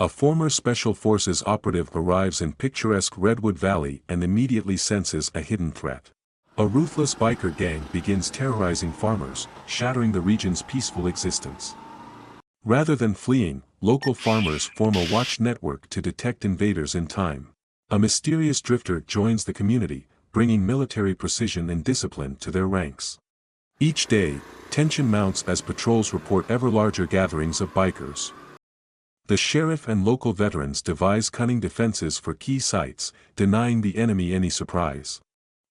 A former Special Forces operative arrives in picturesque Redwood Valley and immediately senses a hidden threat. A ruthless biker gang begins terrorizing farmers, shattering the region's peaceful existence. Rather than fleeing, local farmers form a watch network to detect invaders in time. A mysterious drifter joins the community, bringing military precision and discipline to their ranks. Each day, tension mounts as patrols report ever larger gatherings of bikers. The sheriff and local veterans devise cunning defenses for key sites, denying the enemy any surprise.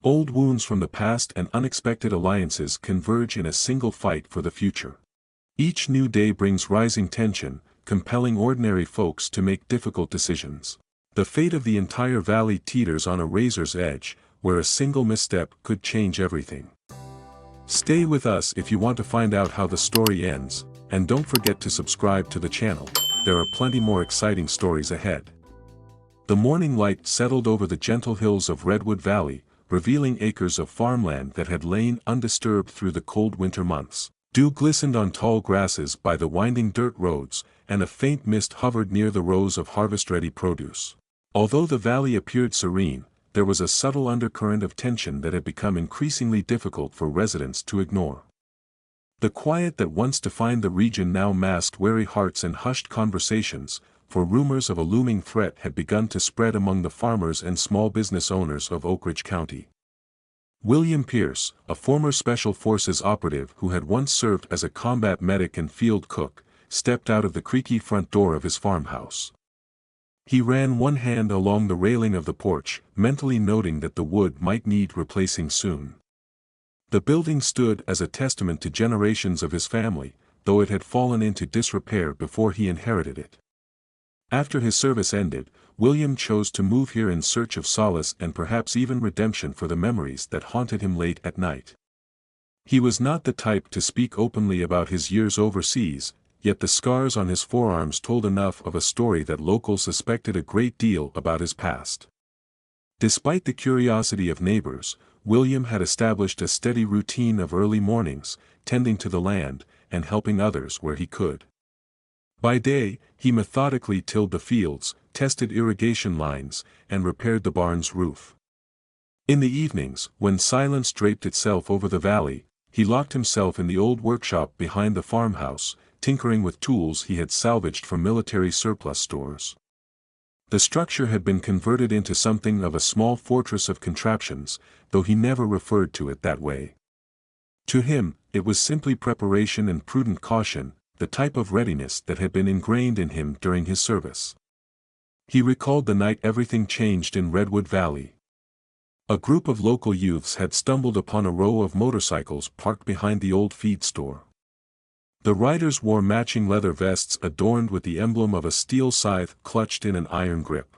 Old wounds from the past and unexpected alliances converge in a single fight for the future. Each new day brings rising tension, compelling ordinary folks to make difficult decisions. The fate of the entire valley teeters on a razor's edge, where a single misstep could change everything. Stay with us if you want to find out how the story ends, and don't forget to subscribe to the channel. There are plenty more exciting stories ahead. The morning light settled over the gentle hills of Redwood Valley, revealing acres of farmland that had lain undisturbed through the cold winter months. Dew glistened on tall grasses by the winding dirt roads, and a faint mist hovered near the rows of harvest-ready produce. Although the valley appeared serene, there was a subtle undercurrent of tension that had become increasingly difficult for residents to ignore. The quiet that once defined the region now masked wary hearts and hushed conversations, for rumors of a looming threat had begun to spread among the farmers and small business owners of Oak Ridge County. William Pierce, a former Special Forces operative who had once served as a combat medic and field cook, stepped out of the creaky front door of his farmhouse. He ran one hand along the railing of the porch, mentally noting that the wood might need replacing soon. The building stood as a testament to generations of his family, though it had fallen into disrepair before he inherited it. After his service ended, William chose to move here in search of solace and perhaps even redemption for the memories that haunted him late at night. He was not the type to speak openly about his years overseas, yet the scars on his forearms told enough of a story that locals suspected a great deal about his past. Despite the curiosity of neighbors, William had established a steady routine of early mornings, tending to the land, and helping others where he could. By day, he methodically tilled the fields, tested irrigation lines, and repaired the barn's roof. In the evenings, when silence draped itself over the valley, he locked himself in the old workshop behind the farmhouse, tinkering with tools he had salvaged from military surplus stores. The structure had been converted into something of a small fortress of contraptions, though he never referred to it that way. To him, it was simply preparation and prudent caution, the type of readiness that had been ingrained in him during his service. He recalled the night everything changed in Redwood Valley. A group of local youths had stumbled upon a row of motorcycles parked behind the old feed store. The riders wore matching leather vests adorned with the emblem of a steel scythe clutched in an iron grip.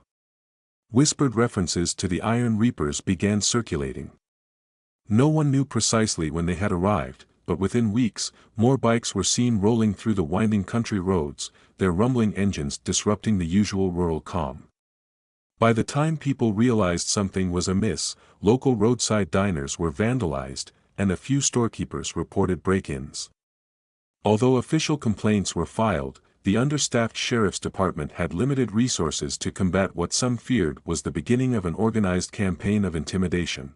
Whispered references to the Iron Reapers began circulating. No one knew precisely when they had arrived, but within weeks, more bikes were seen rolling through the winding country roads, their rumbling engines disrupting the usual rural calm. By the time people realized something was amiss, local roadside diners were vandalized, and a few storekeepers reported break-ins. Although official complaints were filed, the understaffed sheriff's department had limited resources to combat what some feared was the beginning of an organized campaign of intimidation.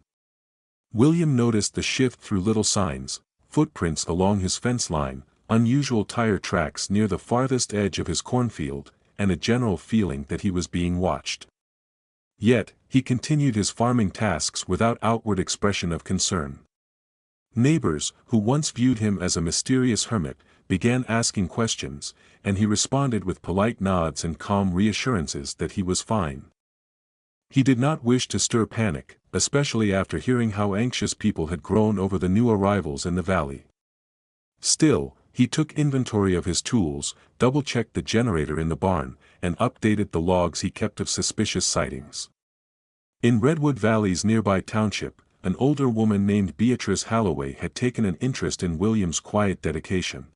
William noticed the shift through little signs, footprints along his fence line, unusual tire tracks near the farthest edge of his cornfield, and a general feeling that he was being watched. Yet, he continued his farming tasks without outward expression of concern. Neighbors, who once viewed him as a mysterious hermit, began asking questions, and he responded with polite nods and calm reassurances that he was fine. He did not wish to stir panic, especially after hearing how anxious people had grown over the new arrivals in the valley. Still, he took inventory of his tools, double-checked the generator in the barn, and updated the logs he kept of suspicious sightings. In Redwood Valley's nearby township, an older woman named Beatrice Halloway had taken an interest in William's quiet dedication.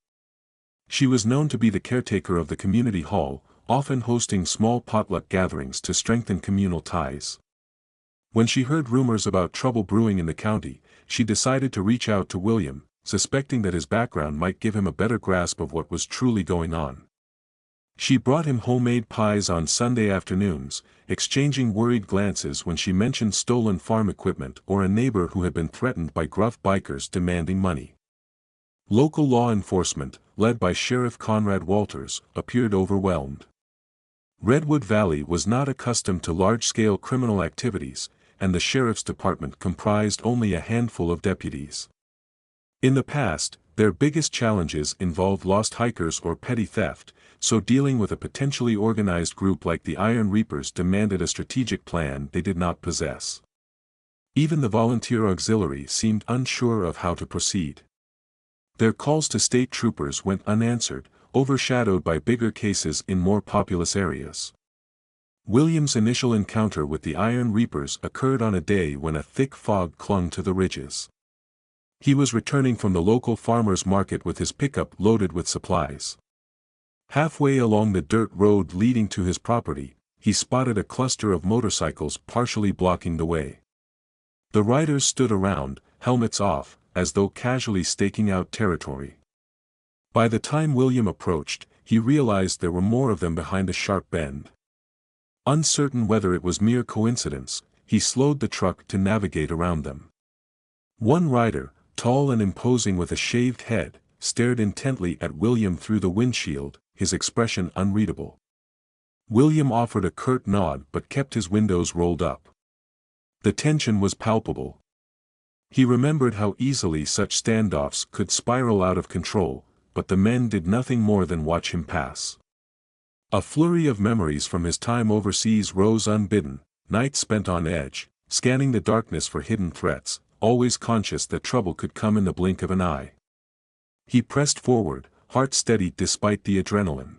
She was known to be the caretaker of the community hall, often hosting small potluck gatherings to strengthen communal ties. When she heard rumors about trouble brewing in the county, she decided to reach out to William, suspecting that his background might give him a better grasp of what was truly going on. She brought him homemade pies on Sunday afternoons, exchanging worried glances when she mentioned stolen farm equipment or a neighbor who had been threatened by gruff bikers demanding money. Local law enforcement, led by Sheriff Conrad Walters, appeared overwhelmed. Redwood Valley was not accustomed to large-scale criminal activities, and the sheriff's department comprised only a handful of deputies. In the past, their biggest challenges involved lost hikers or petty theft, so dealing with a potentially organized group like the Iron Reapers demanded a strategic plan they did not possess. Even the volunteer auxiliary seemed unsure of how to proceed. Their calls to state troopers went unanswered, overshadowed by bigger cases in more populous areas. William's initial encounter with the Iron Reapers occurred on a day when a thick fog clung to the ridges. He was returning from the local farmer's market with his pickup loaded with supplies. Halfway along the dirt road leading to his property, he spotted a cluster of motorcycles partially blocking the way. The riders stood around, helmets off, as though casually staking out territory. By the time William approached, he realized there were more of them behind a sharp bend. Uncertain whether it was mere coincidence, he slowed the truck to navigate around them. One rider, tall and imposing with a shaved head, stared intently at William through the windshield, his expression unreadable. William offered a curt nod but kept his windows rolled up. The tension was palpable. He remembered how easily such standoffs could spiral out of control, but the men did nothing more than watch him pass. A flurry of memories from his time overseas rose unbidden, nights spent on edge, scanning the darkness for hidden threats, always conscious that trouble could come in the blink of an eye. He pressed forward, heart steady despite the adrenaline.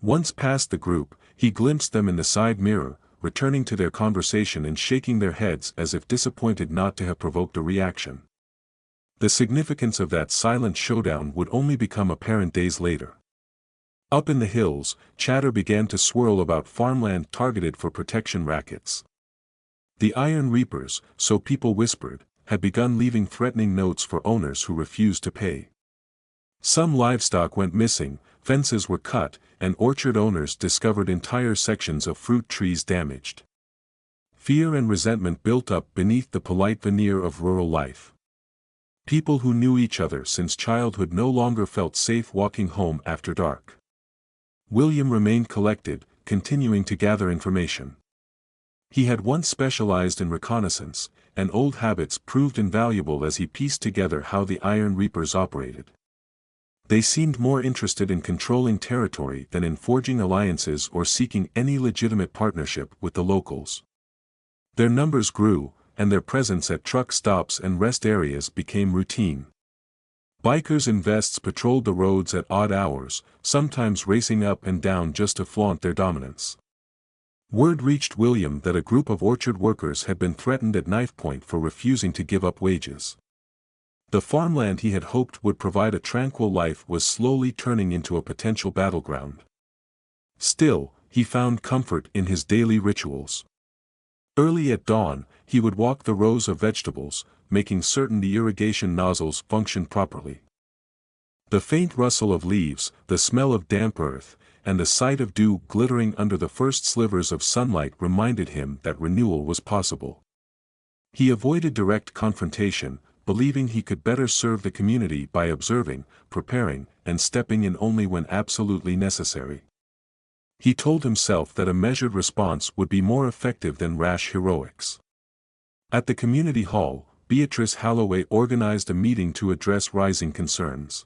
Once past the group, he glimpsed them in the side mirror, returning to their conversation and shaking their heads as if disappointed not to have provoked a reaction. The significance of that silent showdown would only become apparent days later. Up in the hills, chatter began to swirl about farmland targeted for protection rackets. The Iron Reapers, so people whispered, had begun leaving threatening notes for owners who refused to pay. Some livestock went missing, fences were cut, and orchard owners discovered entire sections of fruit trees damaged. Fear and resentment built up beneath the polite veneer of rural life. People who knew each other since childhood no longer felt safe walking home after dark. William remained collected, continuing to gather information. He had once specialized in reconnaissance, and old habits proved invaluable as he pieced together how the Iron Reapers operated. They seemed more interested in controlling territory than in forging alliances or seeking any legitimate partnership with the locals. Their numbers grew, and their presence at truck stops and rest areas became routine. Bikers in vests patrolled the roads at odd hours, sometimes racing up and down just to flaunt their dominance. Word reached William that a group of orchard workers had been threatened at knife point for refusing to give up wages. The farmland he had hoped would provide a tranquil life was slowly turning into a potential battleground. Still, he found comfort in his daily rituals. Early at dawn, he would walk the rows of vegetables, making certain the irrigation nozzles functioned properly. The faint rustle of leaves, the smell of damp earth, and the sight of dew glittering under the first slivers of sunlight reminded him that renewal was possible. He avoided direct confrontation, believing he could better serve the community by observing, preparing, and stepping in only when absolutely necessary. He told himself that a measured response would be more effective than rash heroics. At the community hall, Beatrice Halloway organized a meeting to address rising concerns.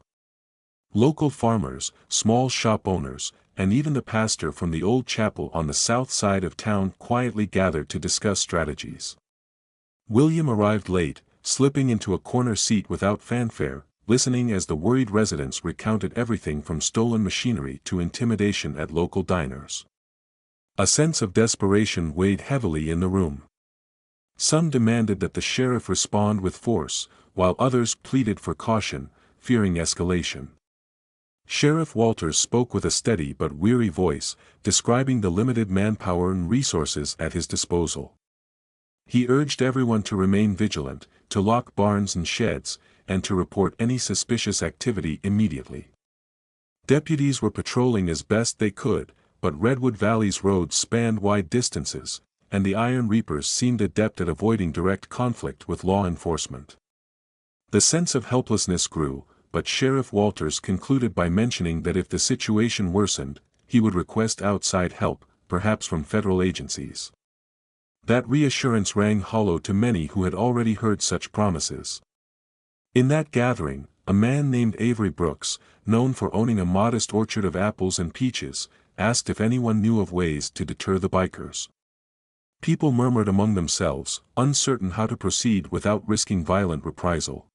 Local farmers, small shop owners, and even the pastor from the old chapel on the south side of town quietly gathered to discuss strategies. William arrived late, slipping into a corner seat without fanfare, listening as the worried residents recounted everything from stolen machinery to intimidation at local diners. A sense of desperation weighed heavily in the room. Some demanded that the sheriff respond with force, while others pleaded for caution, fearing escalation. Sheriff Walters spoke with a steady but weary voice, describing the limited manpower and resources at his disposal. He urged everyone to remain vigilant, to lock barns and sheds, and to report any suspicious activity immediately. Deputies were patrolling as best they could, but Redwood Valley's roads spanned wide distances, and the Iron Reapers seemed adept at avoiding direct conflict with law enforcement. The sense of helplessness grew, but Sheriff Walters concluded by mentioning that if the situation worsened, he would request outside help, perhaps from federal agencies. That reassurance rang hollow to many who had already heard such promises. In that gathering, a man named Avery Brooks, known for owning a modest orchard of apples and peaches, asked if anyone knew of ways to deter the bikers. People murmured among themselves, uncertain how to proceed without risking violent reprisal.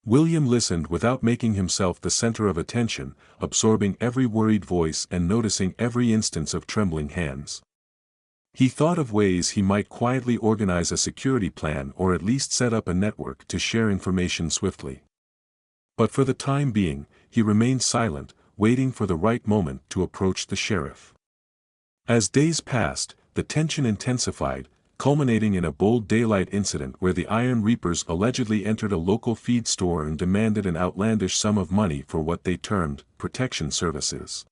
William listened without making himself the center of attention, absorbing every worried voice and noticing every instance of trembling hands. He thought of ways he might quietly organize a security plan or at least set up a network to share information swiftly. But for the time being, he remained silent, waiting for the right moment to approach the sheriff. As days passed, the tension intensified, culminating in a bold daylight incident where the Iron Reapers allegedly entered a local feed store and demanded an outlandish sum of money for what they termed protection services.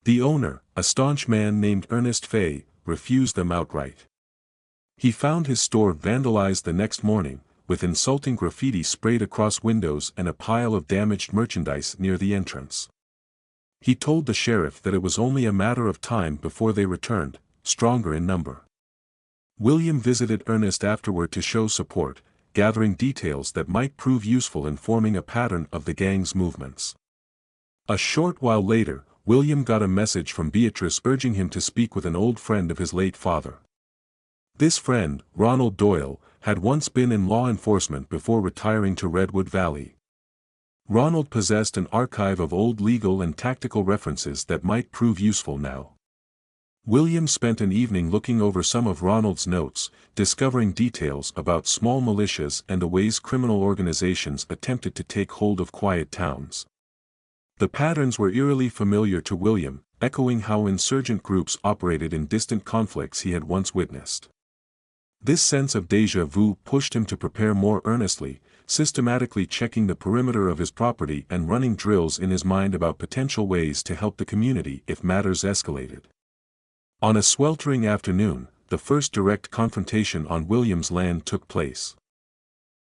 The owner, a staunch man named Ernest Fay, refused them outright. He found his store vandalized the next morning, with insulting graffiti sprayed across windows and a pile of damaged merchandise near the entrance. He told the sheriff that it was only a matter of time before they returned, stronger in number. William visited Ernest afterward to show support, gathering details that might prove useful in forming a pattern of the gang's movements. A short while later, William got a message from Beatrice urging him to speak with an old friend of his late father. This friend, Ronald Doyle, had once been in law enforcement before retiring to Redwood Valley. Ronald possessed an archive of old legal and tactical references that might prove useful now. William spent an evening looking over some of Ronald's notes, discovering details about small militias and the ways criminal organizations attempted to take hold of quiet towns. The patterns were eerily familiar to William, echoing how insurgent groups operated in distant conflicts he had once witnessed. This sense of déjà vu pushed him to prepare more earnestly, systematically checking the perimeter of his property and running drills in his mind about potential ways to help the community if matters escalated. On a sweltering afternoon, the first direct confrontation on William's land took place.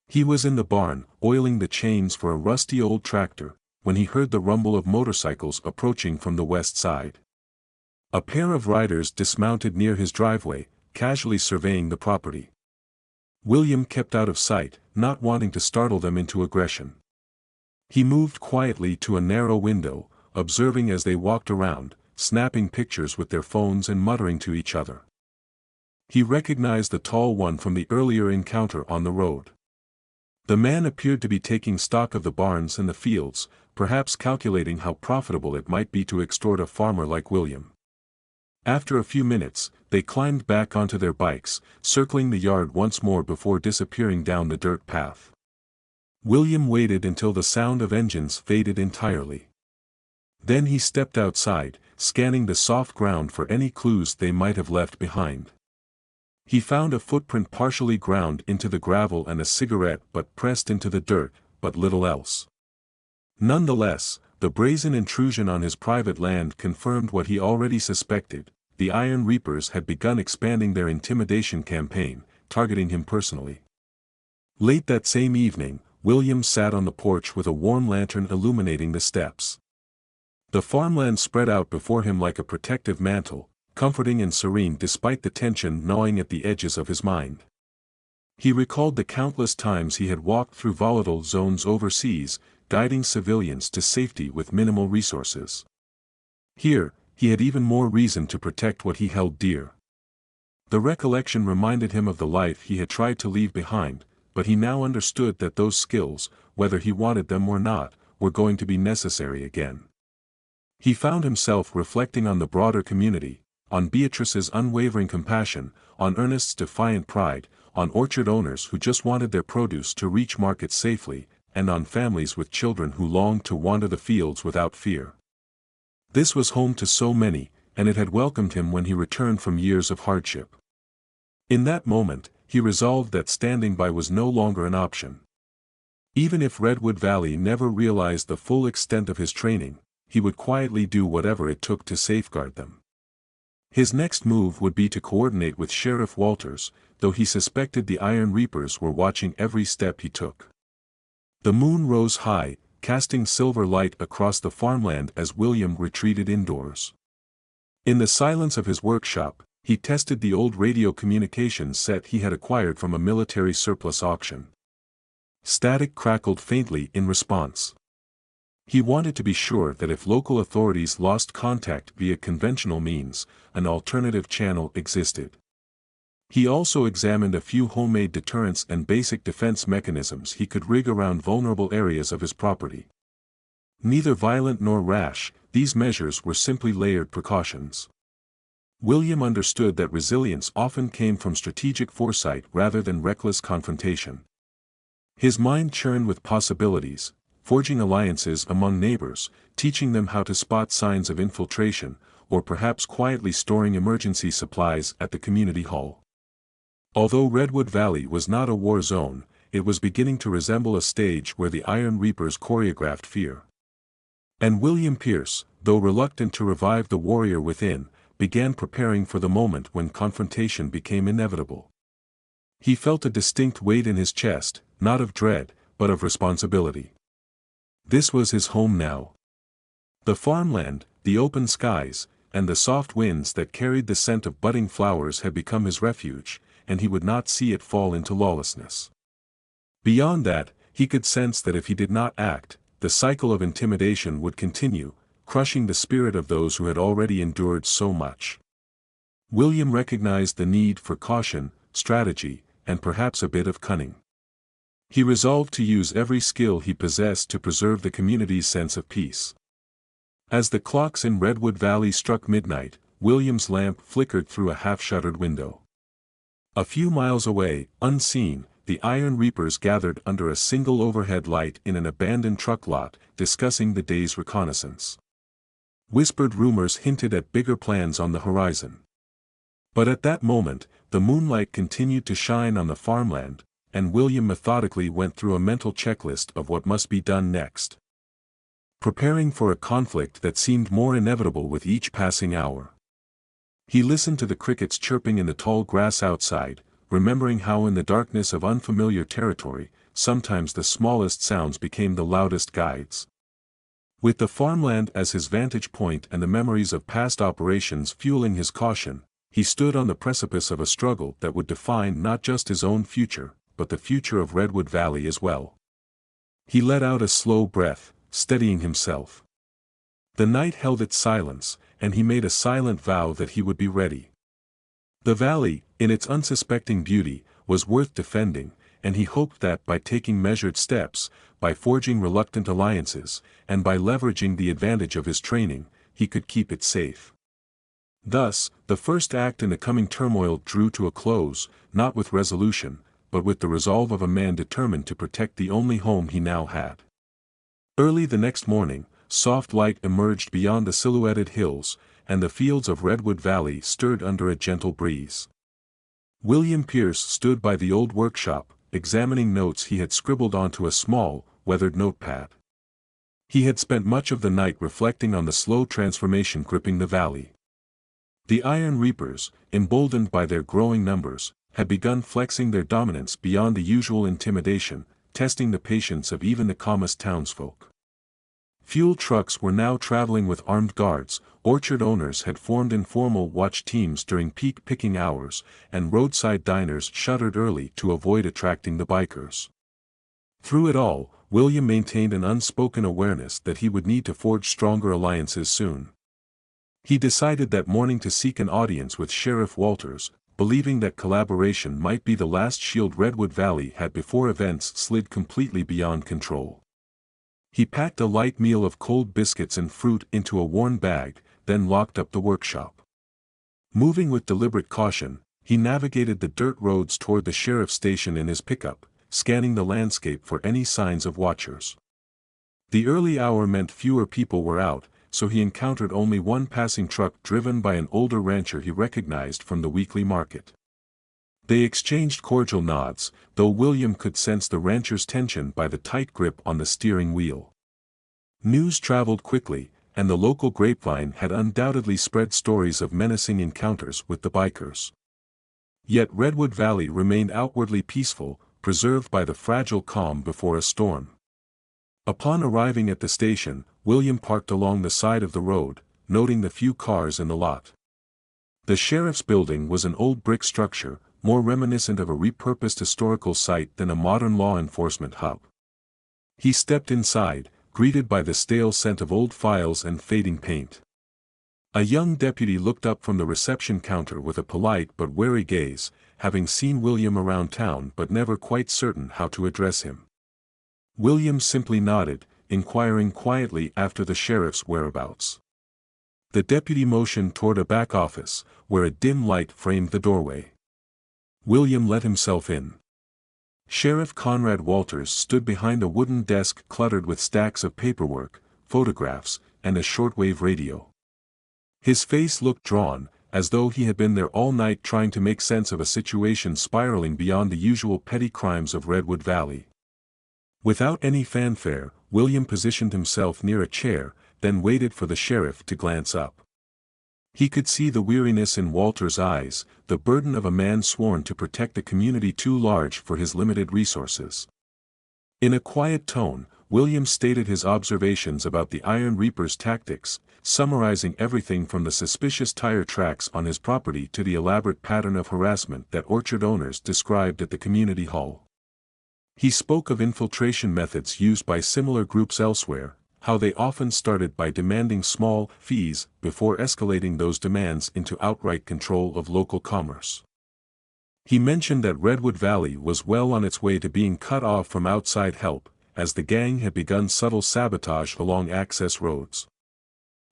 He was in the barn, oiling the chains for a rusty old tractor, when he heard the rumble of motorcycles approaching from the west side. A pair of riders dismounted near his driveway, casually surveying the property. William kept out of sight, not wanting to startle them into aggression. He moved quietly to a narrow window, observing as they walked around, snapping pictures with their phones and muttering to each other. He recognized the tall one from the earlier encounter on the road. The man appeared to be taking stock of the barns and the fields, perhaps calculating how profitable it might be to extort a farmer like William. After a few minutes, they climbed back onto their bikes, circling the yard once more before disappearing down the dirt path. William waited until the sound of engines faded entirely. Then he stepped outside, scanning the soft ground for any clues they might have left behind. He found a footprint partially ground into the gravel and a cigarette butt pressed into the dirt, but little else. Nonetheless, the brazen intrusion on his private land confirmed what he already suspected: the Iron Reapers had begun expanding their intimidation campaign, targeting him personally. Late that same evening, William sat on the porch with a warm lantern illuminating the steps. The farmland spread out before him like a protective mantle, comforting and serene despite the tension gnawing at the edges of his mind. He recalled the countless times he had walked through volatile zones overseas, guiding civilians to safety with minimal resources. Here, he had even more reason to protect what he held dear. The recollection reminded him of the life he had tried to leave behind, but he now understood that those skills, whether he wanted them or not, were going to be necessary again. He found himself reflecting on the broader community, on Beatrice's unwavering compassion, on Ernest's defiant pride, on orchard owners who just wanted their produce to reach markets safely, and on families with children who longed to wander the fields without fear. This was home to so many, and it had welcomed him when he returned from years of hardship. In that moment, he resolved that standing by was no longer an option. Even if Redwood Valley never realized the full extent of his training, he would quietly do whatever it took to safeguard them. His next move would be to coordinate with Sheriff Walters, though he suspected the Iron Reapers were watching every step he took. The moon rose high, casting silver light across the farmland as William retreated indoors. In the silence of his workshop, he tested the old radio communications set he had acquired from a military surplus auction. Static crackled faintly in response. He wanted to be sure that if local authorities lost contact via conventional means, an alternative channel existed. He also examined a few homemade deterrents and basic defense mechanisms he could rig around vulnerable areas of his property. Neither violent nor rash, these measures were simply layered precautions. William understood that resilience often came from strategic foresight rather than reckless confrontation. His mind churned with possibilities, forging alliances among neighbors, teaching them how to spot signs of infiltration, or perhaps quietly storing emergency supplies at the community hall. Although Redwood Valley was not a war zone, it was beginning to resemble a stage where the Iron Reapers choreographed fear. And William Pierce, though reluctant to revive the warrior within, began preparing for the moment when confrontation became inevitable. He felt a distinct weight in his chest, not of dread, but of responsibility. This was his home now. The farmland, the open skies, and the soft winds that carried the scent of budding flowers had become his refuge, and he would not see it fall into lawlessness. Beyond that, he could sense that if he did not act, the cycle of intimidation would continue, crushing the spirit of those who had already endured so much. William recognized the need for caution, strategy, and perhaps a bit of cunning. He resolved to use every skill he possessed to preserve the community's sense of peace. As the clocks in Redwood Valley struck midnight, William's lamp flickered through a half-shuttered window. A few miles away, unseen, the Iron Reapers gathered under a single overhead light in an abandoned truck lot, discussing the day's reconnaissance. Whispered rumors hinted at bigger plans on the horizon. But at that moment, the moonlight continued to shine on the farmland, and William methodically went through a mental checklist of what must be done next. Preparing for a conflict that seemed more inevitable with each passing hour. He listened to the crickets chirping in the tall grass outside, remembering how in the darkness of unfamiliar territory, sometimes the smallest sounds became the loudest guides. With the farmland as his vantage point and the memories of past operations fueling his caution, he stood on the precipice of a struggle that would define not just his own future, but the future of Redwood Valley as well. He let out a slow breath, steadying himself. The night held its silence, and he made a silent vow that he would be ready. The valley, in its unsuspecting beauty, was worth defending, and he hoped that by taking measured steps, by forging reluctant alliances, and by leveraging the advantage of his training, he could keep it safe. Thus, the first act in the coming turmoil drew to a close, not with resolution, but with the resolve of a man determined to protect the only home he now had. Early the next morning, soft light emerged beyond the silhouetted hills, and the fields of Redwood Valley stirred under a gentle breeze. William Pierce stood by the old workshop, examining notes he had scribbled onto a small, weathered notepad. He had spent much of the night reflecting on the slow transformation gripping the valley. The Iron Reapers, emboldened by their growing numbers, had begun flexing their dominance beyond the usual intimidation, testing the patience of even the calmest townsfolk. Fuel trucks were now traveling with armed guards, orchard owners had formed informal watch teams during peak picking hours, and roadside diners shuttered early to avoid attracting the bikers. Through it all, William maintained an unspoken awareness that he would need to forge stronger alliances soon. He decided that morning to seek an audience with Sheriff Walters, believing that collaboration might be the last shield Redwood Valley had before events slid completely beyond control. He packed a light meal of cold biscuits and fruit into a worn bag, then locked up the workshop. Moving with deliberate caution, he navigated the dirt roads toward the sheriff's station in his pickup, scanning the landscape for any signs of watchers. The early hour meant fewer people were out, so he encountered only one passing truck driven by an older rancher he recognized from the weekly market. They exchanged cordial nods, though William could sense the rancher's tension by the tight grip on the steering wheel. News traveled quickly, and the local grapevine had undoubtedly spread stories of menacing encounters with the bikers. Yet Redwood Valley remained outwardly peaceful, preserved by the fragile calm before a storm. Upon arriving at the station, William parked along the side of the road, noting the few cars in the lot. The sheriff's building was an old brick structure, more reminiscent of a repurposed historical site than a modern law enforcement hub. He stepped inside, greeted by the stale scent of old files and fading paint. A young deputy looked up from the reception counter with a polite but wary gaze, having seen William around town but never quite certain how to address him. William simply nodded, inquiring quietly after the sheriff's whereabouts. The deputy motioned toward a back office, where a dim light framed the doorway. William let himself in. Sheriff Conrad Walters stood behind a wooden desk cluttered with stacks of paperwork, photographs, and a shortwave radio. His face looked drawn, as though he had been there all night trying to make sense of a situation spiraling beyond the usual petty crimes of Redwood Valley. Without any fanfare, William positioned himself near a chair, then waited for the sheriff to glance up. He could see the weariness in Walter's eyes, the burden of a man sworn to protect a community too large for his limited resources. In a quiet tone, William stated his observations about the Iron Reaper's tactics, summarizing everything from the suspicious tire tracks on his property to the elaborate pattern of harassment that orchard owners described at the community hall. He spoke of infiltration methods used by similar groups elsewhere, how they often started by demanding small fees before escalating those demands into outright control of local commerce. He mentioned that Redwood Valley was well on its way to being cut off from outside help, as the gang had begun subtle sabotage along access roads.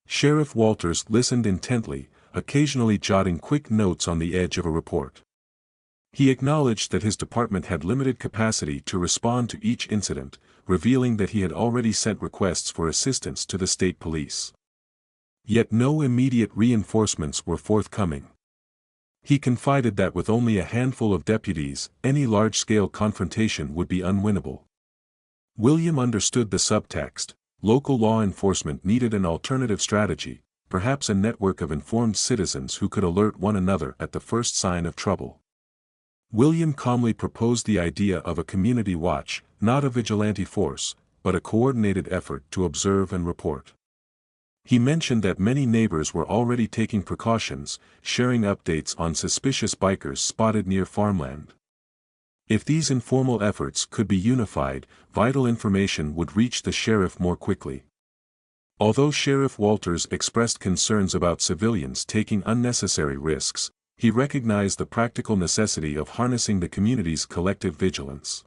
Sheriff Walters listened intently, occasionally jotting quick notes on the edge of a report. He acknowledged that his department had limited capacity to respond to each incident, revealing that he had already sent requests for assistance to the state police. Yet no immediate reinforcements were forthcoming. He confided that with only a handful of deputies, any large-scale confrontation would be unwinnable. William understood the subtext: local law enforcement needed an alternative strategy, perhaps a network of informed citizens who could alert one another at the first sign of trouble. William calmly proposed the idea of a community watch, not a vigilante force, but a coordinated effort to observe and report. He mentioned that many neighbors were already taking precautions, sharing updates on suspicious bikers spotted near farmland. If these informal efforts could be unified, vital information would reach the sheriff more quickly. Although Sheriff Walters expressed concerns about civilians taking unnecessary risks, he recognized the practical necessity of harnessing the community's collective vigilance.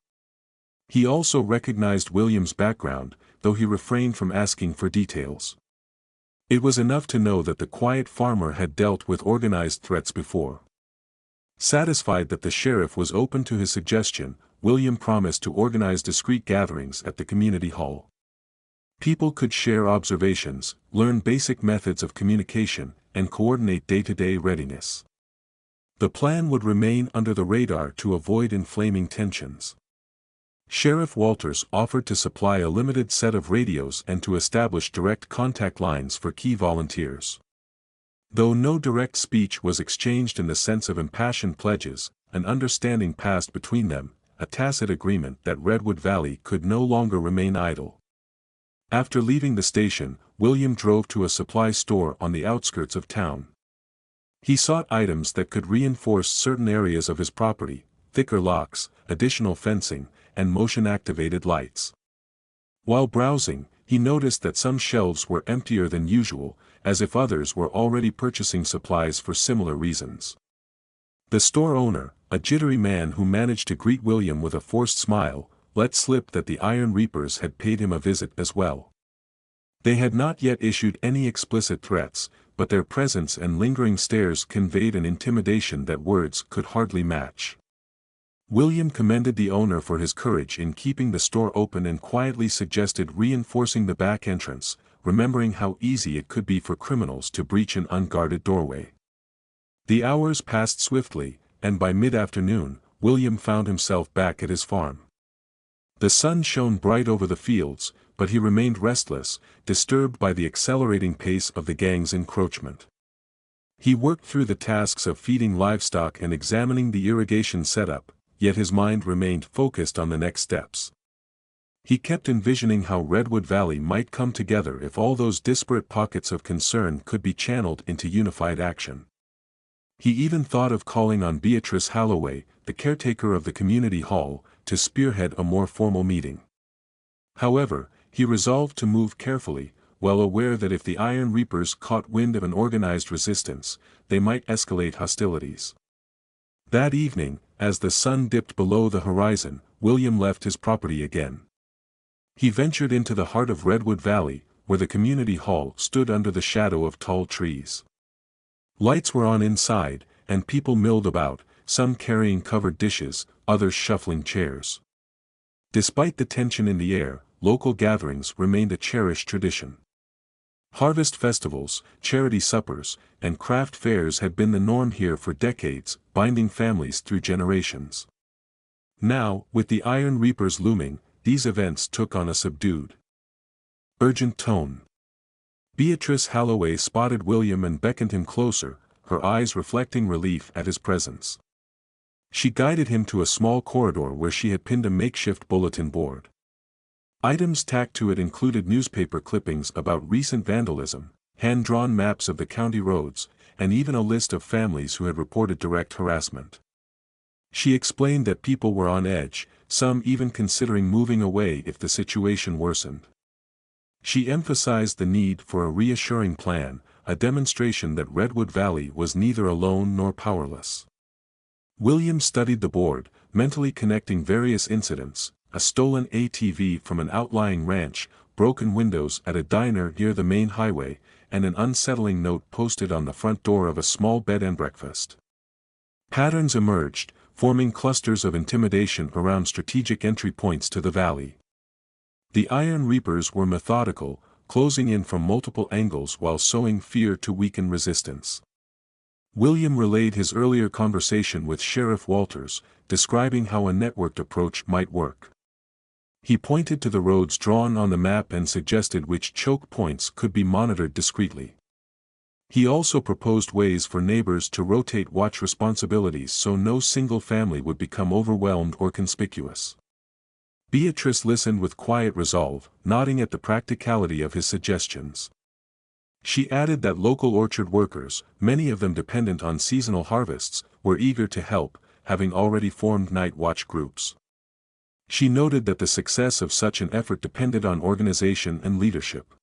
He also recognized William's background, though he refrained from asking for details. It was enough to know that the quiet farmer had dealt with organized threats before. Satisfied that the sheriff was open to his suggestion, William promised to organize discreet gatherings at the community hall. People could share observations, learn basic methods of communication, and coordinate day-to-day readiness. The plan would remain under the radar to avoid inflaming tensions. Sheriff Walters offered to supply a limited set of radios and to establish direct contact lines for key volunteers. Though no direct speech was exchanged in the sense of impassioned pledges, an understanding passed between them, a tacit agreement that Redwood Valley could no longer remain idle. After leaving the station, William drove to a supply store on the outskirts of town. He sought items that could reinforce certain areas of his property: thicker locks, additional fencing, and motion-activated lights. While browsing, he noticed that some shelves were emptier than usual, as if others were already purchasing supplies for similar reasons. The store owner, a jittery man who managed to greet William with a forced smile, let slip that the Iron Reapers had paid him a visit as well. They had not yet issued any explicit threats, but their presence and lingering stares conveyed an intimidation that words could hardly match. William commended the owner for his courage in keeping the store open and quietly suggested reinforcing the back entrance, remembering how easy it could be for criminals to breach an unguarded doorway. The hours passed swiftly, and by mid-afternoon, William found himself back at his farm. The sun shone bright over the fields, but he remained restless, disturbed by the accelerating pace of the gang's encroachment. He worked through the tasks of feeding livestock and examining the irrigation setup, yet his mind remained focused on the next steps. He kept envisioning how Redwood Valley might come together if all those disparate pockets of concern could be channeled into unified action. He even thought of calling on Beatrice Halloway, the caretaker of the community hall, to spearhead a more formal meeting. However, he resolved to move carefully, well aware that if the Iron Reapers caught wind of an organized resistance, they might escalate hostilities. That evening, as the sun dipped below the horizon, William left his property again. He ventured into the heart of Redwood Valley, where the community hall stood under the shadow of tall trees. Lights were on inside, and people milled about, some carrying covered dishes, others shuffling chairs. Despite the tension in the air, local gatherings remained a cherished tradition. Harvest festivals, charity suppers, and craft fairs had been the norm here for decades, binding families through generations. Now, with the Iron Reapers looming, these events took on a subdued, urgent tone. Beatrice Halloway spotted William and beckoned him closer, her eyes reflecting relief at his presence. She guided him to a small corridor where she had pinned a makeshift bulletin board. Items tacked to it included newspaper clippings about recent vandalism, hand-drawn maps of the county roads, and even a list of families who had reported direct harassment. She explained that people were on edge, some even considering moving away if the situation worsened. She emphasized the need for a reassuring plan, a demonstration that Redwood Valley was neither alone nor powerless. William studied the board, mentally connecting various incidents: a stolen ATV from an outlying ranch, broken windows at a diner near the main highway, and an unsettling note posted on the front door of a small bed and breakfast. Patterns emerged, forming clusters of intimidation around strategic entry points to the valley. The Iron Reapers were methodical, closing in from multiple angles while sowing fear to weaken resistance. William relayed his earlier conversation with Sheriff Walters, describing how a networked approach might work. He pointed to the roads drawn on the map and suggested which choke points could be monitored discreetly. He also proposed ways for neighbors to rotate watch responsibilities so no single family would become overwhelmed or conspicuous. Beatrice listened with quiet resolve, nodding at the practicality of his suggestions. She added that local orchard workers, many of them dependent on seasonal harvests, were eager to help, having already formed night watch groups. She noted that the success of such an effort depended on organization and leadership.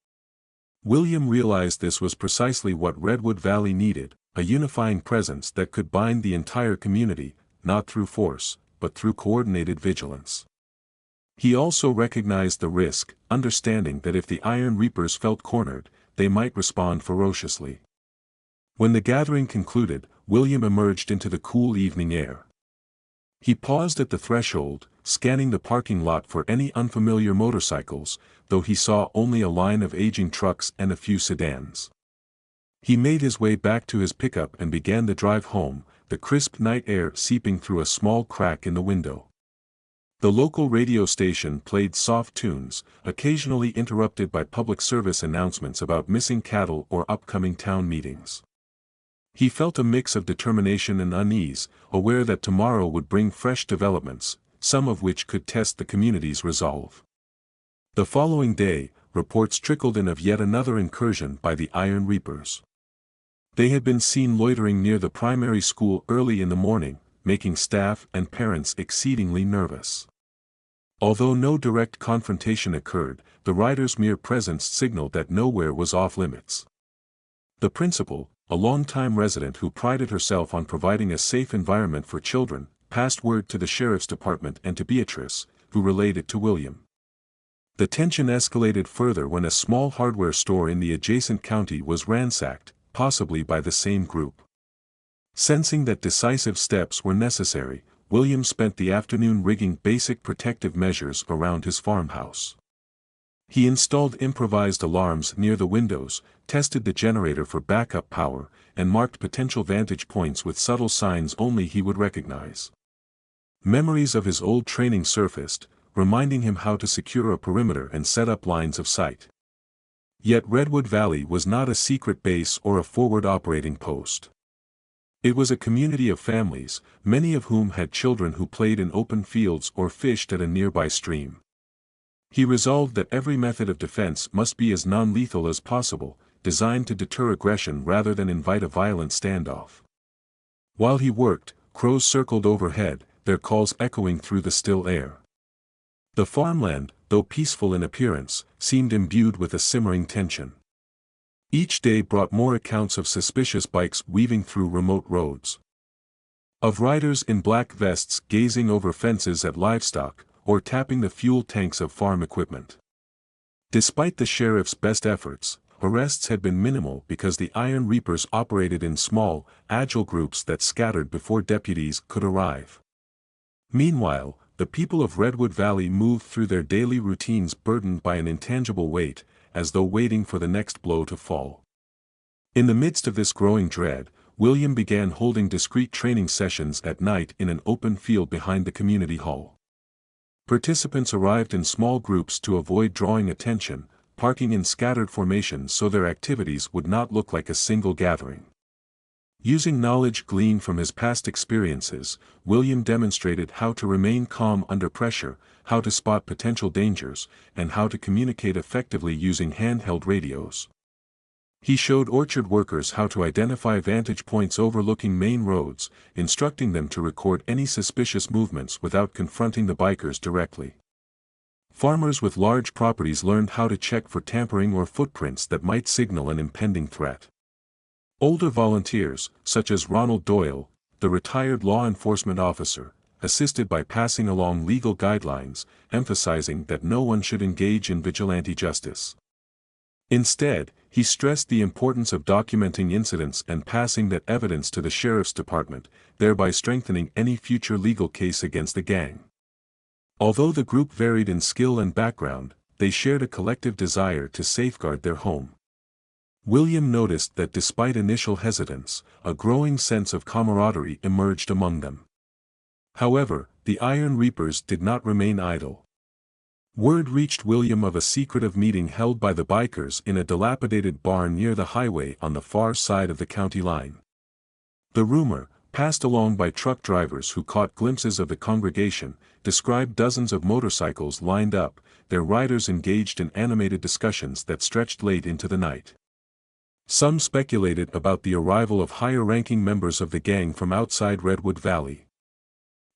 William realized this was precisely what Redwood Valley needed, a unifying presence that could bind the entire community, not through force, but through coordinated vigilance. He also recognized the risk, understanding that if the Iron Reapers felt cornered, they might respond ferociously. When the gathering concluded, William emerged into the cool evening air. He paused at the threshold, scanning the parking lot for any unfamiliar motorcycles, though he saw only a line of aging trucks and a few sedans. He made his way back to his pickup and began the drive home, the crisp night air seeping through a small crack in the window. The local radio station played soft tunes, occasionally interrupted by public service announcements about missing cattle or upcoming town meetings. He felt a mix of determination and unease, aware that tomorrow would bring fresh developments, some of which could test the community's resolve. The following day, reports trickled in of yet another incursion by the Iron Reapers. They had been seen loitering near the primary school early in the morning, making staff and parents exceedingly nervous. Although no direct confrontation occurred, the riders' mere presence signaled that nowhere was off-limits. The principal, a longtime resident who prided herself on providing a safe environment for children, passed word to the sheriff's department and to Beatrice, who relayed it to William. The tension escalated further when a small hardware store in the adjacent county was ransacked, possibly by the same group. Sensing that decisive steps were necessary, William spent the afternoon rigging basic protective measures around his farmhouse. He installed improvised alarms near the windows, tested the generator for backup power, and marked potential vantage points with subtle signs only he would recognize. Memories of his old training surfaced, reminding him how to secure a perimeter and set up lines of sight. Yet Redwood Valley was not a secret base or a forward operating post. It was a community of families, many of whom had children who played in open fields or fished at a nearby stream. He resolved that every method of defense must be as non-lethal as possible, designed to deter aggression rather than invite a violent standoff. While he worked, crows circled overhead, their calls echoing through the still air. The farmland, though peaceful in appearance, seemed imbued with a simmering tension. Each day brought more accounts of suspicious bikes weaving through remote roads. Of riders in black vests gazing over fences at livestock, or tapping the fuel tanks of farm equipment. Despite the sheriff's best efforts, arrests had been minimal because the Iron Reapers operated in small, agile groups that scattered before deputies could arrive. Meanwhile, the people of Redwood Valley moved through their daily routines burdened by an intangible weight, as though waiting for the next blow to fall. In the midst of this growing dread, William began holding discreet training sessions at night in an open field behind the community hall. Participants arrived in small groups to avoid drawing attention, parking in scattered formations so their activities would not look like a single gathering. Using knowledge gleaned from his past experiences, William demonstrated how to remain calm under pressure, how to spot potential dangers, and how to communicate effectively using handheld radios. He showed orchard workers how to identify vantage points overlooking main roads, instructing them to record any suspicious movements without confronting the bikers directly. Farmers with large properties learned how to check for tampering or footprints that might signal an impending threat. Older volunteers, such as Ronald Doyle, the retired law enforcement officer, assisted by passing along legal guidelines, emphasizing that no one should engage in vigilante justice. Instead, he stressed the importance of documenting incidents and passing that evidence to the sheriff's department, thereby strengthening any future legal case against the gang. Although the group varied in skill and background, they shared a collective desire to safeguard their home. William noticed that despite initial hesitance, a growing sense of camaraderie emerged among them. However, the Iron Reapers did not remain idle. Word reached William of a secretive meeting held by the bikers in a dilapidated barn near the highway on the far side of the county line. The rumor, passed along by truck drivers who caught glimpses of the congregation, described dozens of motorcycles lined up, their riders engaged in animated discussions that stretched late into the night. Some speculated about the arrival of higher-ranking members of the gang from outside Redwood Valley.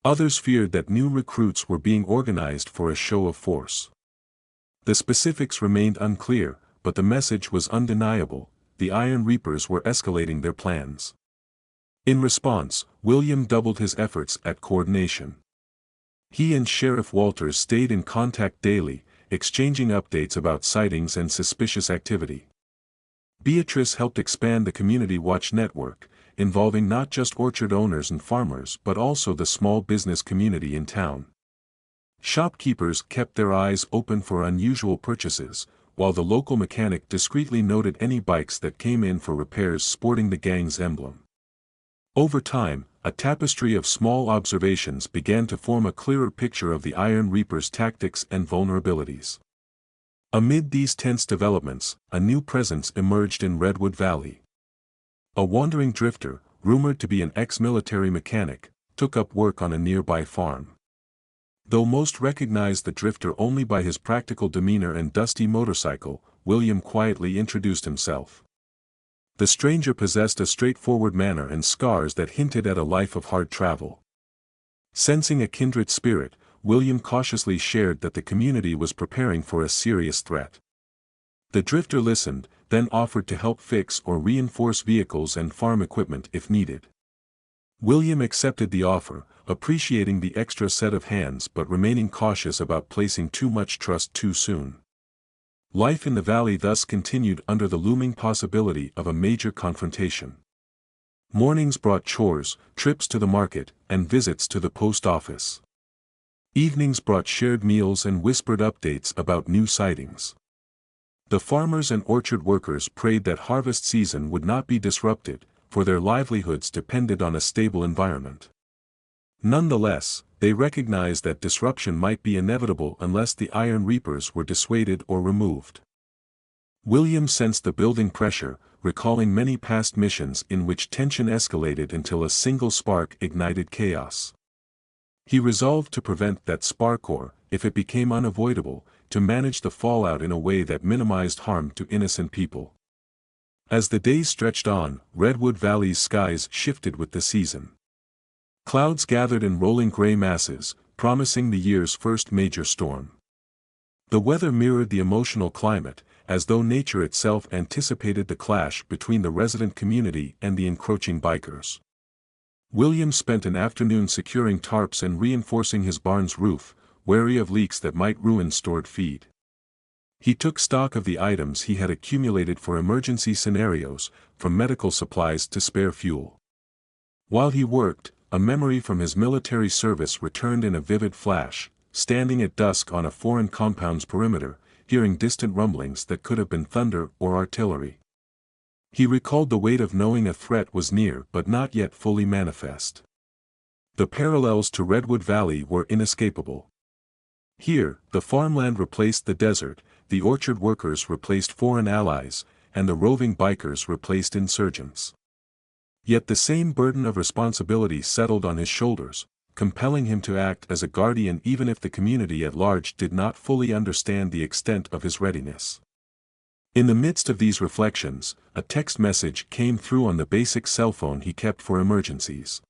Others feared that new recruits were being organized for a show of force. The specifics remained unclear, but the message was undeniable: the Iron Reapers were escalating their plans. In response, William doubled his efforts at coordination. He and Sheriff Walters stayed in contact daily, exchanging updates about sightings and suspicious activity. Beatrice helped expand the Community Watch network, involving not just orchard owners and farmers but also the small business community in town. Shopkeepers kept their eyes open for unusual purchases, while the local mechanic discreetly noted any bikes that came in for repairs sporting the gang's emblem. Over time, a tapestry of small observations began to form a clearer picture of the Iron Reapers' tactics and vulnerabilities. Amid these tense developments, a new presence emerged in Redwood Valley. A wandering drifter, rumored to be an ex-military mechanic, took up work on a nearby farm. Though most recognized the drifter only by his practical demeanor and dusty motorcycle, William quietly introduced himself. The stranger possessed a straightforward manner and scars that hinted at a life of hard travel. Sensing a kindred spirit, William cautiously shared that the community was preparing for a serious threat. The drifter listened, then offered to help fix or reinforce vehicles and farm equipment if needed. William accepted the offer, appreciating the extra set of hands but remaining cautious about placing too much trust too soon. Life in the valley thus continued under the looming possibility of a major confrontation. Mornings brought chores, trips to the market, and visits to the post office. Evenings brought shared meals and whispered updates about new sightings. The farmers and orchard workers prayed that harvest season would not be disrupted, for their livelihoods depended on a stable environment. Nonetheless, they recognized that disruption might be inevitable unless the Iron Reapers were dissuaded or removed. William sensed the building pressure, recalling many past missions in which tension escalated until a single spark ignited chaos. He resolved to prevent that spark or, if it became unavoidable, to manage the fallout in a way that minimized harm to innocent people. As the days stretched on, Redwood Valley's skies shifted with the season. Clouds gathered in rolling gray masses, promising the year's first major storm. The weather mirrored the emotional climate, as though nature itself anticipated the clash between the resident community and the encroaching bikers. William spent an afternoon securing tarps and reinforcing his barn's roof, wary of leaks that might ruin stored feed. He took stock of the items he had accumulated for emergency scenarios, from medical supplies to spare fuel. While he worked, a memory from his military service returned in a vivid flash, standing at dusk on a foreign compound's perimeter, hearing distant rumblings that could have been thunder or artillery. He recalled the weight of knowing a threat was near but not yet fully manifest. The parallels to Redwood Valley were inescapable. Here, the farmland replaced the desert, the orchard workers replaced foreign allies, and the roving bikers replaced insurgents. Yet the same burden of responsibility settled on his shoulders, compelling him to act as a guardian even if the community at large did not fully understand the extent of his readiness. In the midst of these reflections, a text message came through on the basic cell phone he kept for emergencies.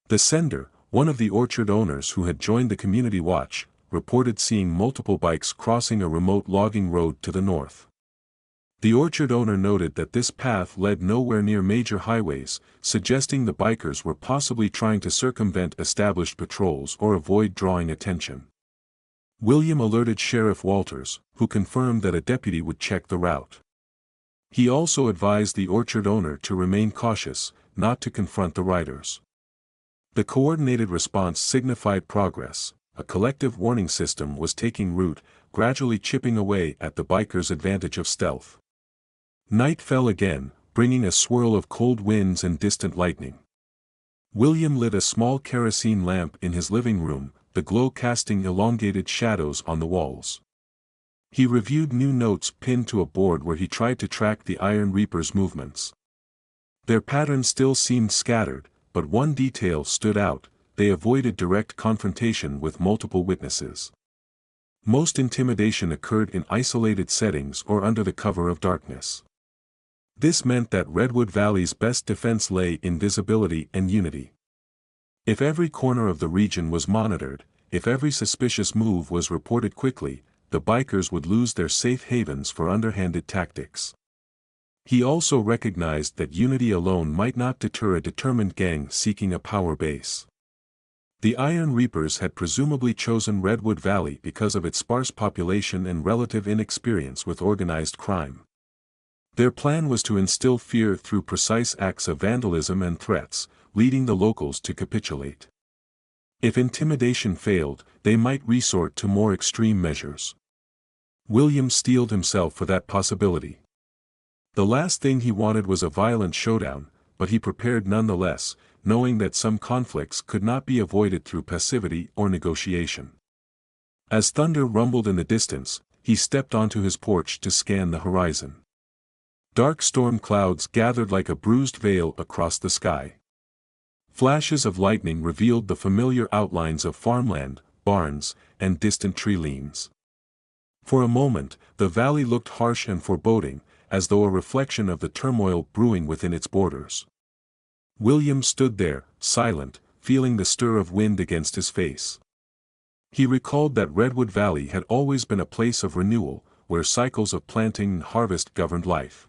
The sender, one of the orchard owners who had joined the community watch, reported seeing multiple bikes crossing a remote logging road to the north. The orchard owner noted that this path led nowhere near major highways, suggesting the bikers were possibly trying to circumvent established patrols or avoid drawing attention. William alerted Sheriff Walters, who confirmed that a deputy would check the route. He also advised the orchard owner to remain cautious, not to confront the riders. The coordinated response signified progress. A collective warning system was taking root, gradually chipping away at the bikers' advantage of stealth. Night fell again, bringing a swirl of cold winds and distant lightning. William lit a small kerosene lamp in his living room, the glow casting elongated shadows on the walls. He reviewed new notes pinned to a board where he tried to track the Iron Reapers' movements. Their pattern still seemed scattered, but one detail stood out: they avoided direct confrontation with multiple witnesses. Most intimidation occurred in isolated settings or under the cover of darkness. This meant that Redwood Valley's best defense lay in visibility and unity. If every corner of the region was monitored, if every suspicious move was reported quickly, the bikers would lose their safe havens for underhanded tactics. He also recognized that unity alone might not deter a determined gang seeking a power base. The Iron Reapers had presumably chosen Redwood Valley because of its sparse population and relative inexperience with organized crime. Their plan was to instill fear through precise acts of vandalism and threats, leading the locals to capitulate. If intimidation failed, they might resort to more extreme measures. William steeled himself for that possibility. The last thing he wanted was a violent showdown, but he prepared nonetheless, knowing that some conflicts could not be avoided through passivity or negotiation. As thunder rumbled in the distance, he stepped onto his porch to scan the horizon. Dark storm clouds gathered like a bruised veil across the sky. Flashes of lightning revealed the familiar outlines of farmland, barns, and distant tree limbs. For a moment, the valley looked harsh and foreboding, as though a reflection of the turmoil brewing within its borders. William stood there, silent, feeling the stir of wind against his face. He recalled that Redwood Valley had always been a place of renewal, where cycles of planting and harvest governed life.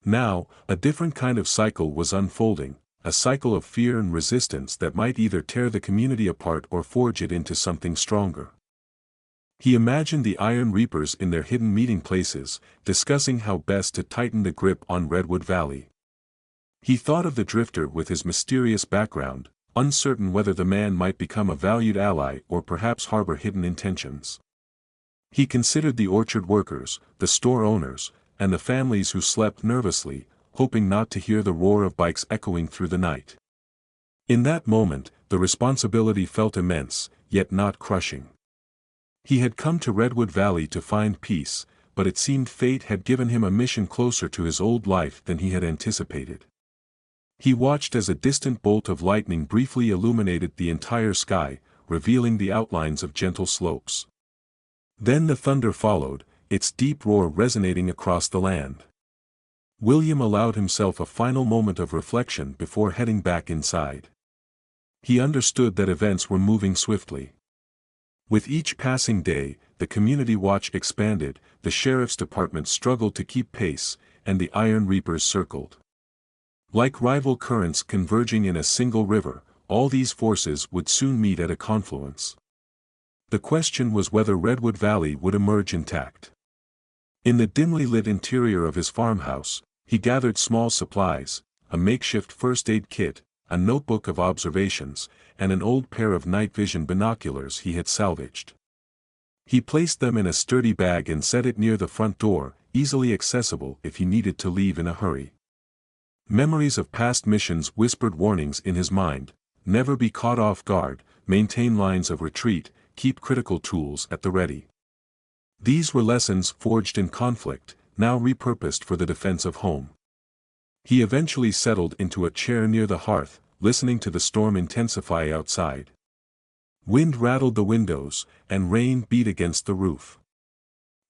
Now, a different kind of cycle was unfolding, a cycle of fear and resistance that might either tear the community apart or forge it into something stronger. He imagined the Iron Reapers in their hidden meeting places, discussing how best to tighten the grip on Redwood Valley. He thought of the Drifter with his mysterious background, uncertain whether the man might become a valued ally or perhaps harbor hidden intentions. He considered the orchard workers, the store owners, and the families who slept nervously, hoping not to hear the roar of bikes echoing through the night. In that moment, the responsibility felt immense, yet not crushing. He had come to Redwood Valley to find peace, but it seemed fate had given him a mission closer to his old life than he had anticipated. He watched as a distant bolt of lightning briefly illuminated the entire sky, revealing the outlines of gentle slopes. Then the thunder followed, its deep roar resonating across the land. William allowed himself a final moment of reflection before heading back inside. He understood that events were moving swiftly. With each passing day, the community watch expanded, the sheriff's department struggled to keep pace, and the Iron Reapers circled. Like rival currents converging in a single river, all these forces would soon meet at a confluence. The question was whether Redwood Valley would emerge intact. In the dimly lit interior of his farmhouse, he gathered small supplies, a makeshift first aid kit, a notebook of observations, and an old pair of night vision binoculars he had salvaged. He placed them in a sturdy bag and set it near the front door, easily accessible if he needed to leave in a hurry. Memories of past missions whispered warnings in his mind: never be caught off guard, maintain lines of retreat, keep critical tools at the ready. These were lessons forged in conflict, now repurposed for the defense of home. He eventually settled into a chair near the hearth, listening to the storm intensify outside. Wind rattled the windows, and rain beat against the roof.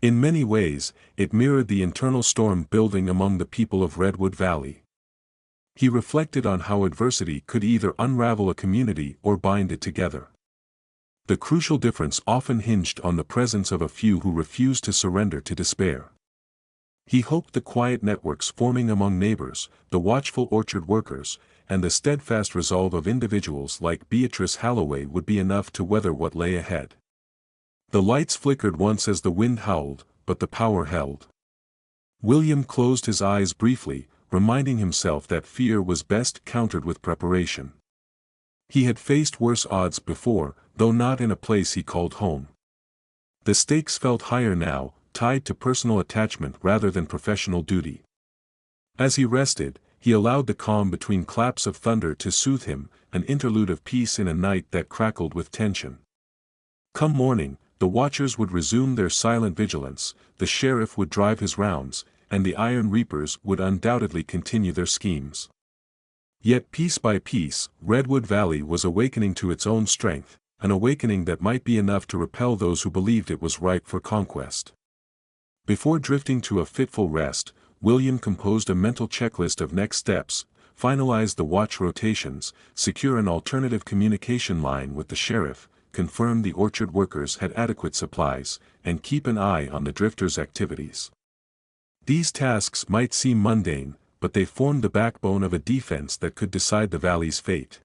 In many ways, it mirrored the internal storm building among the people of Redwood Valley. He reflected on how adversity could either unravel a community or bind it together. The crucial difference often hinged on the presence of a few who refused to surrender to despair. He hoped the quiet networks forming among neighbors, the watchful orchard workers, and the steadfast resolve of individuals like Beatrice Halloway would be enough to weather what lay ahead. The lights flickered once as the wind howled, but the power held. William closed his eyes briefly, reminding himself that fear was best countered with preparation. He had faced worse odds before, though not in a place he called home. The stakes felt higher now, tied to personal attachment rather than professional duty. As he rested, he allowed the calm between claps of thunder to soothe him, an interlude of peace in a night that crackled with tension. Come morning, the watchers would resume their silent vigilance, the sheriff would drive his rounds, and the Iron Reapers would undoubtedly continue their schemes. Yet piece by piece, Redwood Valley was awakening to its own strength, an awakening that might be enough to repel those who believed it was ripe for conquest. Before drifting to a fitful rest, William composed a mental checklist of next steps: finalize the watch rotations, secure an alternative communication line with the sheriff, confirm the orchard workers had adequate supplies, and keep an eye on the drifters' activities. These tasks might seem mundane, but they formed the backbone of a defense that could decide the valley's fate.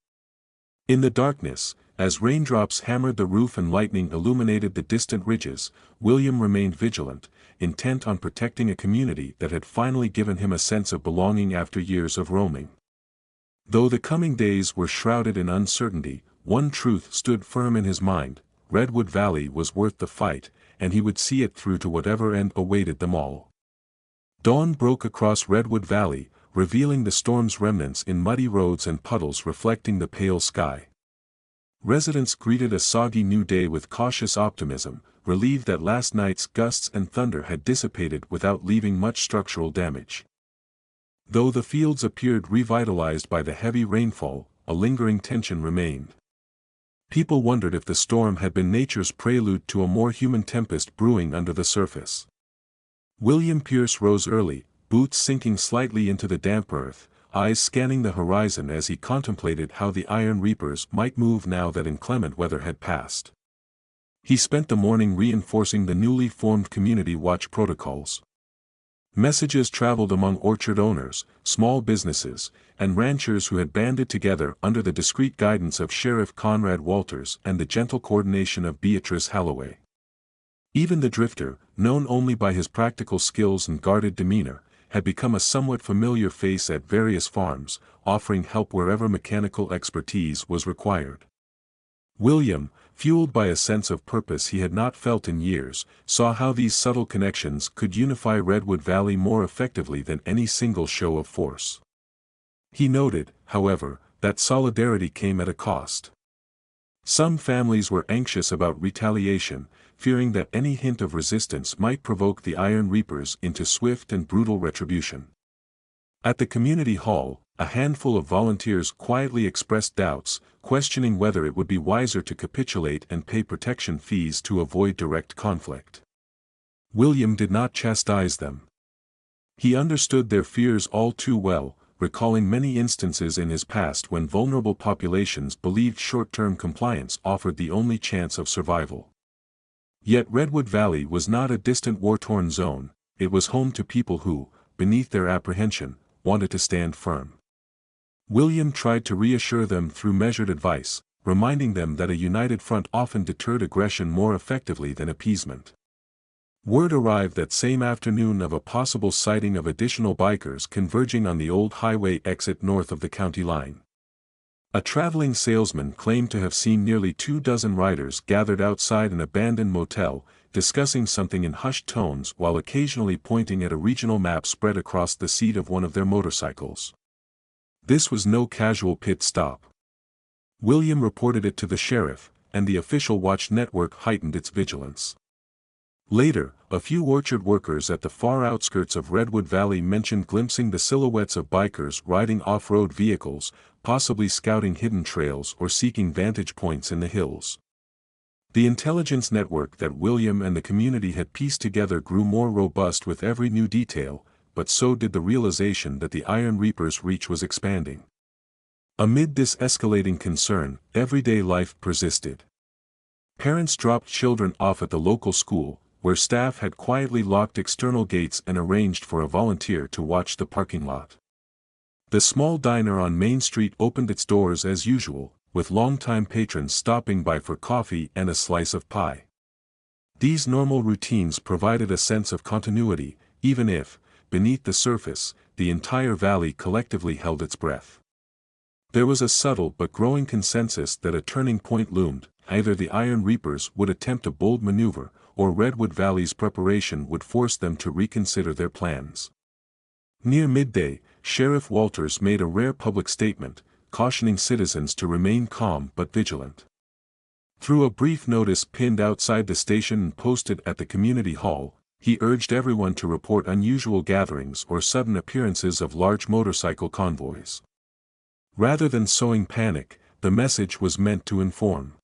In the darkness, as raindrops hammered the roof and lightning illuminated the distant ridges, William remained vigilant, intent on protecting a community that had finally given him a sense of belonging after years of roaming. Though the coming days were shrouded in uncertainty, one truth stood firm in his mind: Redwood Valley was worth the fight, and he would see it through to whatever end awaited them all. Dawn broke across Redwood Valley, revealing the storm's remnants in muddy roads and puddles reflecting the pale sky. Residents greeted a soggy new day with cautious optimism, relieved that last night's gusts and thunder had dissipated without leaving much structural damage. Though the fields appeared revitalized by the heavy rainfall, a lingering tension remained. People wondered if the storm had been nature's prelude to a more human tempest brewing under the surface. William Pierce rose early, boots sinking slightly into the damp earth, eyes scanning the horizon as he contemplated how the Iron Reapers might move now that inclement weather had passed. He spent the morning reinforcing the newly formed community watch protocols. Messages traveled among orchard owners, small businesses, and ranchers who had banded together under the discreet guidance of Sheriff Conrad Walters and the gentle coordination of Beatrice Halloway. Even the drifter, known only by his practical skills and guarded demeanor, had become a somewhat familiar face at various farms, offering help wherever mechanical expertise was required. William, fueled by a sense of purpose he had not felt in years, saw how these subtle connections could unify Redwood Valley more effectively than any single show of force. He noted, however, that solidarity came at a cost. Some families were anxious about retaliation, fearing that any hint of resistance might provoke the Iron Reapers into swift and brutal retribution. At the community hall, a handful of volunteers quietly expressed doubts, questioning whether it would be wiser to capitulate and pay protection fees to avoid direct conflict. William did not chastise them. He understood their fears all too well, recalling many instances in his past when vulnerable populations believed short-term compliance offered the only chance of survival. Yet Redwood Valley was not a distant war-torn zone, it was home to people who, beneath their apprehension, wanted to stand firm. William tried to reassure them through measured advice, reminding them that a united front often deterred aggression more effectively than appeasement. Word arrived that same afternoon of a possible sighting of additional bikers converging on the old highway exit north of the county line. A traveling salesman claimed to have seen nearly 24 riders gathered outside an abandoned motel, discussing something in hushed tones while occasionally pointing at a regional map spread across the seat of one of their motorcycles. This was no casual pit stop. William reported it to the sheriff, and the official watch network heightened its vigilance. Later, a few orchard workers at the far outskirts of Redwood Valley mentioned glimpsing the silhouettes of bikers riding off-road vehicles, possibly scouting hidden trails or seeking vantage points in the hills. The intelligence network that William and the community had pieced together grew more robust with every new detail, but so did the realization that the Iron Reaper's reach was expanding. Amid this escalating concern, everyday life persisted. Parents dropped children off at the local school, where staff had quietly locked external gates and arranged for a volunteer to watch the parking lot. The small diner on Main Street opened its doors as usual, with longtime patrons stopping by for coffee and a slice of pie. These normal routines provided a sense of continuity, even if, beneath the surface, the entire valley collectively held its breath. There was a subtle but growing consensus that a turning point loomed. Either the Iron Reapers would attempt a bold maneuver, or Redwood Valley's preparation would force them to reconsider their plans. Near midday, Sheriff Walters made a rare public statement, cautioning citizens to remain calm but vigilant. Through a brief notice pinned outside the station and posted at the community hall, he urged everyone to report unusual gatherings or sudden appearances of large motorcycle convoys. Rather than sowing panic, the message was meant to inform.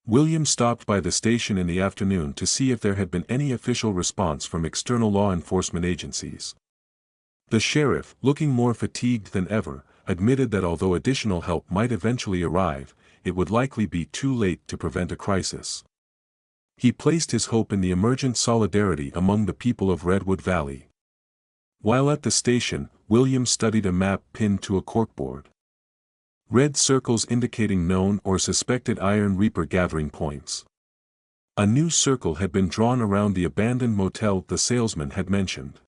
William stopped by the station in the afternoon to see if there had been any official response from external law enforcement agencies. The sheriff, looking more fatigued than ever, admitted that although additional help might eventually arrive, it would likely be too late to prevent a crisis. He placed his hope in the emergent solidarity among the people of Redwood Valley. While at the station, William studied a map pinned to a corkboard. Red circles indicating known or suspected Iron Reaper gathering points. A new circle had been drawn around the abandoned motel the salesman had mentioned.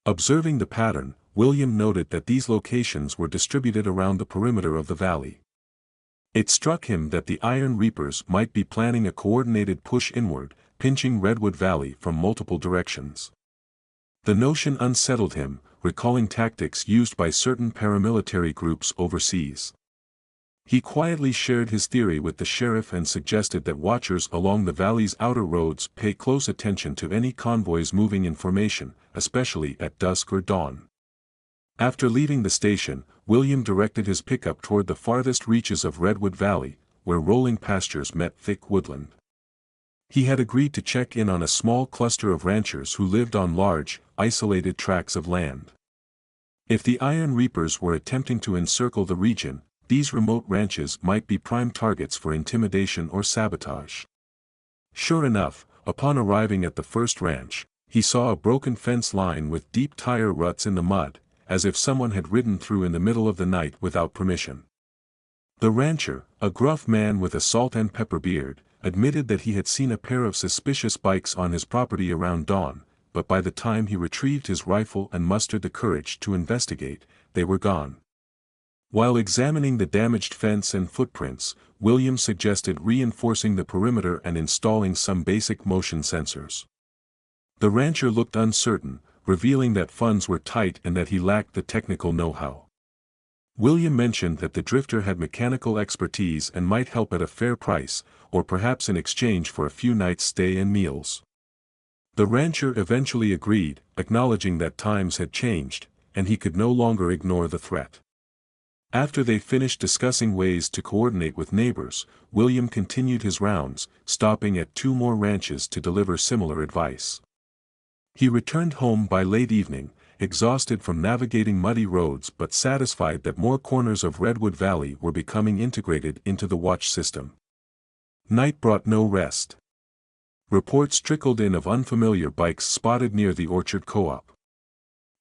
Observing the pattern, William noted that these locations were distributed around the perimeter of the valley. It struck him that the Iron Reapers might be planning a coordinated push inward, pinching Redwood Valley from multiple directions. The notion unsettled him, recalling tactics used by certain paramilitary groups overseas. He quietly shared his theory with the sheriff and suggested that watchers along the valley's outer roads pay close attention to any convoys moving in formation, especially at dusk or dawn. After leaving the station, William directed his pickup toward the farthest reaches of Redwood Valley, where rolling pastures met thick woodland. He had agreed to check in on a small cluster of ranchers who lived on large, isolated tracts of land. If the Iron Reapers were attempting to encircle the region, these remote ranches might be prime targets for intimidation or sabotage. Sure enough, upon arriving at the first ranch, he saw a broken fence line with deep tire ruts in the mud, as if someone had ridden through in the middle of the night without permission. The rancher, a gruff man with a salt and pepper beard, admitted that he had seen a pair of suspicious bikes on his property around dawn, but by the time he retrieved his rifle and mustered the courage to investigate, they were gone. While examining the damaged fence and footprints, William suggested reinforcing the perimeter and installing some basic motion sensors. The rancher looked uncertain, revealing that funds were tight and that he lacked the technical know-how. William mentioned that the drifter had mechanical expertise and might help at a fair price, or perhaps in exchange for a few nights' stay and meals. The rancher eventually agreed, acknowledging that times had changed, and he could no longer ignore the threat. After they finished discussing ways to coordinate with neighbors, William continued his rounds, stopping at 2 more ranches to deliver similar advice. He returned home by late evening, exhausted from navigating muddy roads but satisfied that more corners of Redwood Valley were becoming integrated into the watch system. Night brought no rest. Reports trickled in of unfamiliar bikes spotted near the Orchard Co-op.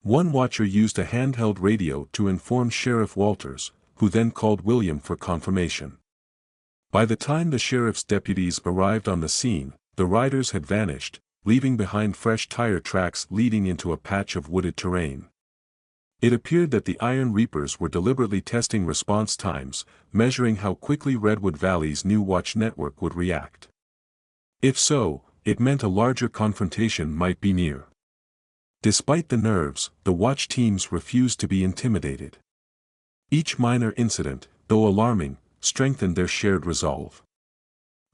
One watcher used a handheld radio to inform Sheriff Walters, who then called William for confirmation. By the time the sheriff's deputies arrived on the scene, the riders had vanished, leaving behind fresh tire tracks leading into a patch of wooded terrain. It appeared that the Iron Reapers were deliberately testing response times, measuring how quickly Redwood Valley's new watch network would react. If so, it meant a larger confrontation might be near. Despite the nerves, the watch teams refused to be intimidated. Each minor incident, though alarming, strengthened their shared resolve.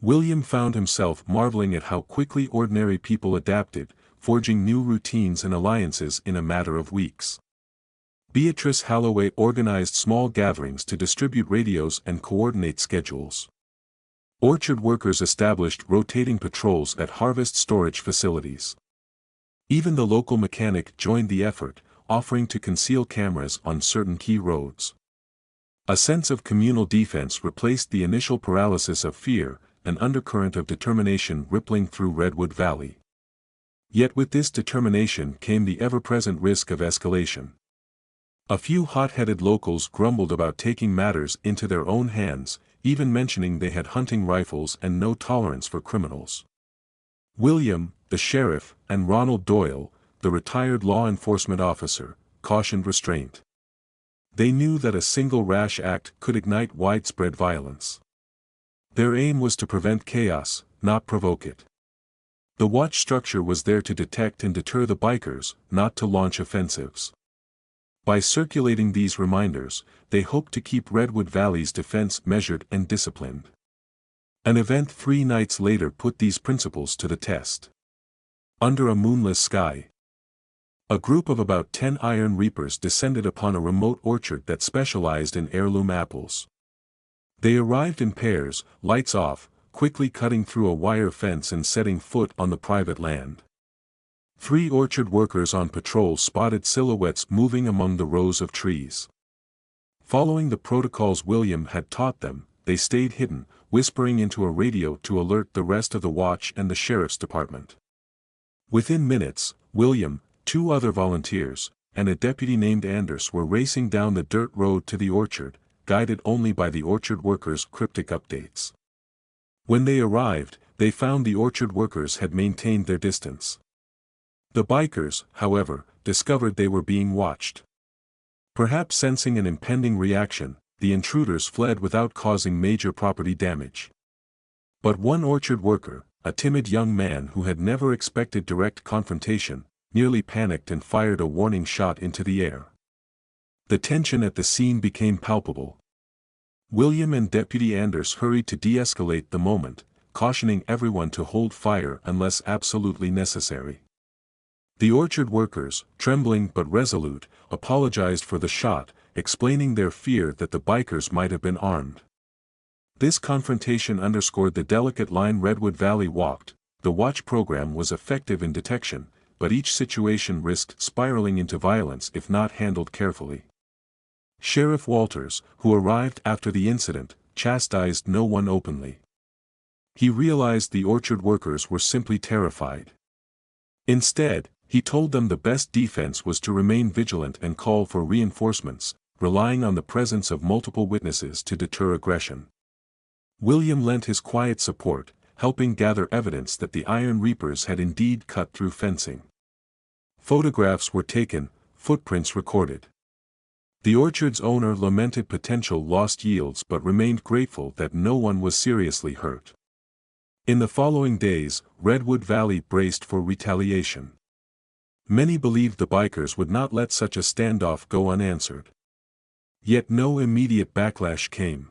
William found himself marveling at how quickly ordinary people adapted, forging new routines and alliances in a matter of weeks. Beatrice Halloway organized small gatherings to distribute radios and coordinate schedules. Orchard workers established rotating patrols at harvest storage facilities. Even the local mechanic joined the effort, offering to conceal cameras on certain key roads. A sense of communal defense replaced the initial paralysis of fear, an undercurrent of determination rippling through Redwood Valley. Yet with this determination came the ever-present risk of escalation. A few hot-headed locals grumbled about taking matters into their own hands, even mentioning they had hunting rifles and no tolerance for criminals. William, the sheriff, and Ronald Doyle, the retired law enforcement officer, cautioned restraint. They knew that a single rash act could ignite widespread violence. Their aim was to prevent chaos, not provoke it. The watch structure was there to detect and deter the bikers, not to launch offensives. By circulating these reminders, they hoped to keep Redwood Valley's defense measured and disciplined. An event 3 nights later put these principles to the test. Under a moonless sky, a group of about 10 Iron Reapers descended upon a remote orchard that specialized in heirloom apples. They arrived in pairs, lights off, quickly cutting through a wire fence and setting foot on the private land. 3 orchard workers on patrol spotted silhouettes moving among the rows of trees. Following the protocols William had taught them, they stayed hidden, whispering into a radio to alert the rest of the watch and the sheriff's department. Within minutes, William, 2 other volunteers, and a deputy named Anders were racing down the dirt road to the orchard, guided only by the orchard workers' cryptic updates. When they arrived, they found the orchard workers had maintained their distance. The bikers, however, discovered they were being watched. Perhaps sensing an impending reaction, the intruders fled without causing major property damage. But one orchard worker, a timid young man who had never expected direct confrontation, nearly panicked and fired a warning shot into the air. The tension at the scene became palpable. William and Deputy Anders hurried to de-escalate the moment, cautioning everyone to hold fire unless absolutely necessary. The orchard workers, trembling but resolute, apologized for the shot, explaining their fear that the bikers might have been armed. This confrontation underscored the delicate line Redwood Valley walked. The watch program was effective in detection, but each situation risked spiraling into violence if not handled carefully. Sheriff Walters, who arrived after the incident, chastised no one openly. He realized the orchard workers were simply terrified. Instead, he told them the best defense was to remain vigilant and call for reinforcements, relying on the presence of multiple witnesses to deter aggression. William lent his quiet support, helping gather evidence that the Iron Reapers had indeed cut through fencing. Photographs were taken, footprints recorded. The orchard's owner lamented potential lost yields but remained grateful that no one was seriously hurt. In the following days, Redwood Valley braced for retaliation. Many believed the bikers would not let such a standoff go unanswered. Yet no immediate backlash came.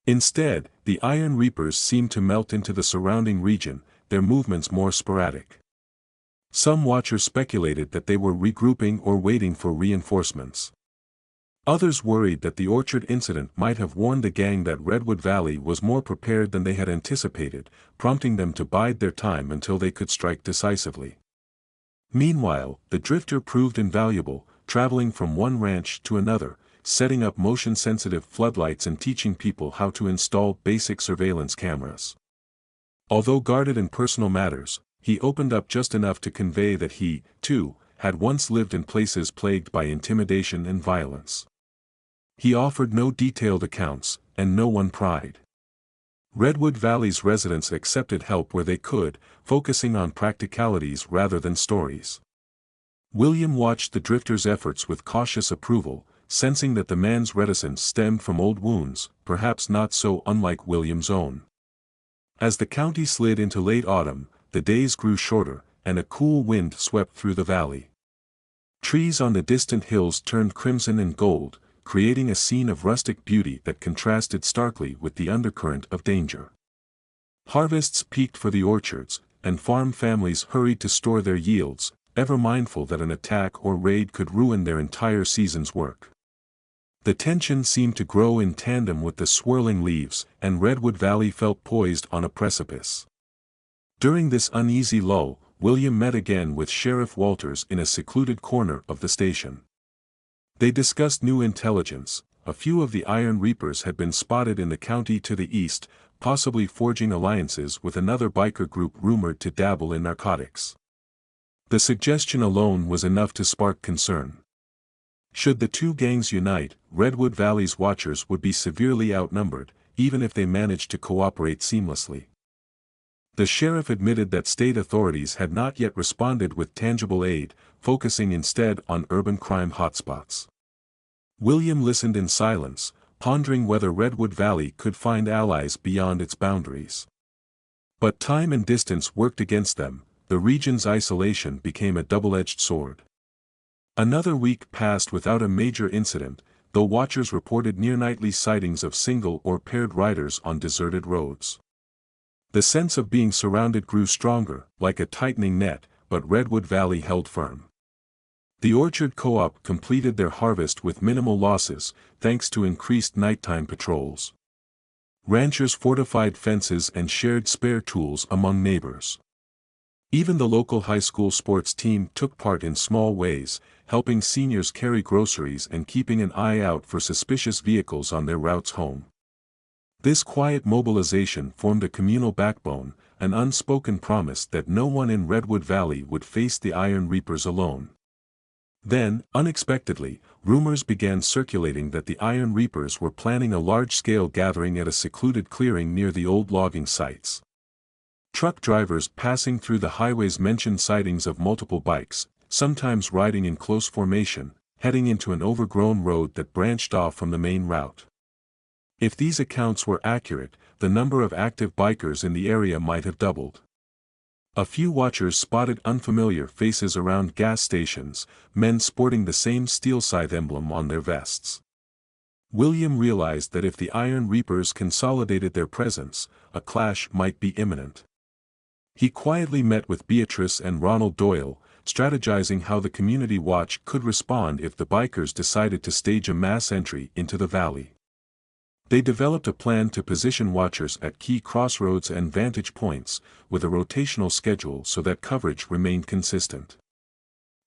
Instead, the Iron Reapers seemed to melt into the surrounding region, their movements more sporadic. Some watchers speculated that they were regrouping or waiting for reinforcements. Others worried that the orchard incident might have warned the gang that Redwood Valley was more prepared than they had anticipated, prompting them to bide their time until they could strike decisively. Meanwhile, the drifter proved invaluable, traveling from one ranch to another, setting up motion-sensitive floodlights and teaching people how to install basic surveillance cameras. Although guarded in personal matters, he opened up just enough to convey that he, too, had once lived in places plagued by intimidation and violence. He offered no detailed accounts, and no one pried. Redwood Valley's residents accepted help where they could, focusing on practicalities rather than stories. William watched the drifter's efforts with cautious approval, sensing that the man's reticence stemmed from old wounds, perhaps not so unlike William's own. As the county slid into late autumn, the days grew shorter, and a cool wind swept through the valley. Trees on the distant hills turned crimson and gold, creating a scene of rustic beauty that contrasted starkly with the undercurrent of danger. Harvests peaked for the orchards, and farm families hurried to store their yields, ever mindful that an attack or raid could ruin their entire season's work. The tension seemed to grow in tandem with the swirling leaves, and Redwood Valley felt poised on a precipice. During this uneasy lull, William met again with Sheriff Walters in a secluded corner of the station. They discussed new intelligence. A few of the Iron Reapers had been spotted in the county to the east, possibly forging alliances with another biker group rumored to dabble in narcotics. The suggestion alone was enough to spark concern. Should the two gangs unite, Redwood Valley's watchers would be severely outnumbered, even if they managed to cooperate seamlessly. The sheriff admitted that state authorities had not yet responded with tangible aid, focusing instead on urban crime hotspots. William listened in silence, pondering whether Redwood Valley could find allies beyond its boundaries. But time and distance worked against them. The region's isolation became a double-edged sword. Another week passed without a major incident, though watchers reported near-nightly sightings of single or paired riders on deserted roads. The sense of being surrounded grew stronger, like a tightening net, but Redwood Valley held firm. The Orchard Co-op completed their harvest with minimal losses, thanks to increased nighttime patrols. Ranchers fortified fences and shared spare tools among neighbors. Even the local high school sports team took part in small ways, helping seniors carry groceries and keeping an eye out for suspicious vehicles on their routes home. This quiet mobilization formed a communal backbone, an unspoken promise that no one in Redwood Valley would face the Iron Reapers alone. Then, unexpectedly, rumors began circulating that the Iron Reapers were planning a large-scale gathering at a secluded clearing near the old logging sites. Truck drivers passing through the highways mentioned sightings of multiple bikes, sometimes riding in close formation, heading into an overgrown road that branched off from the main route. If these accounts were accurate, the number of active bikers in the area might have doubled. A few watchers spotted unfamiliar faces around gas stations, men sporting the same steel scythe emblem on their vests. William realized that if the Iron Reapers consolidated their presence, a clash might be imminent. He quietly met with Beatrice and Ronald Doyle, strategizing how the community watch could respond if the bikers decided to stage a mass entry into the valley. They developed a plan to position watchers at key crossroads and vantage points, with a rotational schedule so that coverage remained consistent.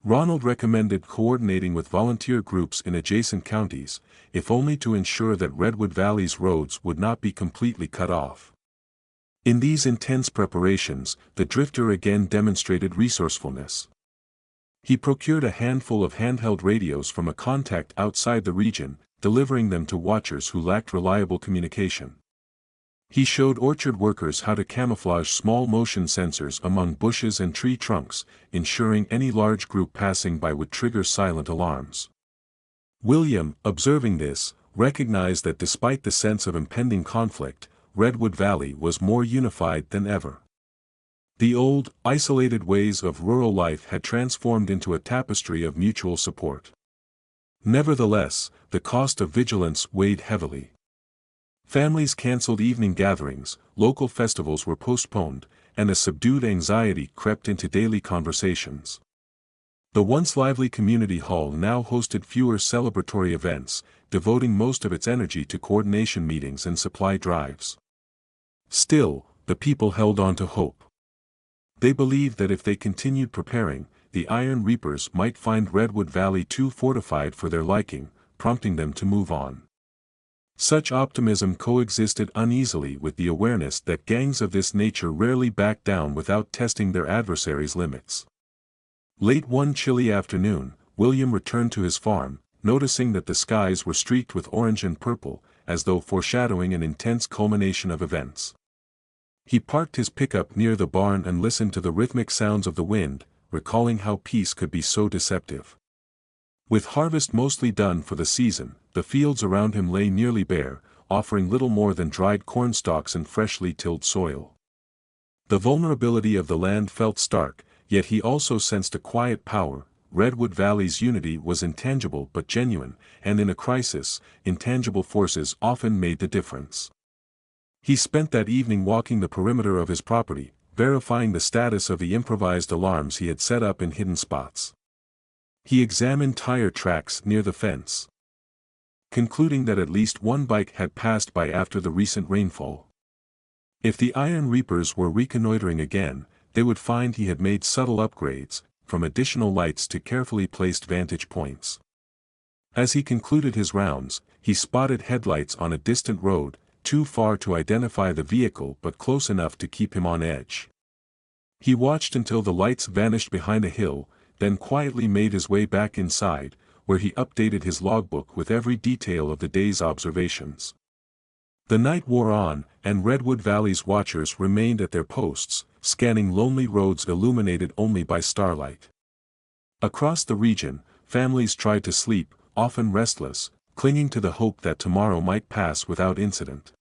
Ronald recommended coordinating with volunteer groups in adjacent counties, if only to ensure that Redwood Valley's roads would not be completely cut off. In these intense preparations, the drifter again demonstrated resourcefulness. He procured a handful of handheld radios from a contact outside the region, delivering them to watchers who lacked reliable communication. He showed orchard workers how to camouflage small motion sensors among bushes and tree trunks, ensuring any large group passing by would trigger silent alarms. William, observing this, recognized that despite the sense of impending conflict, Redwood Valley was more unified than ever. The old, isolated ways of rural life had transformed into a tapestry of mutual support. Nevertheless, the cost of vigilance weighed heavily. Families canceled evening gatherings, local festivals were postponed, and a subdued anxiety crept into daily conversations. The once lively community hall now hosted fewer celebratory events, devoting most of its energy to coordination meetings and supply drives. Still, the people held on to hope. They believed that if they continued preparing, the Iron Reapers might find Redwood Valley too fortified for their liking, prompting them to move on. Such optimism coexisted uneasily with the awareness that gangs of this nature rarely back down without testing their adversaries' limits. Late one chilly afternoon, William returned to his farm, noticing that the skies were streaked with orange and purple, as though foreshadowing an intense culmination of events. He parked his pickup near the barn and listened to the rhythmic sounds of the wind, recalling how peace could be so deceptive. With harvest mostly done for the season, the fields around him lay nearly bare, offering little more than dried corn stalks and freshly tilled soil. The vulnerability of the land felt stark, yet he also sensed a quiet power. Redwood Valley's unity was intangible but genuine, and in a crisis, intangible forces often made the difference. He spent that evening walking the perimeter of his property, verifying the status of the improvised alarms he had set up in hidden spots. He examined tire tracks near the fence, concluding that at least one bike had passed by after the recent rainfall. If the Iron Reapers were reconnoitering again, they would find he had made subtle upgrades, from additional lights to carefully placed vantage points. As he concluded his rounds, he spotted headlights on a distant road, too far to identify the vehicle but close enough to keep him on edge. He watched until the lights vanished behind a hill, then quietly made his way back inside, where he updated his logbook with every detail of the day's observations. The night wore on, and Redwood Valley's watchers remained at their posts, scanning lonely roads illuminated only by starlight. Across the region, families tried to sleep, often restless, clinging to the hope that tomorrow might pass without incident.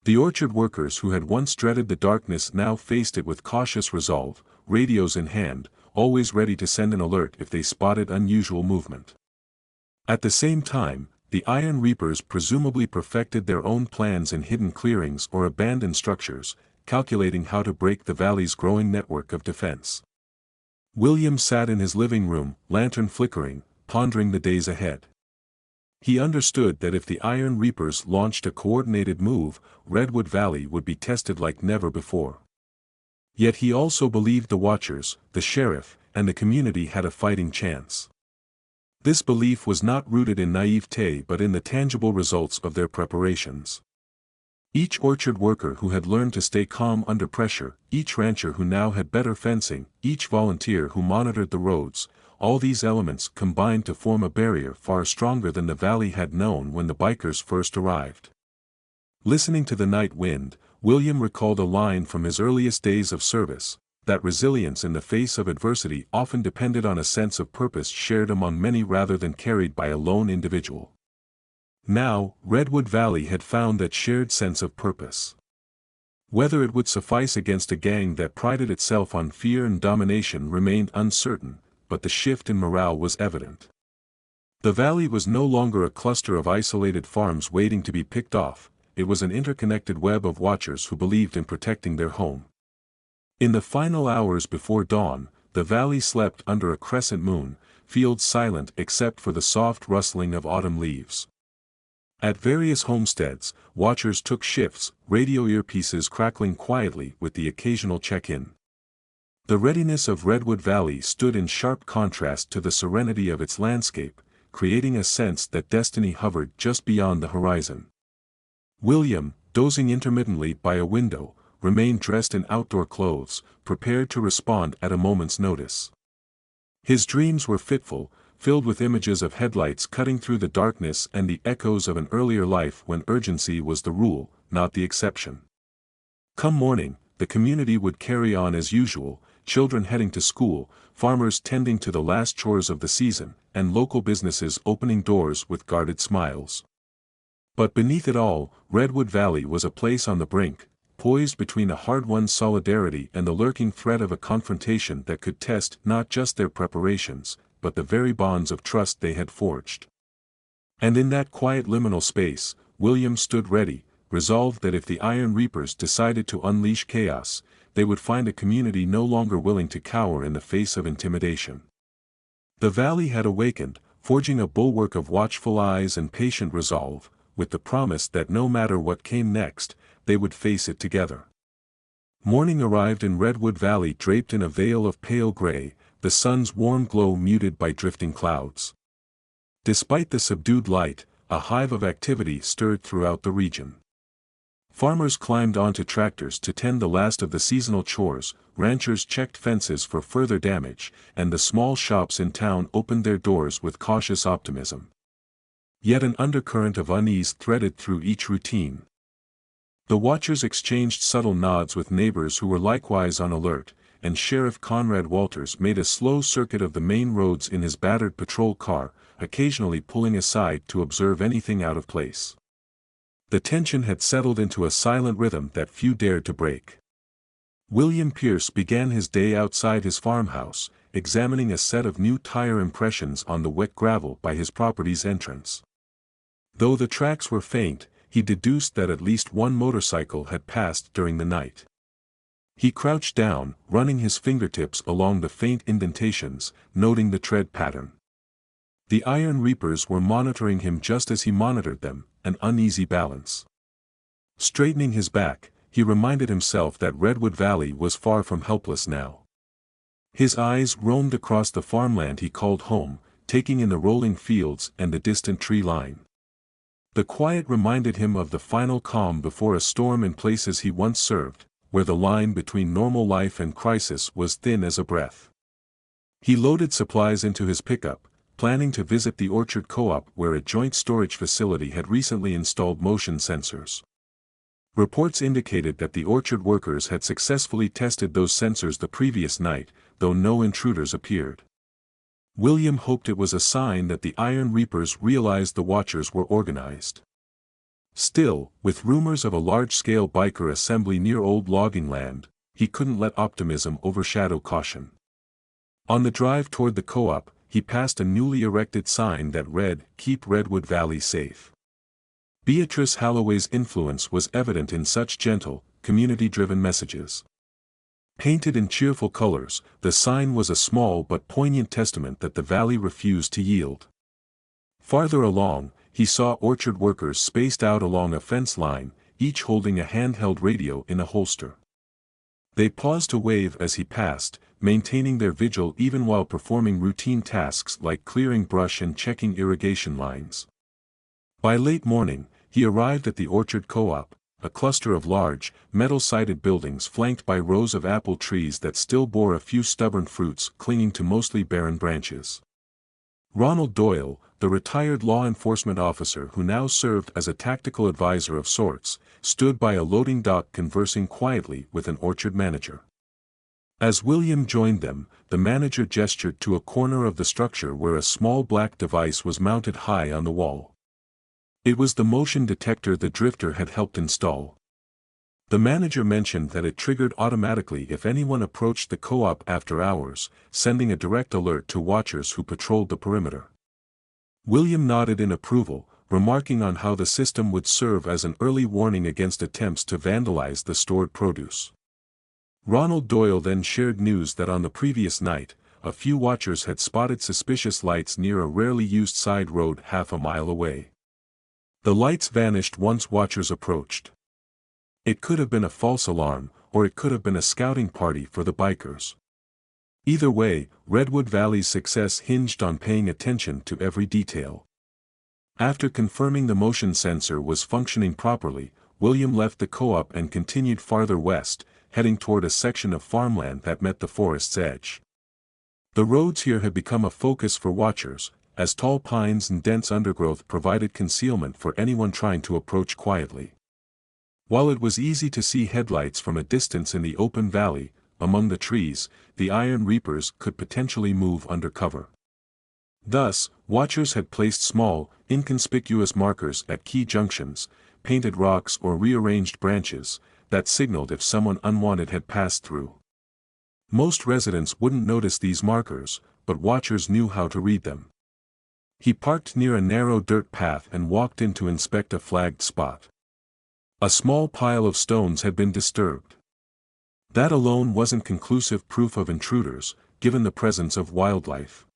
The orchard workers who had once dreaded the darkness now faced it with cautious resolve, radios in hand, always ready to send an alert if they spotted unusual movement. At the same time, the Iron Reapers presumably perfected their own plans in hidden clearings or abandoned structures, calculating how to break the valley's growing network of defense. William sat in his living room, lantern flickering, pondering the days ahead. He understood that if the Iron Reapers launched a coordinated move, Redwood Valley would be tested like never before. Yet he also believed the Watchers, the sheriff, and the community had a fighting chance. This belief was not rooted in naivete but in the tangible results of their preparations. Each orchard worker who had learned to stay calm under pressure, each rancher who now had better fencing, each volunteer who monitored the roads, all these elements combined to form a barrier far stronger than the valley had known when the bikers first arrived. Listening to the night wind, William recalled a line from his earliest days of service, that resilience in the face of adversity often depended on a sense of purpose shared among many rather than carried by a lone individual. Now, Redwood Valley had found that shared sense of purpose. Whether it would suffice against a gang that prided itself on fear and domination remained uncertain, but the shift in morale was evident. The valley was no longer a cluster of isolated farms waiting to be picked off, it was an interconnected web of watchers who believed in protecting their home. In the final hours before dawn, the valley slept under a crescent moon, fields silent except for the soft rustling of autumn leaves. At various homesteads, watchers took shifts, radio earpieces crackling quietly with the occasional check-in. The readiness of Redwood Valley stood in sharp contrast to the serenity of its landscape, creating a sense that destiny hovered just beyond the horizon. William, dozing intermittently by a window, remained dressed in outdoor clothes, prepared to respond at a moment's notice. His dreams were fitful, filled with images of headlights cutting through the darkness and the echoes of an earlier life when urgency was the rule, not the exception. Come morning, the community would carry on as usual, children heading to school, farmers tending to the last chores of the season, and local businesses opening doors with guarded smiles. But beneath it all, Redwood Valley was a place on the brink, poised between a hard-won solidarity and the lurking threat of a confrontation that could test not just their preparations, but the very bonds of trust they had forged. And in that quiet liminal space, William stood ready, resolved that if the Iron Reapers decided to unleash chaos, they would find a community no longer willing to cower in the face of intimidation. The valley had awakened, forging a bulwark of watchful eyes and patient resolve, with the promise that no matter what came next, they would face it together. Morning arrived in Redwood Valley draped in a veil of pale gray, the sun's warm glow muted by drifting clouds. Despite the subdued light, a hive of activity stirred throughout the region. Farmers climbed onto tractors to tend the last of the seasonal chores, ranchers checked fences for further damage, and the small shops in town opened their doors with cautious optimism. Yet an undercurrent of unease threaded through each routine. The watchers exchanged subtle nods with neighbors who were likewise on alert, and Sheriff Conrad Walters made a slow circuit of the main roads in his battered patrol car, occasionally pulling aside to observe anything out of place. The tension had settled into a silent rhythm that few dared to break. William Pierce began his day outside his farmhouse, examining a set of new tire impressions on the wet gravel by his property's entrance. Though the tracks were faint, he deduced that at least one motorcycle had passed during the night. He crouched down, running his fingertips along the faint indentations, noting the tread pattern. The Iron Reapers were monitoring him just as he monitored them, an uneasy balance. Straightening his back, he reminded himself that Redwood Valley was far from helpless now. His eyes roamed across the farmland he called home, taking in the rolling fields and the distant tree line. The quiet reminded him of the final calm before a storm in places he once served, where the line between normal life and crisis was thin as a breath. He loaded supplies into his pickup, planning to visit the Orchard Co-op where a joint storage facility had recently installed motion sensors. Reports indicated that the orchard workers had successfully tested those sensors the previous night, though no intruders appeared. William hoped it was a sign that the Iron Reapers realized the Watchers were organized. Still, with rumors of a large-scale biker assembly near old logging land, he couldn't let optimism overshadow caution. On the drive toward the co-op, he passed a newly erected sign that read, "Keep Redwood Valley Safe." Beatrice Halloway's influence was evident in such gentle, community-driven messages. Painted in cheerful colors, the sign was a small but poignant testament that the valley refused to yield. Farther along, he saw orchard workers spaced out along a fence line, each holding a handheld radio in a holster. They paused to wave as he passed, maintaining their vigil even while performing routine tasks like clearing brush and checking irrigation lines. By late morning, he arrived at the Orchard Co-op, a cluster of large, metal-sided buildings flanked by rows of apple trees that still bore a few stubborn fruits clinging to mostly barren branches. Ronald Doyle, the retired law enforcement officer who now served as a tactical advisor of sorts, stood by a loading dock conversing quietly with an orchard manager. As William joined them, the manager gestured to a corner of the structure where a small black device was mounted high on the wall. It was the motion detector the drifter had helped install. The manager mentioned that it triggered automatically if anyone approached the co-op after hours, sending a direct alert to watchers who patrolled the perimeter. William nodded in approval, remarking on how the system would serve as an early warning against attempts to vandalize the stored produce. Ronald Doyle then shared news that on the previous night, a few watchers had spotted suspicious lights near a rarely used side road half a mile away. The lights vanished once watchers approached. It could have been a false alarm, or it could have been a scouting party for the bikers. Either way, Redwood Valley's success hinged on paying attention to every detail. After confirming the motion sensor was functioning properly, William left the co-op and continued farther west, heading toward a section of farmland that met the forest's edge. The roads here had become a focus for watchers, as tall pines and dense undergrowth provided concealment for anyone trying to approach quietly. While it was easy to see headlights from a distance in the open valley, among the trees, the Iron Reapers could potentially move under cover. Thus, watchers had placed small, inconspicuous markers at key junctions, painted rocks or rearranged branches, that signaled if someone unwanted had passed through. Most residents wouldn't notice these markers, but watchers knew how to read them. He parked near a narrow dirt path and walked in to inspect a flagged spot. A small pile of stones had been disturbed. That alone wasn't conclusive proof of intruders, given the presence of wildlife.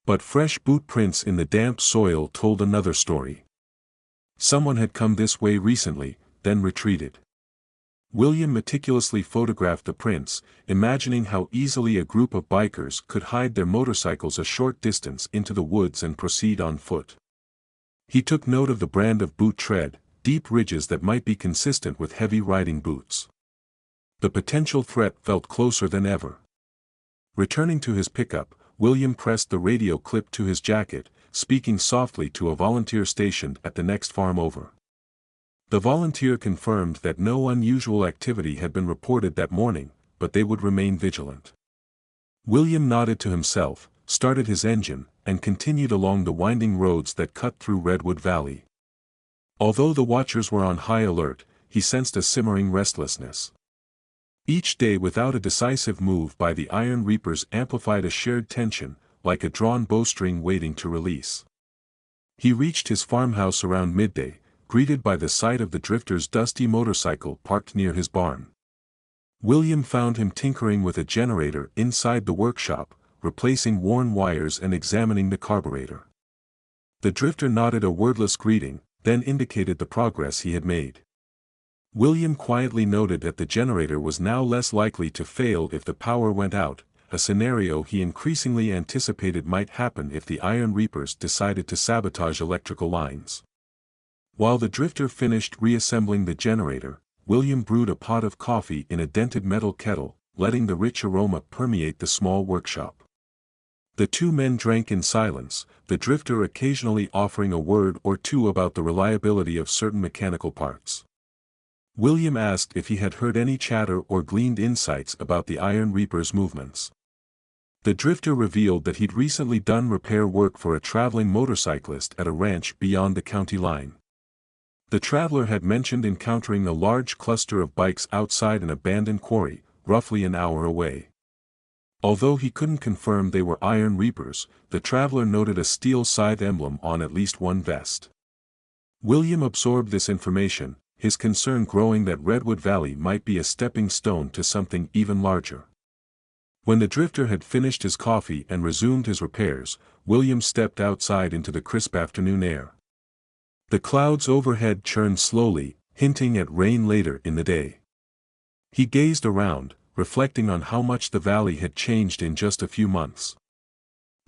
But fresh boot prints in the damp soil told another story. Someone had come this way recently, then retreated. William meticulously photographed the prints, imagining how easily a group of bikers could hide their motorcycles a short distance into the woods and proceed on foot. He took note of the brand of boot tread, deep ridges that might be consistent with heavy riding boots. The potential threat felt closer than ever. Returning to his pickup, William pressed the radio clip to his jacket, speaking softly to a volunteer stationed at the next farm over. The volunteer confirmed that no unusual activity had been reported that morning, but they would remain vigilant. William nodded to himself, started his engine, and continued along the winding roads that cut through Redwood Valley. Although the watchers were on high alert, he sensed a simmering restlessness. Each day without a decisive move by the Iron Reapers amplified a shared tension, like a drawn bowstring waiting to release. He reached his farmhouse around midday, greeted by the sight of the drifter's dusty motorcycle parked near his barn. William found him tinkering with a generator inside the workshop, replacing worn wires and examining the carburetor. The drifter nodded a wordless greeting, then indicated the progress he had made. William quietly noted that the generator was now less likely to fail if the power went out, a scenario he increasingly anticipated might happen if the Iron Reapers decided to sabotage electrical lines. While the drifter finished reassembling the generator, William brewed a pot of coffee in a dented metal kettle, letting the rich aroma permeate the small workshop. The two men drank in silence, the drifter occasionally offering a word or two about the reliability of certain mechanical parts. William asked if he had heard any chatter or gleaned insights about the Iron Reapers' movements. The drifter revealed that he'd recently done repair work for a traveling motorcyclist at a ranch beyond the county line. The traveler had mentioned encountering a large cluster of bikes outside an abandoned quarry, roughly an hour away. Although he couldn't confirm they were Iron Reapers, the traveler noted a steel scythe emblem on at least one vest. William absorbed this information, his concern growing that Redwood Valley might be a stepping stone to something even larger. When the drifter had finished his coffee and resumed his repairs, William stepped outside into the crisp afternoon air. The clouds overhead churned slowly, hinting at rain later in the day. He gazed around, reflecting on how much the valley had changed in just a few months.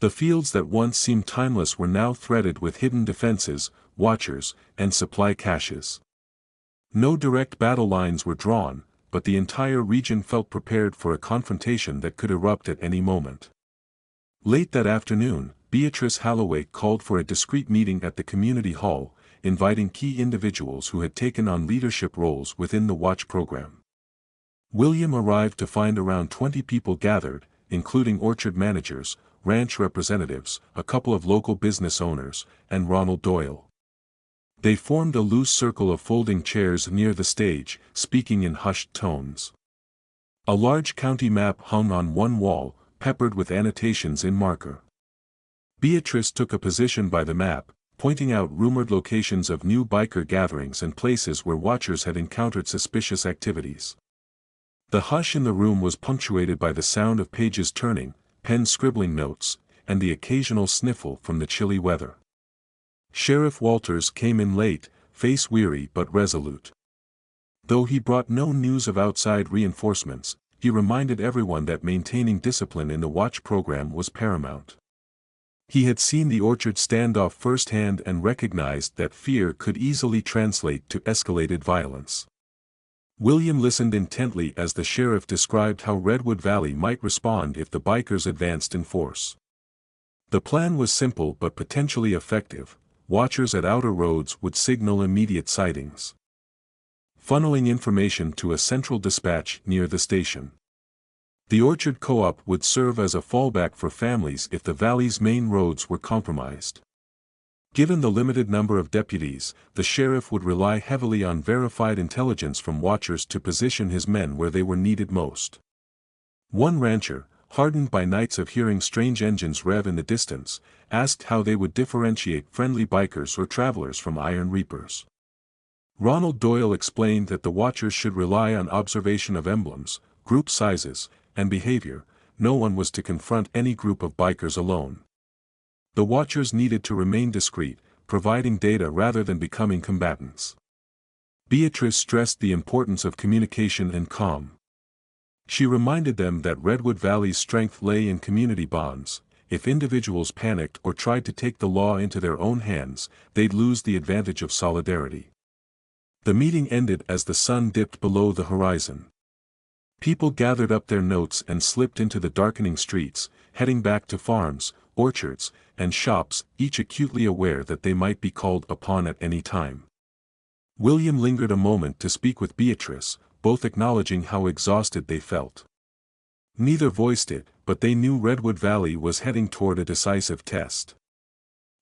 The fields that once seemed timeless were now threaded with hidden defenses, watchers, and supply caches. No direct battle lines were drawn, but the entire region felt prepared for a confrontation that could erupt at any moment. Late that afternoon, Beatrice Halloway called for a discreet meeting at the community hall, inviting key individuals who had taken on leadership roles within the Watch program. William arrived to find around 20 people gathered, including orchard managers, ranch representatives, a couple of local business owners, and Ronald Doyle. They formed a loose circle of folding chairs near the stage, speaking in hushed tones. A large county map hung on one wall, peppered with annotations in marker. Beatrice took a position by the map, pointing out rumored locations of new biker gatherings and places where watchers had encountered suspicious activities. The hush in the room was punctuated by the sound of pages turning, pen scribbling notes, and the occasional sniffle from the chilly weather. Sheriff Walters came in late, face weary but resolute. Though he brought no news of outside reinforcements, he reminded everyone that maintaining discipline in the Watch program was paramount. He had seen the orchard standoff firsthand and recognized that fear could easily translate to escalated violence. William listened intently as the sheriff described how Redwood Valley might respond if the bikers advanced in force. The plan was simple but potentially effective. Watchers at outer roads would signal immediate sightings, funneling information to a central dispatch near the station. The Orchard Co-op would serve as a fallback for families if the valley's main roads were compromised. Given the limited number of deputies, the sheriff would rely heavily on verified intelligence from watchers to position his men where they were needed most. One rancher, hardened by nights of hearing strange engines rev in the distance, asked how they would differentiate friendly bikers or travelers from iron reapers. Ronald Doyle explained that the watchers should rely on observation of emblems, group sizes, and behavior. No one was to confront any group of bikers alone. The watchers needed to remain discreet, providing data rather than becoming combatants. Beatrice stressed the importance of communication and calm. She reminded them that Redwood Valley's strength lay in community bonds. If individuals panicked or tried to take the law into their own hands, they'd lose the advantage of solidarity. The meeting ended as the sun dipped below the horizon. People gathered up their notes and slipped into the darkening streets, heading back to farms, orchards, and shops, each acutely aware that they might be called upon at any time. William lingered a moment to speak with Beatrice, both acknowledging how exhausted they felt. Neither voiced it, but they knew Redwood Valley was heading toward a decisive test.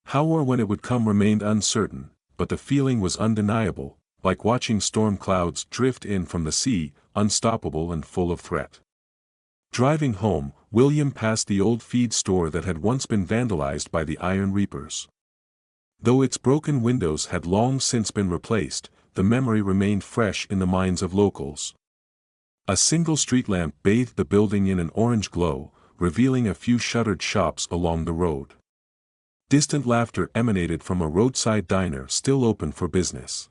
How or when it would come remained uncertain, but the feeling was undeniable, like watching storm clouds drift in from the sea, unstoppable and full of threat. Driving home, William passed the old feed store that had once been vandalized by the iron reapers. Though its broken windows had long since been replaced, the memory remained fresh in the minds of locals. A single street lamp bathed the building in an orange glow, revealing a few shuttered shops along the road. Distant laughter emanated from a roadside diner still open for business.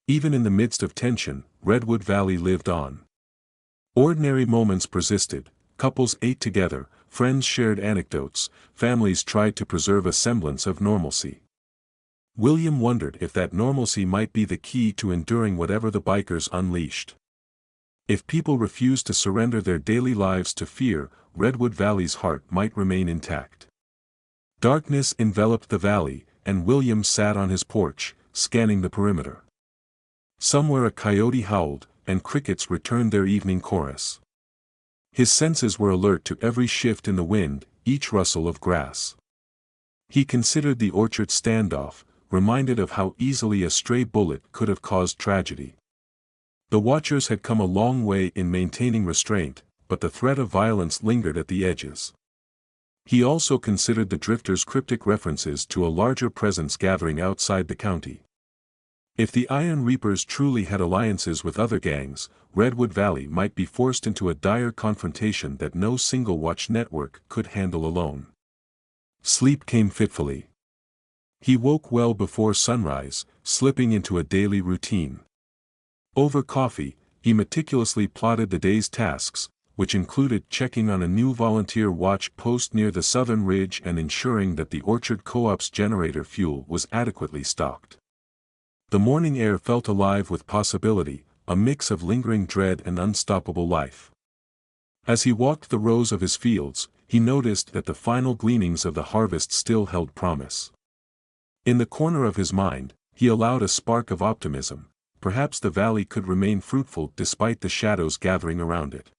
Even in the midst of tension, Redwood Valley lived on. Ordinary moments persisted, couples ate together, friends shared anecdotes, families tried to preserve a semblance of normalcy. William wondered if that normalcy might be the key to enduring whatever the bikers unleashed. If people refused to surrender their daily lives to fear, Redwood Valley's heart might remain intact. Darkness enveloped the valley, and William sat on his porch, scanning the perimeter. Somewhere a coyote howled, and crickets returned their evening chorus. His senses were alert to every shift in the wind, each rustle of grass. He considered the orchard standoff, reminded of how easily a stray bullet could have caused tragedy. The watchers had come a long way in maintaining restraint, but the threat of violence lingered at the edges. He also considered the drifters' cryptic references to a larger presence gathering outside the county. If the Iron Reapers truly had alliances with other gangs, Redwood Valley might be forced into a dire confrontation that no single watch network could handle alone. Sleep came fitfully. He woke well before sunrise, slipping into a daily routine. Over coffee, he meticulously plotted the day's tasks, which included checking on a new volunteer watch post near the southern ridge and ensuring that the Orchard Co-op's generator fuel was adequately stocked. The morning air felt alive with possibility, a mix of lingering dread and unstoppable life. As he walked the rows of his fields, he noticed that the final gleanings of the harvest still held promise. In the corner of his mind, he allowed a spark of optimism. Perhaps the valley could remain fruitful despite the shadows gathering around it.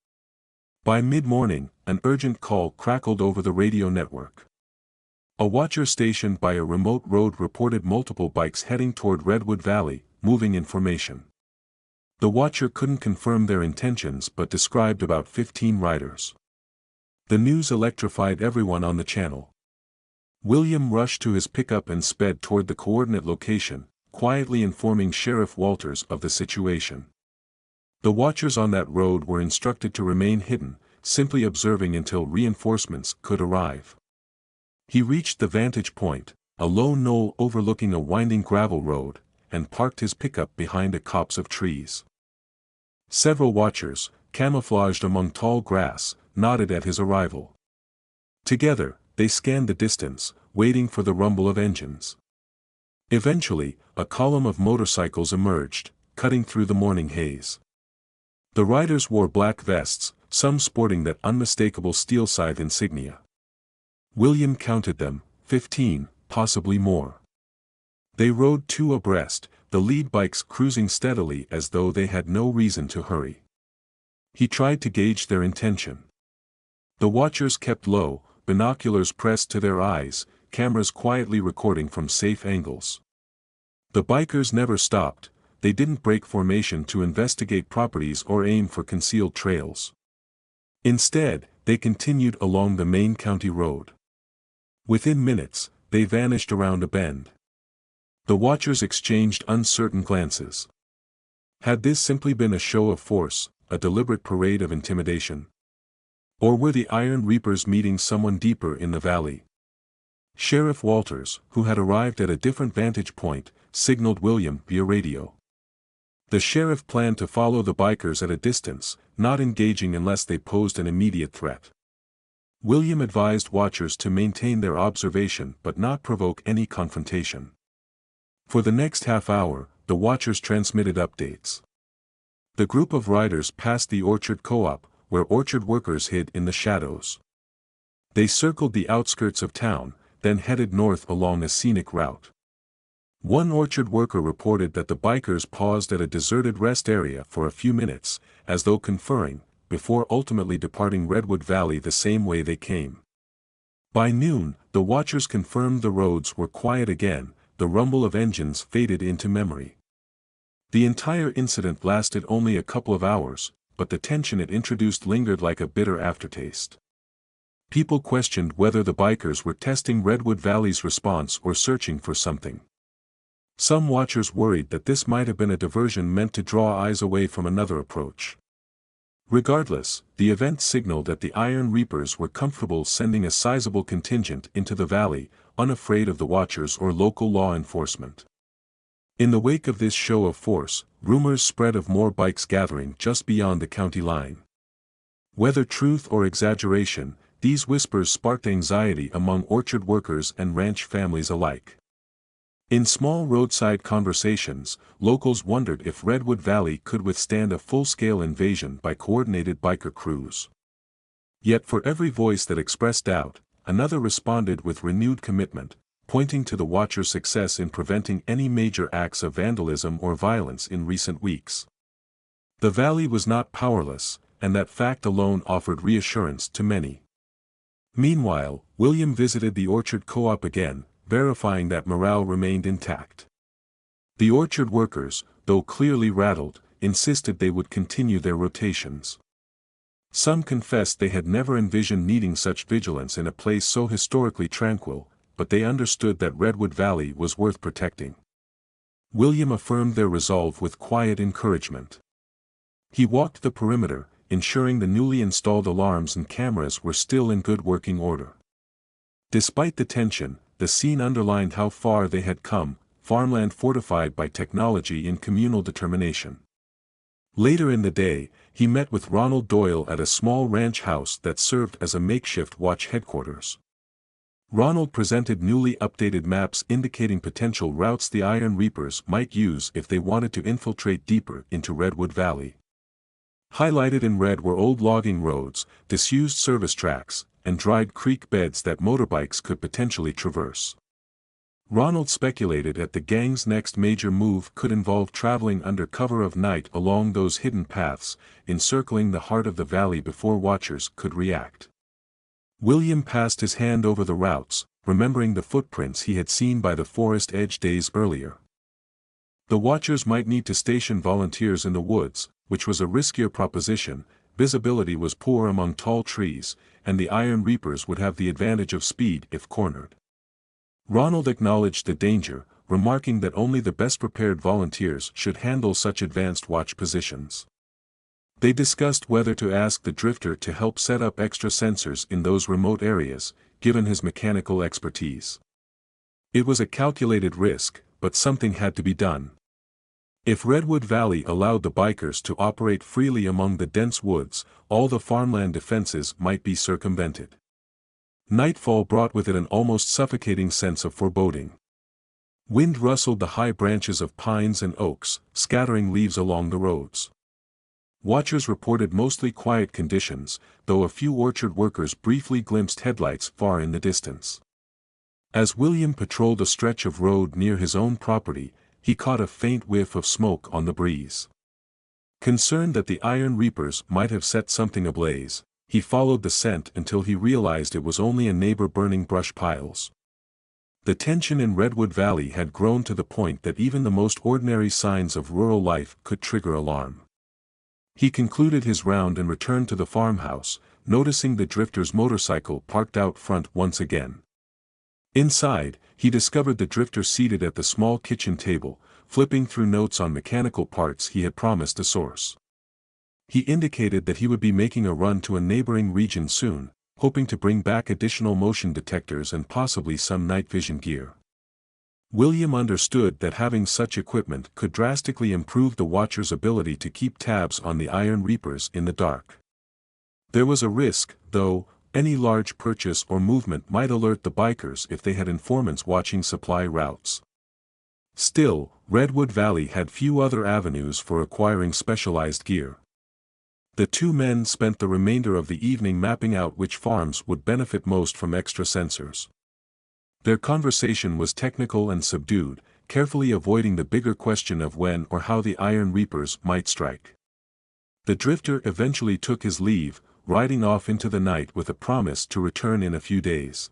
By mid-morning, an urgent call crackled over the radio network. A watcher stationed by a remote road reported multiple bikes heading toward Redwood Valley, moving information. The watcher couldn't confirm their intentions but described about 15 riders. The news electrified everyone on the channel. William rushed to his pickup and sped toward the coordinate location, quietly informing Sheriff Walters of the situation. The watchers on that road were instructed to remain hidden, simply observing until reinforcements could arrive. He reached the vantage point, a low knoll overlooking a winding gravel road, and parked his pickup behind a copse of trees. Several watchers, camouflaged among tall grass, nodded at his arrival. Together, they scanned the distance, waiting for the rumble of engines. Eventually, a column of motorcycles emerged, cutting through the morning haze. The riders wore black vests, some sporting that unmistakable steel scythe insignia. William counted them, 15, possibly more. They rode two abreast, the lead bikes cruising steadily as though they had no reason to hurry. He tried to gauge their intention. The watchers kept low, binoculars pressed to their eyes, cameras quietly recording from safe angles. The bikers never stopped. They didn't break formation to investigate properties or aim for concealed trails. Instead, they continued along the main county road. Within minutes, they vanished around a bend. The watchers exchanged uncertain glances. Had this simply been a show of force, a deliberate parade of intimidation? Or were the Iron Reapers meeting someone deeper in the valley? Sheriff Walters, who had arrived at a different vantage point, signaled William via radio. The sheriff planned to follow the bikers at a distance, not engaging unless they posed an immediate threat. William advised watchers to maintain their observation but not provoke any confrontation. For the next half hour, the watchers transmitted updates. The group of riders passed the orchard co-op, where orchard workers hid in the shadows. They circled the outskirts of town, then headed north along a scenic route. One orchard worker reported that the bikers paused at a deserted rest area for a few minutes, as though conferring, before ultimately departing Redwood Valley the same way they came. By noon, the watchers confirmed the roads were quiet again, the rumble of engines faded into memory. The entire incident lasted only a couple of hours, but the tension it introduced lingered like a bitter aftertaste. People questioned whether the bikers were testing Redwood Valley's response or searching for something. Some watchers worried that this might have been a diversion meant to draw eyes away from another approach. Regardless, the event signaled that the Iron Reapers were comfortable sending a sizable contingent into the valley, unafraid of the watchers or local law enforcement. In the wake of this show of force, rumors spread of more bikes gathering just beyond the county line. Whether truth or exaggeration, these whispers sparked anxiety among orchard workers and ranch families alike. In small roadside conversations, locals wondered if Redwood Valley could withstand a full-scale invasion by coordinated biker crews. Yet for every voice that expressed doubt, another responded with renewed commitment, pointing to the watchers' success in preventing any major acts of vandalism or violence in recent weeks. The valley was not powerless, and that fact alone offered reassurance to many. Meanwhile, William visited the orchard co-op again, verifying that morale remained intact. The orchard workers, though clearly rattled, insisted they would continue their rotations. Some confessed they had never envisioned needing such vigilance in a place so historically tranquil, but they understood that Redwood Valley was worth protecting. William affirmed their resolve with quiet encouragement. He walked the perimeter, ensuring the newly installed alarms and cameras were still in good working order. Despite the tension, the scene underlined how far they had come, farmland fortified by technology and communal determination. Later in the day, he met with Ronald Doyle at a small ranch house that served as a makeshift watch headquarters. Ronald presented newly updated maps indicating potential routes the Iron Reapers might use if they wanted to infiltrate deeper into Redwood Valley. Highlighted in red were old logging roads, disused service tracks, and dried creek beds that motorbikes could potentially traverse. Ronald speculated that the gang's next major move could involve traveling under cover of night along those hidden paths, encircling the heart of the valley before watchers could react. William passed his hand over the routes, remembering the footprints he had seen by the forest edge days earlier. The watchers might need to station volunteers in the woods, which was a riskier proposition. Visibility was poor among tall trees, and the Iron Reapers would have the advantage of speed if cornered. Ronald acknowledged the danger, remarking that only the best-prepared volunteers should handle such advanced watch positions. They discussed whether to ask the Drifter to help set up extra sensors in those remote areas, given his mechanical expertise. It was a calculated risk, but something had to be done. If Redwood Valley allowed the bikers to operate freely among the dense woods, all the farmland defenses might be circumvented. Nightfall brought with it an almost suffocating sense of foreboding. Wind rustled the high branches of pines and oaks, scattering leaves along the roads. Watchers reported mostly quiet conditions, though a few orchard workers briefly glimpsed headlights far in the distance. As William patrolled a stretch of road near his own property, he caught a faint whiff of smoke on the breeze. Concerned that the Iron Reapers might have set something ablaze, he followed the scent until he realized it was only a neighbor burning brush piles. The tension in Redwood Valley had grown to the point that even the most ordinary signs of rural life could trigger alarm. He concluded his round and returned to the farmhouse, noticing the drifter's motorcycle parked out front once again. Inside, he discovered the drifter seated at the small kitchen table, flipping through notes on mechanical parts he had promised to source. He indicated that he would be making a run to a neighboring region soon, hoping to bring back additional motion detectors and possibly some night vision gear. William understood that having such equipment could drastically improve the Watcher's ability to keep tabs on the Iron Reapers in the dark. There was a risk, though. Any large purchase or movement might alert the bikers if they had informants watching supply routes. Still, Redwood Valley had few other avenues for acquiring specialized gear. The two men spent the remainder of the evening mapping out which farms would benefit most from extra sensors. Their conversation was technical and subdued, carefully avoiding the bigger question of when or how the Iron Reapers might strike. The drifter eventually took his leave, riding off into the night with a promise to return in a few days.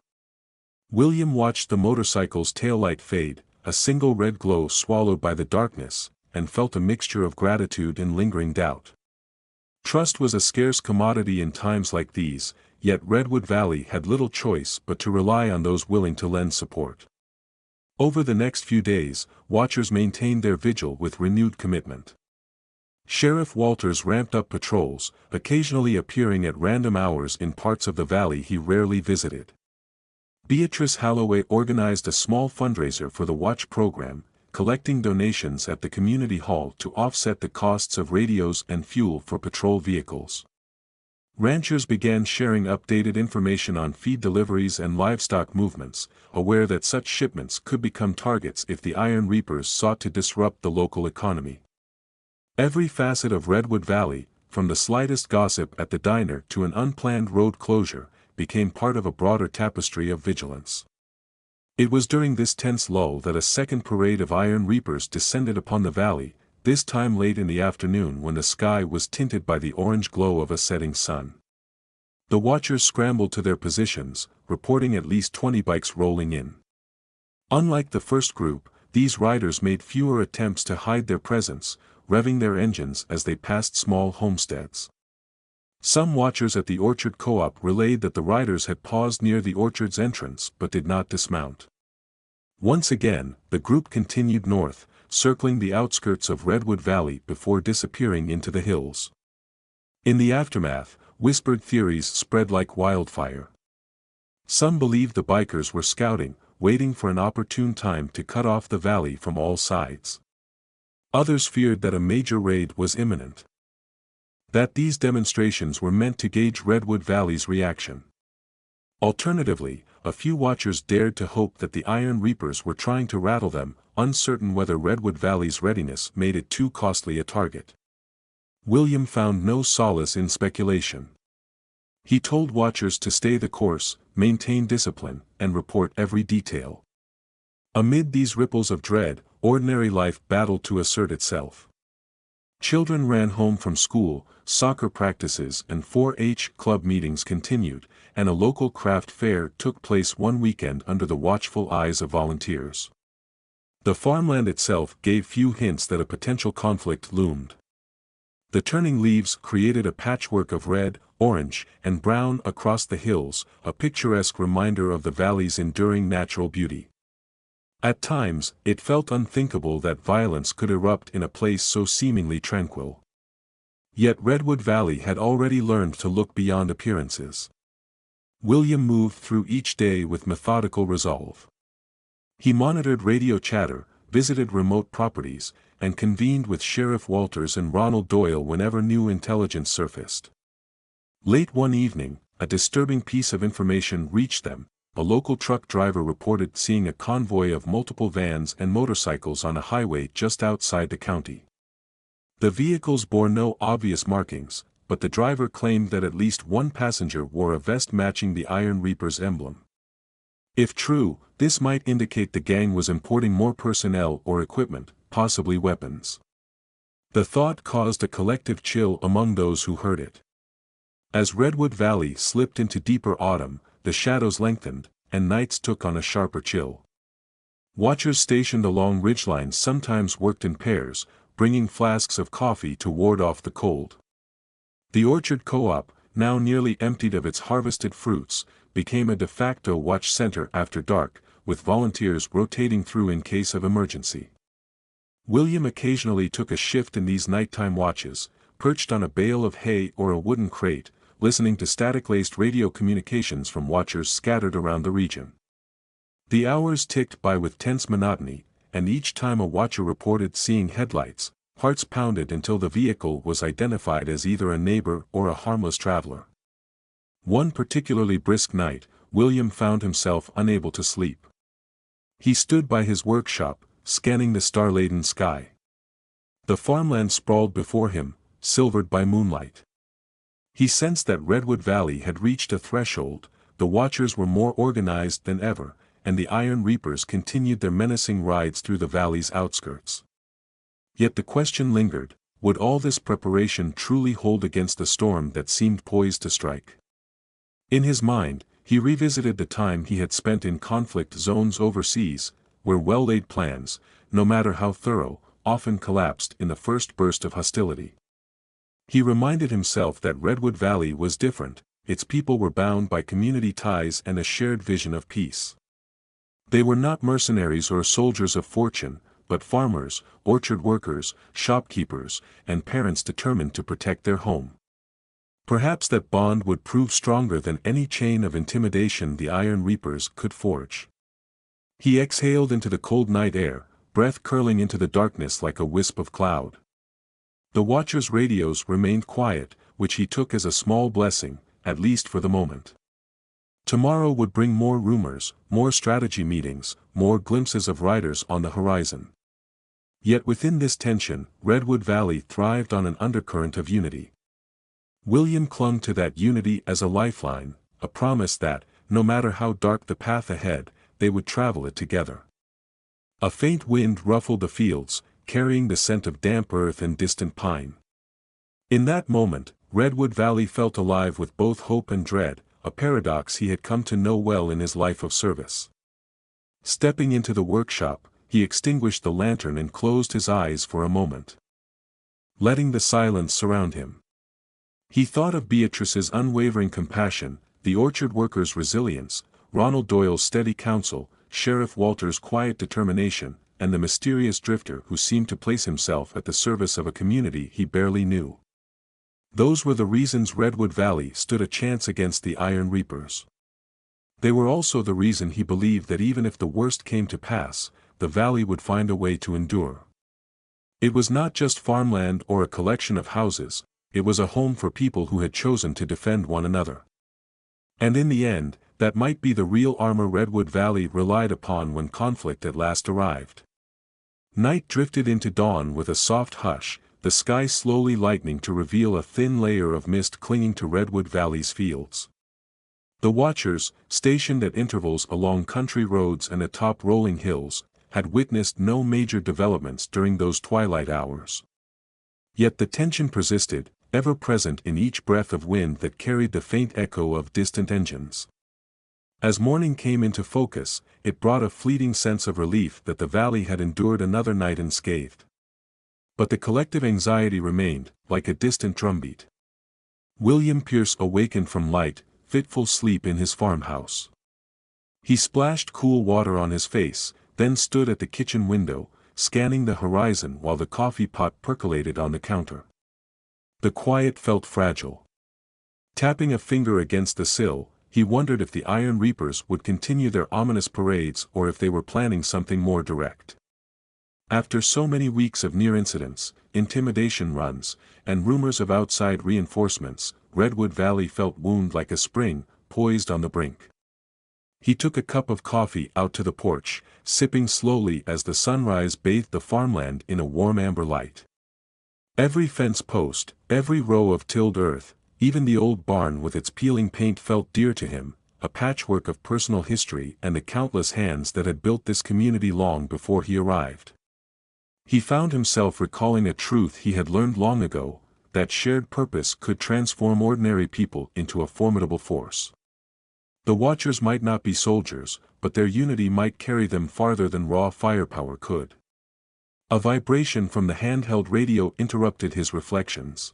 William watched the motorcycle's taillight fade, a single red glow swallowed by the darkness, and felt a mixture of gratitude and lingering doubt. Trust was a scarce commodity in times like these, yet Redwood Valley had little choice but to rely on those willing to lend support. Over the next few days, watchers maintained their vigil with renewed commitment. Sheriff Walters ramped up patrols, occasionally appearing at random hours in parts of the valley he rarely visited. Beatrice Halloway organized a small fundraiser for the Watch program, collecting donations at the community hall to offset the costs of radios and fuel for patrol vehicles. Ranchers began sharing updated information on feed deliveries and livestock movements, aware that such shipments could become targets if the Iron Reapers sought to disrupt the local economy. Every facet of Redwood Valley, from the slightest gossip at the diner to an unplanned road closure, became part of a broader tapestry of vigilance. It was during this tense lull that a second parade of Iron Reapers descended upon the valley, this time late in the afternoon when the sky was tinted by the orange glow of a setting sun. The watchers scrambled to their positions, reporting at least 20 bikes rolling in. Unlike the first group, these riders made fewer attempts to hide their presence, revving their engines as they passed small homesteads. Some watchers at the Orchard Co-op relayed that the riders had paused near the orchard's entrance but did not dismount. Once again, the group continued north, circling the outskirts of Redwood Valley before disappearing into the hills. In the aftermath, whispered theories spread like wildfire. Some believed the bikers were scouting, waiting for an opportune time to cut off the valley from all sides. Others feared that a major raid was imminent. That these demonstrations were meant to gauge Redwood Valley's reaction. Alternatively, a few watchers dared to hope that the Iron Reapers were trying to rattle them, uncertain whether Redwood Valley's readiness made it too costly a target. William found no solace in speculation. He told watchers to stay the course, maintain discipline, and report every detail. Amid these ripples of dread, ordinary life battled to assert itself. Children ran home from school, soccer practices and 4-H club meetings continued, and a local craft fair took place one weekend under the watchful eyes of volunteers. The farmland itself gave few hints that a potential conflict loomed. The turning leaves created a patchwork of red, orange, and brown across the hills, a picturesque reminder of the valley's enduring natural beauty. At times, it felt unthinkable that violence could erupt in a place so seemingly tranquil. Yet Redwood Valley had already learned to look beyond appearances. William moved through each day with methodical resolve. He monitored radio chatter, visited remote properties, and convened with Sheriff Walters and Ronald Doyle whenever new intelligence surfaced. Late one evening, a disturbing piece of information reached them. A local truck driver reported seeing a convoy of multiple vans and motorcycles on a highway just outside the county. The vehicles bore no obvious markings, but the driver claimed that at least one passenger wore a vest matching the Iron Reaper's emblem. If true, this might indicate the gang was importing more personnel or equipment, possibly weapons. The thought caused a collective chill among those who heard it. As Redwood Valley slipped into deeper autumn, the shadows lengthened, and nights took on a sharper chill. Watchers stationed along ridgelines sometimes worked in pairs, bringing flasks of coffee to ward off the cold. The Orchard Co-op, now nearly emptied of its harvested fruits, became a de facto watch center after dark, with volunteers rotating through in case of emergency. William occasionally took a shift in these nighttime watches, perched on a bale of hay or a wooden crate, listening to static-laced radio communications from watchers scattered around the region. The hours ticked by with tense monotony, and each time a watcher reported seeing headlights, hearts pounded until the vehicle was identified as either a neighbor or a harmless traveler. One particularly brisk night, William found himself unable to sleep. He stood by his workshop, scanning the star-laden sky. The farmland sprawled before him, silvered by moonlight. He sensed that Redwood Valley had reached a threshold, the watchers were more organized than ever, and the Iron Reapers continued their menacing rides through the valley's outskirts. Yet the question lingered, would all this preparation truly hold against the storm that seemed poised to strike? In his mind, he revisited the time he had spent in conflict zones overseas, where well-laid plans, no matter how thorough, often collapsed in the first burst of hostility. He reminded himself that Redwood Valley was different, its people were bound by community ties and a shared vision of peace. They were not mercenaries or soldiers of fortune, but farmers, orchard workers, shopkeepers, and parents determined to protect their home. Perhaps that bond would prove stronger than any chain of intimidation the Iron Reapers could forge. He exhaled into the cold night air, breath curling into the darkness like a wisp of cloud. The watchers' radios remained quiet, which he took as a small blessing, at least for the moment. Tomorrow would bring more rumors, more strategy meetings, more glimpses of riders on the horizon. Yet within this tension, Redwood Valley thrived on an undercurrent of unity. William clung to that unity as a lifeline, a promise that, no matter how dark the path ahead, they would travel it together. A faint wind ruffled the fields, carrying the scent of damp earth and distant pine. In that moment, Redwood Valley felt alive with both hope and dread, a paradox he had come to know well in his life of service. Stepping into the workshop, he extinguished the lantern and closed his eyes for a moment, letting the silence surround him. He thought of Beatrice's unwavering compassion, the orchard workers' resilience, Ronald Doyle's steady counsel, Sheriff Walter's quiet determination, and the mysterious drifter who seemed to place himself at the service of a community he barely knew. Those were the reasons Redwood Valley stood a chance against the Iron Reapers. They were also the reason he believed that even if the worst came to pass, the valley would find a way to endure. It was not just farmland or a collection of houses, it was a home for people who had chosen to defend one another. And in the end, that might be the real armor Redwood Valley relied upon when conflict at last arrived. Night drifted into dawn with a soft hush, the sky slowly lightening to reveal a thin layer of mist clinging to Redwood Valley's fields. The watchers, stationed at intervals along country roads and atop rolling hills, had witnessed no major developments during those twilight hours. Yet the tension persisted, ever present in each breath of wind that carried the faint echo of distant engines. As morning came into focus, it brought a fleeting sense of relief that the valley had endured another night unscathed. But the collective anxiety remained, like a distant drumbeat. William Pierce awakened from light, fitful sleep in his farmhouse. He splashed cool water on his face, then stood at the kitchen window, scanning the horizon while the coffee pot percolated on the counter. The quiet felt fragile. Tapping a finger against the sill, he wondered if the Iron Reapers would continue their ominous parades or if they were planning something more direct. After so many weeks of near incidents, intimidation runs, and rumors of outside reinforcements, Redwood Valley felt wounded like a spring, poised on the brink. He took a cup of coffee out to the porch, sipping slowly as the sunrise bathed the farmland in a warm amber light. Every fence post, every row of tilled earth, even the old barn with its peeling paint felt dear to him, a patchwork of personal history and the countless hands that had built this community long before he arrived. He found himself recalling a truth he had learned long ago, that shared purpose could transform ordinary people into a formidable force. The watchers might not be soldiers, but their unity might carry them farther than raw firepower could. A vibration from the handheld radio interrupted his reflections.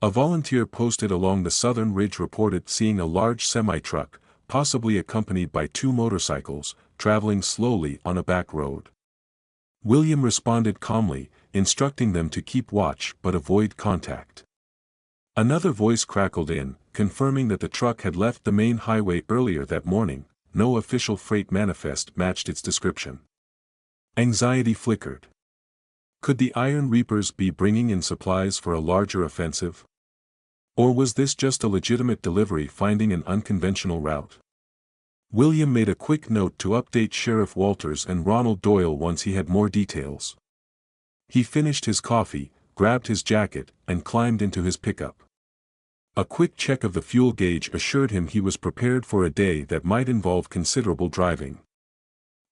A volunteer posted along the southern ridge reported seeing a large semi-truck, possibly accompanied by 2 motorcycles, traveling slowly on a back road. William responded calmly, instructing them to keep watch but avoid contact. Another voice crackled in, confirming that the truck had left the main highway earlier that morning. No official freight manifest matched its description. Anxiety flickered. Could the Iron Reapers be bringing in supplies for a larger offensive? Or was this just a legitimate delivery finding an unconventional route? William made a quick note to update Sheriff Walters and Ronald Doyle once he had more details. He finished his coffee, grabbed his jacket, and climbed into his pickup. A quick check of the fuel gauge assured him he was prepared for a day that might involve considerable driving.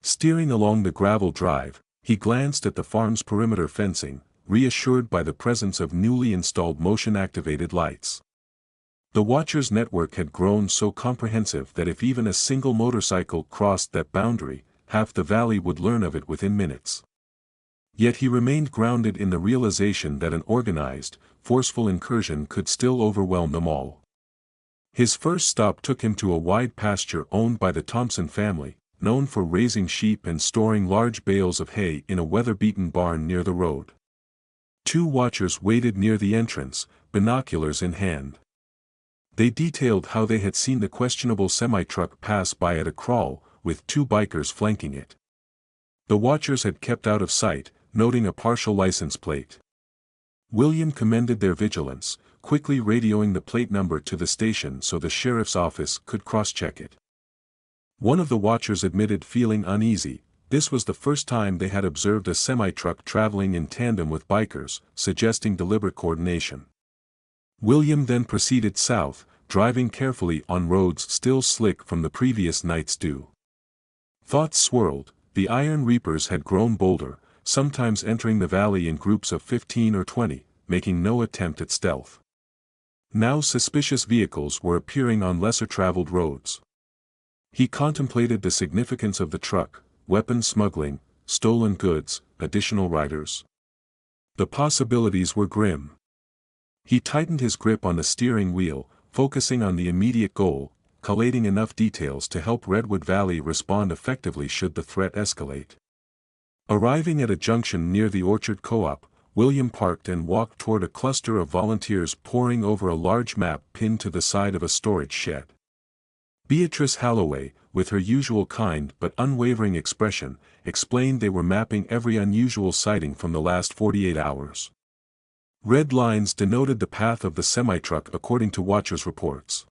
Steering along the gravel drive, he glanced at the farm's perimeter fencing, reassured by the presence of newly installed motion-activated lights. The Watchers' network had grown so comprehensive that if even a single motorcycle crossed that boundary, half the valley would learn of it within minutes. Yet he remained grounded in the realization that an organized, forceful incursion could still overwhelm them all. His first stop took him to a wide pasture owned by the Thompson family, known for raising sheep and storing large bales of hay in a weather-beaten barn near the road. 2 watchers waited near the entrance, binoculars in hand. They detailed how they had seen the questionable semi-truck pass by at a crawl, with 2 bikers flanking it. The watchers had kept out of sight, noting a partial license plate. William commended their vigilance, quickly radioing the plate number to the station so the sheriff's office could cross-check it. One of the watchers admitted feeling uneasy. This was the first time they had observed a semi-truck traveling in tandem with bikers, suggesting deliberate coordination. William then proceeded south, driving carefully on roads still slick from the previous night's dew. Thoughts swirled. The Iron Reapers had grown bolder, sometimes entering the valley in groups of 15 or 20, making no attempt at stealth. Now suspicious vehicles were appearing on lesser-traveled roads. He contemplated the significance of the truck, weapons smuggling, stolen goods, additional riders. The possibilities were grim. He tightened his grip on the steering wheel, focusing on the immediate goal, collating enough details to help Redwood Valley respond effectively should the threat escalate. Arriving at a junction near the Orchard Co-op, William parked and walked toward a cluster of volunteers poring over a large map pinned to the side of a storage shed. Beatrice Halloway, with her usual kind but unwavering expression, explained they were mapping every unusual sighting from the last 48 hours. Red lines denoted the path of the semi-truck according to Watchers' reports.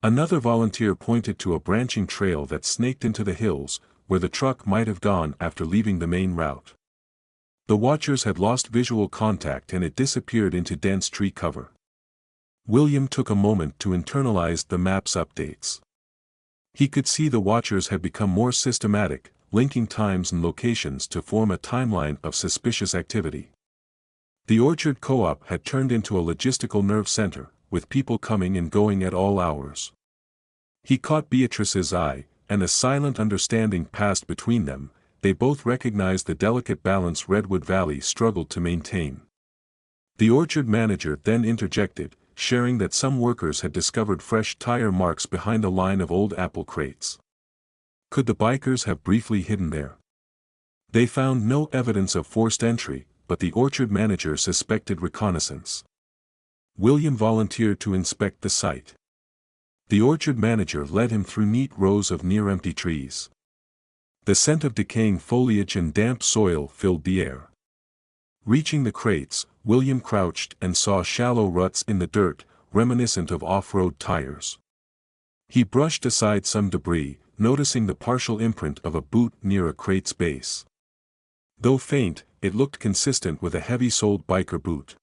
Another volunteer pointed to a branching trail that snaked into the hills, where the truck might have gone after leaving the main route. The Watchers had lost visual contact and it disappeared into dense tree cover. William took a moment to internalize the map's updates. He could see the Watchers had become more systematic, linking times and locations to form a timeline of suspicious activity. The Orchard Co-op had turned into a logistical nerve center, with people coming and going at all hours. He caught Beatrice's eye, and a silent understanding passed between them. They both recognized the delicate balance Redwood Valley struggled to maintain. The orchard manager then interjected, sharing that some workers had discovered fresh tire marks behind a line of old apple crates. Could the bikers have briefly hidden there? They found no evidence of forced entry, but the orchard manager suspected reconnaissance. William volunteered to inspect the site. The orchard manager led him through neat rows of near-empty trees. The scent of decaying foliage and damp soil filled the air. Reaching the crates, William crouched and saw shallow ruts in the dirt, reminiscent of off-road tires. He brushed aside some debris, noticing the partial imprint of a boot near a crate's base. Though faint, it looked consistent with a heavy-soled biker boot.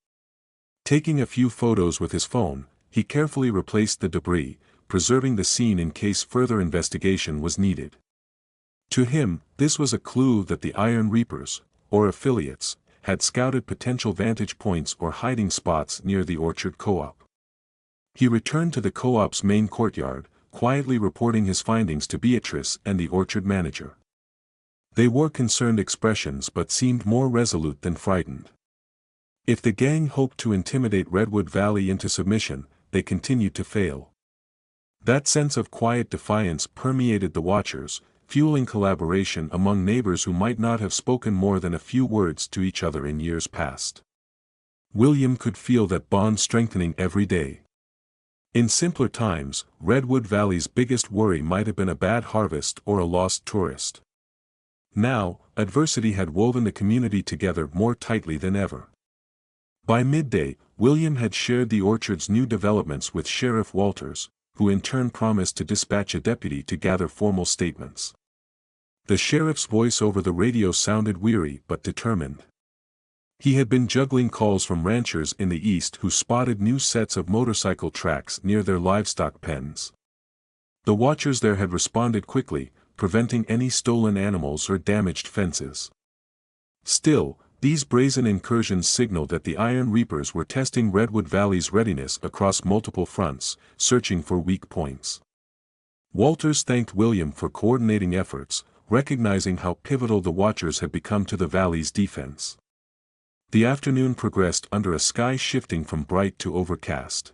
Taking a few photos with his phone, he carefully replaced the debris, preserving the scene in case further investigation was needed. To him, this was a clue that the Iron Reapers, or affiliates, had scouted potential vantage points or hiding spots near the Orchard Co-op. He returned to the co-op's main courtyard, quietly reporting his findings to Beatrice and the orchard manager. They wore concerned expressions but seemed more resolute than frightened. If the gang hoped to intimidate Redwood Valley into submission, they continued to fail. That sense of quiet defiance permeated the watchers, fueling collaboration among neighbors who might not have spoken more than a few words to each other in years past. William could feel that bond strengthening every day. In simpler times, Redwood Valley's biggest worry might have been a bad harvest or a lost tourist. Now, adversity had woven the community together more tightly than ever. By midday, William had shared the orchard's new developments with Sheriff Walters, who in turn promised to dispatch a deputy to gather formal statements. The sheriff's voice over the radio sounded weary but determined. He had been juggling calls from ranchers in the east who spotted new sets of motorcycle tracks near their livestock pens. The watchers there had responded quickly, preventing any stolen animals or damaged fences. Still, these brazen incursions signaled that the Iron Reapers were testing Redwood Valley's readiness across multiple fronts, searching for weak points. Walters thanked William for coordinating efforts, recognizing how pivotal the watchers had become to the valley's defense. The afternoon progressed under a sky shifting from bright to overcast.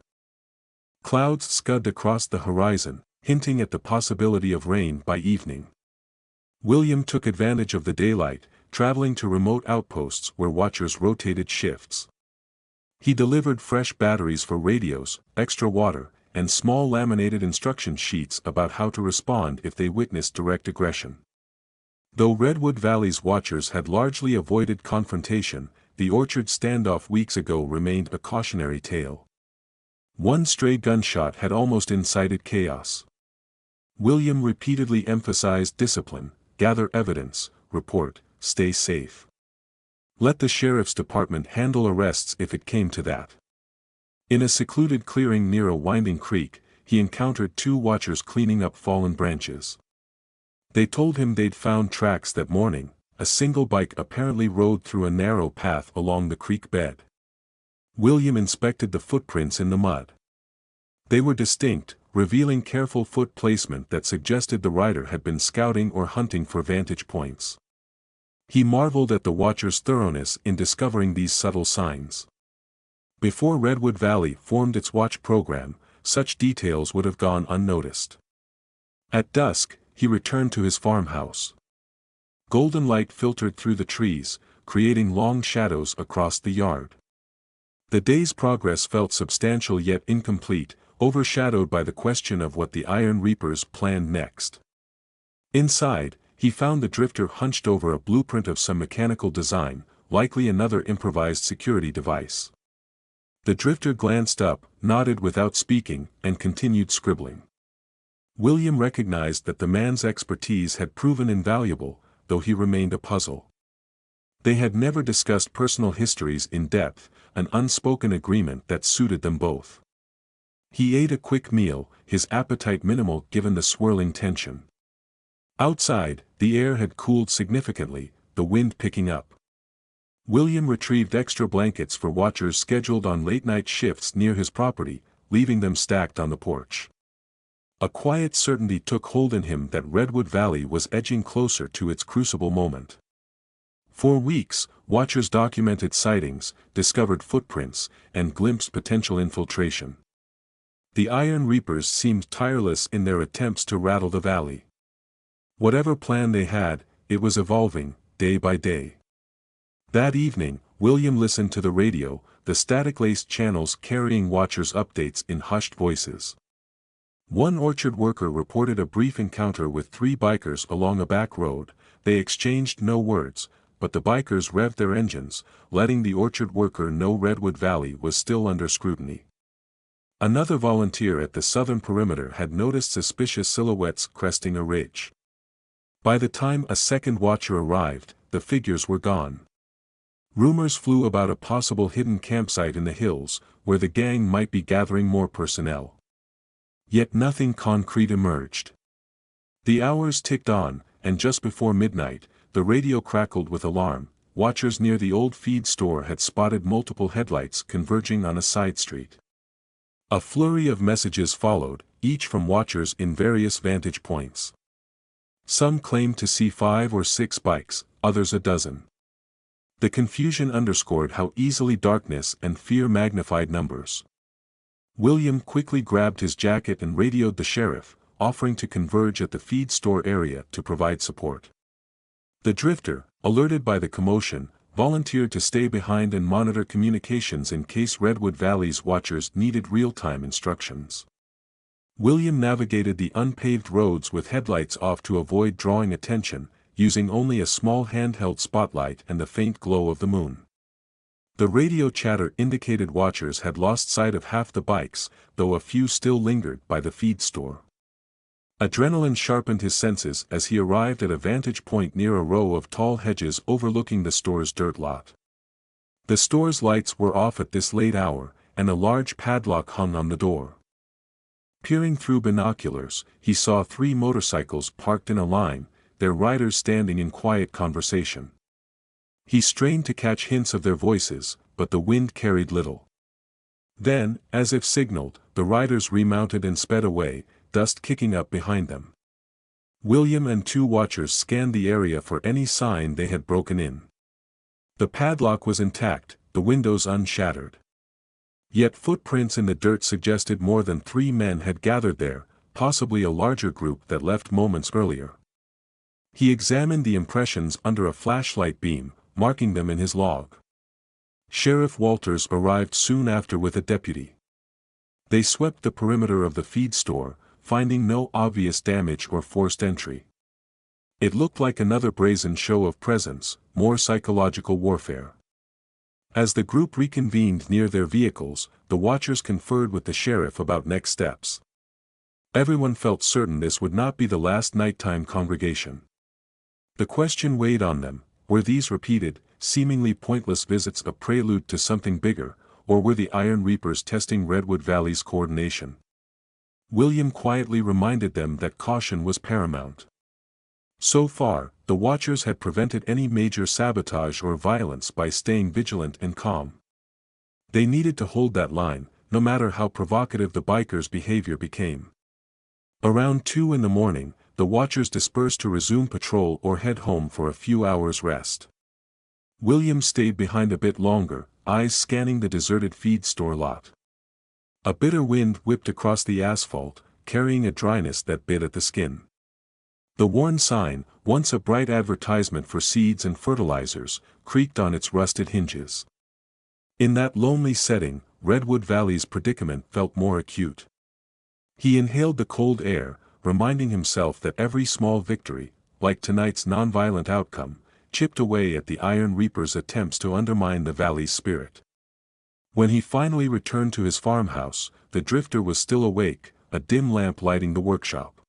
Clouds scudded across the horizon, hinting at the possibility of rain by evening. William took advantage of the daylight, traveling to remote outposts where watchers rotated shifts. He delivered fresh batteries for radios, extra water, and small laminated instruction sheets about how to respond if they witnessed direct aggression. Though Redwood Valley's watchers had largely avoided confrontation, the orchard standoff weeks ago remained a cautionary tale. One stray gunshot had almost incited chaos. William repeatedly emphasized discipline, gather evidence, report, stay safe. Let the sheriff's department handle arrests if it came to that. In a secluded clearing near a winding creek, he encountered two watchers cleaning up fallen branches. They told him they'd found tracks that morning. A single bike apparently rode through a narrow path along the creek bed. William inspected the footprints in the mud. They were distinct, revealing careful foot placement that suggested the rider had been scouting or hunting for vantage points. He marveled at the watcher's thoroughness in discovering these subtle signs. Before Redwood Valley formed its watch program, such details would have gone unnoticed. At dusk, he returned to his farmhouse. Golden light filtered through the trees, creating long shadows across the yard. The day's progress felt substantial yet incomplete, overshadowed by the question of what the Iron Reapers planned next. Inside, he found the drifter hunched over a blueprint of some mechanical design, likely another improvised security device. The drifter glanced up, nodded without speaking, and continued scribbling. William recognized that the man's expertise had proven invaluable, though he remained a puzzle. They had never discussed personal histories in depth, an unspoken agreement that suited them both. He ate a quick meal, his appetite minimal given the swirling tension. Outside, the air had cooled significantly, the wind picking up. William retrieved extra blankets for watchers scheduled on late-night shifts near his property, leaving them stacked on the porch. A quiet certainty took hold in him that Redwood Valley was edging closer to its crucible moment. For weeks, watchers documented sightings, discovered footprints, and glimpsed potential infiltration. The Iron Reapers seemed tireless in their attempts to rattle the valley. Whatever plan they had, it was evolving, day by day. That evening, William listened to the radio, the static-laced channels carrying watchers' updates in hushed voices. One orchard worker reported a brief encounter with three bikers along a back road. They exchanged no words, but the bikers revved their engines, letting the orchard worker know Redwood Valley was still under scrutiny. Another volunteer at the southern perimeter had noticed suspicious silhouettes cresting a ridge. By the time a second watcher arrived, the figures were gone. Rumors flew about a possible hidden campsite in the hills, where the gang might be gathering more personnel. Yet nothing concrete emerged. The hours ticked on, and just before midnight, the radio crackled with alarm. Watchers near the old feed store had spotted multiple headlights converging on a side street. A flurry of messages followed, each from watchers in various vantage points. Some claimed to see 5 or 6 bikes, others a dozen. The confusion underscored how easily darkness and fear magnified numbers. William quickly grabbed his jacket and radioed the sheriff, offering to converge at the feed store area to provide support. The drifter, alerted by the commotion, volunteered to stay behind and monitor communications in case Redwood Valley's watchers needed real-time instructions. William navigated the unpaved roads with headlights off to avoid drawing attention, using only a small handheld spotlight and the faint glow of the moon. The radio chatter indicated watchers had lost sight of half the bikes, though a few still lingered by the feed store. Adrenaline sharpened his senses as he arrived at a vantage point near a row of tall hedges overlooking the store's dirt lot. The store's lights were off at this late hour, and a large padlock hung on the door. Peering through binoculars, he saw 3 motorcycles parked in a line, their riders standing in quiet conversation. He strained to catch hints of their voices, but the wind carried little. Then, as if signaled, the riders remounted and sped away, dust kicking up behind them. William and 2 watchers scanned the area for any sign they had broken in. The padlock was intact, the windows unshattered. Yet footprints in the dirt suggested more than 3 men had gathered there, possibly a larger group that left moments earlier. He examined the impressions under a flashlight beam, marking them in his log. Sheriff Walters arrived soon after with a deputy. They swept the perimeter of the feed store, finding no obvious damage or forced entry. It looked like another brazen show of presence, more psychological warfare. As the group reconvened near their vehicles, the watchers conferred with the sheriff about next steps. Everyone felt certain this would not be the last nighttime congregation. The question weighed on them: were these repeated, seemingly pointless visits a prelude to something bigger, or were the Iron Reapers testing Redwood Valley's coordination? William quietly reminded them that caution was paramount. So far, the watchers had prevented any major sabotage or violence by staying vigilant and calm. They needed to hold that line, no matter how provocative the bikers' behavior became. Around 2 in the morning, the watchers dispersed to resume patrol or head home for a few hours' rest. William stayed behind a bit longer, eyes scanning the deserted feed store lot. A bitter wind whipped across the asphalt, carrying a dryness that bit at the skin. The worn sign, once a bright advertisement for seeds and fertilizers, creaked on its rusted hinges. In that lonely setting, Redwood Valley's predicament felt more acute. He inhaled the cold air, reminding himself that every small victory, like tonight's nonviolent outcome, chipped away at the Iron Reapers' attempts to undermine the valley's spirit. When he finally returned to his farmhouse, the drifter was still awake, a dim lamp lighting the workshop.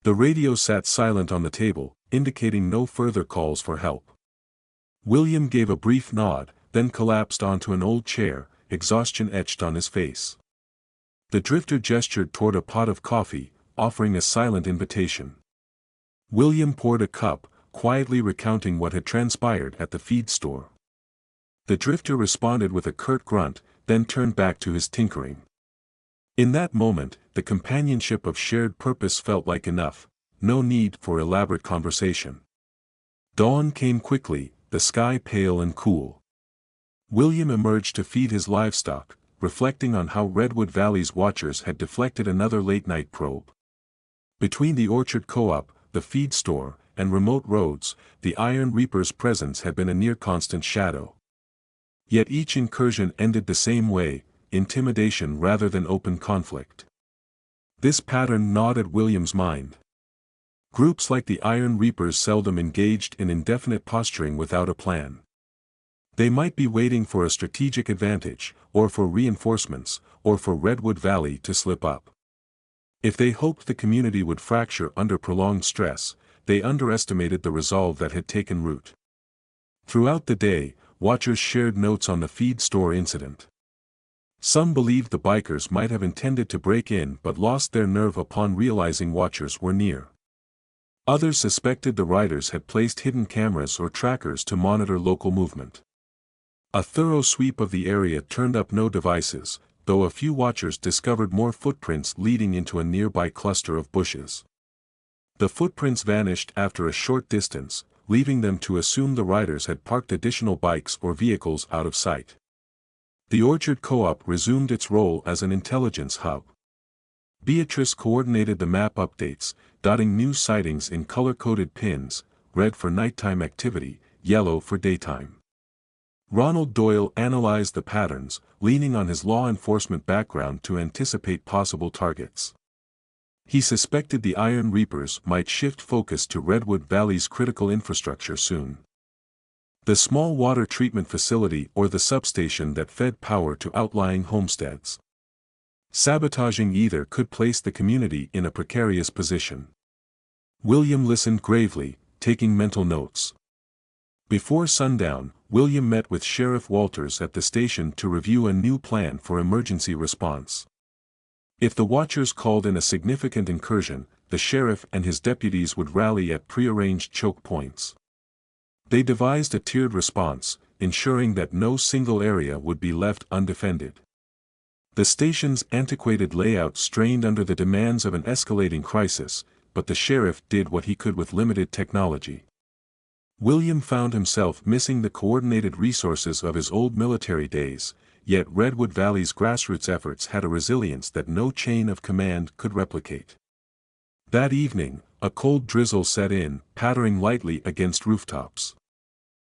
The radio sat silent on the table, indicating no further calls for help. William gave a brief nod, then collapsed onto an old chair, exhaustion etched on his face. The drifter gestured toward a pot of coffee, offering a silent invitation. William poured a cup, quietly recounting what had transpired at the feed store. The drifter responded with a curt grunt, then turned back to his tinkering. In that moment, the companionship of shared purpose felt like enough, no need for elaborate conversation. Dawn came quickly, the sky pale and cool. William emerged to feed his livestock, reflecting on how Redwood Valley's watchers had deflected another late-night probe. Between the orchard co-op, the feed store, and remote roads, the Iron Reapers' presence had been a near-constant shadow. Yet each incursion ended the same way, intimidation rather than open conflict. This pattern gnawed at William's mind. Groups like the Iron Reapers seldom engaged in indefinite posturing without a plan. They might be waiting for a strategic advantage, or for reinforcements, or for Redwood Valley to slip up. If they hoped the community would fracture under prolonged stress, they underestimated the resolve that had taken root. Throughout the day, watchers shared notes on the feed store incident. Some believed the bikers might have intended to break in but lost their nerve upon realizing watchers were near. Others suspected the riders had placed hidden cameras or trackers to monitor local movement. A thorough sweep of the area turned up no devices, though a few watchers discovered more footprints leading into a nearby cluster of bushes. The footprints vanished after a short distance, leaving them to assume the riders had parked additional bikes or vehicles out of sight. The Orchard Co-op resumed its role as an intelligence hub. Beatrice coordinated the map updates, dotting new sightings in color-coded pins, red for nighttime activity, yellow for daytime. Ronald Doyle analyzed the patterns, leaning on his law enforcement background to anticipate possible targets. He suspected the Iron Reapers might shift focus to Redwood Valley's critical infrastructure soon. The small water treatment facility or the substation that fed power to outlying homesteads. Sabotaging either could place the community in a precarious position. William listened gravely, taking mental notes. Before sundown, William met with Sheriff Walters at the station to review a new plan for emergency response. If the Watchers called in a significant incursion, the sheriff and his deputies would rally at prearranged choke points. They devised a tiered response, ensuring that no single area would be left undefended. The station's antiquated layout strained under the demands of an escalating crisis, but the sheriff did what he could with limited technology. William found himself missing the coordinated resources of his old military days, yet Redwood Valley's grassroots efforts had a resilience that no chain of command could replicate. That evening, a cold drizzle set in, pattering lightly against rooftops.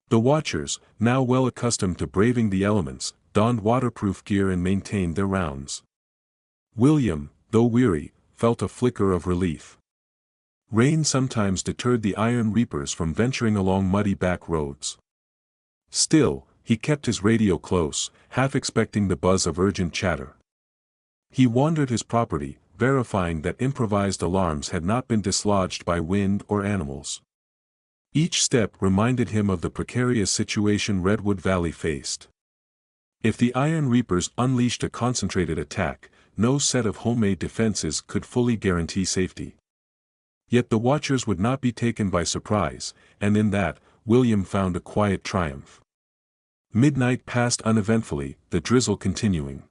The Watchers, now well accustomed to braving the elements, donned waterproof gear and maintained their rounds. William, though weary, felt a flicker of relief. Rain sometimes deterred the Iron Reapers from venturing along muddy back roads. Still, he kept his radio close, half expecting the buzz of urgent chatter. He wandered his property, verifying that improvised alarms had not been dislodged by wind or animals. Each step reminded him of the precarious situation Redwood Valley faced. If the Iron Reapers unleashed a concentrated attack, no set of homemade defenses could fully guarantee safety. Yet the Watchers would not be taken by surprise, and in that, William found a quiet triumph. Midnight passed uneventfully, the drizzle continuing.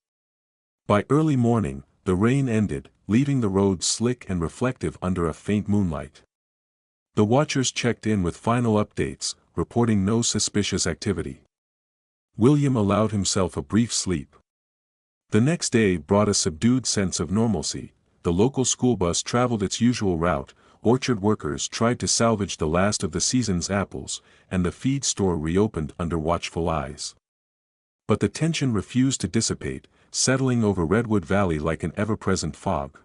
By early morning, the rain ended, leaving the roads slick and reflective under a faint moonlight. The Watchers checked in with final updates, reporting no suspicious activity. William allowed himself a brief sleep. The next day brought a subdued sense of normalcy. The local school bus traveled its usual route, orchard workers tried to salvage the last of the season's apples, and the feed store reopened under watchful eyes. But the tension refused to dissipate, settling over Redwood Valley like an ever-present fog.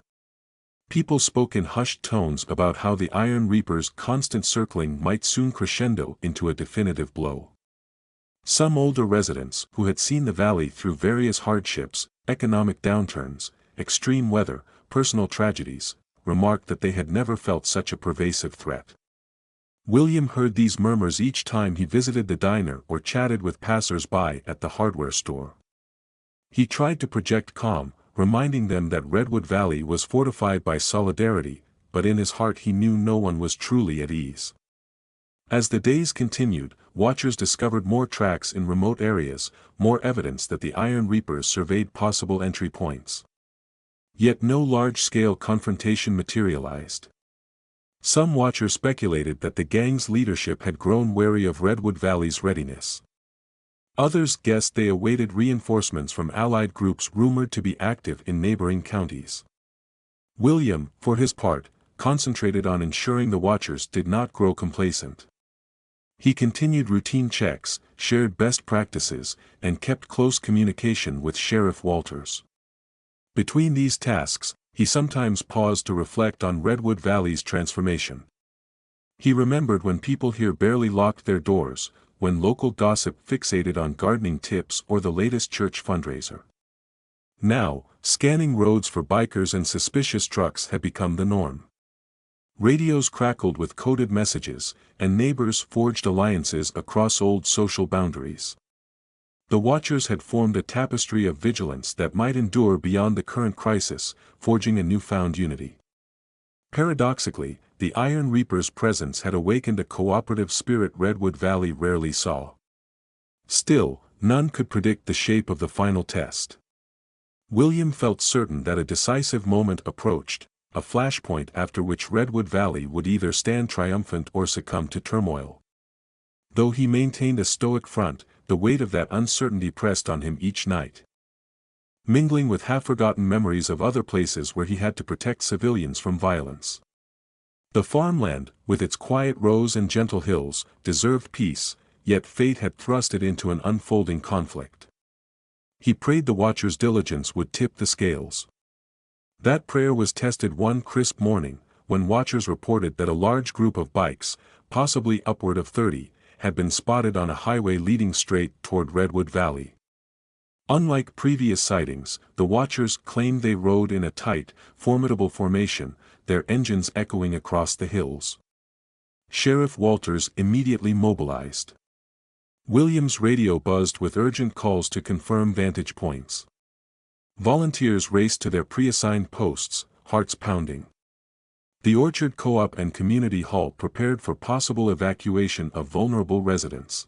People spoke in hushed tones about how the Iron Reapers' constant circling might soon crescendo into a definitive blow. Some older residents, who had seen the valley through various hardships, economic downturns, extreme weather, personal tragedies, remarked that they had never felt such a pervasive threat. William heard these murmurs each time he visited the diner or chatted with passers-by at the hardware store. He tried to project calm, reminding them that Redwood Valley was fortified by solidarity, but in his heart he knew no one was truly at ease. As the days continued, Watchers discovered more tracks in remote areas, more evidence that the Iron Reapers surveyed possible entry points. Yet no large-scale confrontation materialized. Some Watchers speculated that the gang's leadership had grown wary of Redwood Valley's readiness. Others guessed they awaited reinforcements from allied groups rumored to be active in neighboring counties. William, for his part, concentrated on ensuring the Watchers did not grow complacent. He continued routine checks, shared best practices, and kept close communication with Sheriff Walters. Between these tasks, he sometimes paused to reflect on Redwood Valley's transformation. He remembered when people here barely locked their doors, when local gossip fixated on gardening tips or the latest church fundraiser. Now, scanning roads for bikers and suspicious trucks had become the norm. Radios crackled with coded messages, and neighbors forged alliances across old social boundaries. The Watchers had formed a tapestry of vigilance that might endure beyond the current crisis, forging a newfound unity. Paradoxically, the Iron Reapers' presence had awakened a cooperative spirit Redwood Valley rarely saw. Still, none could predict the shape of the final test. William felt certain that a decisive moment approached, a flashpoint after which Redwood Valley would either stand triumphant or succumb to turmoil. Though he maintained a stoic front, the weight of that uncertainty pressed on him each night, mingling with half-forgotten memories of other places where he had to protect civilians from violence. The farmland, with its quiet rows and gentle hills, deserved peace, yet fate had thrust it into an unfolding conflict. He prayed the watcher's diligence would tip the scales. That prayer was tested one crisp morning, when watchers reported that a large group of bikes, possibly upward of 30, had been spotted on a highway leading straight toward Redwood Valley. Unlike previous sightings, the watchers claimed they rode in a tight, formidable formation, their engines echoing across the hills. Sheriff Walters immediately mobilized. Williams' radio buzzed with urgent calls to confirm vantage points. Volunteers raced to their pre-assigned posts, hearts pounding. The Orchard Co-op and Community Hall prepared for possible evacuation of vulnerable residents.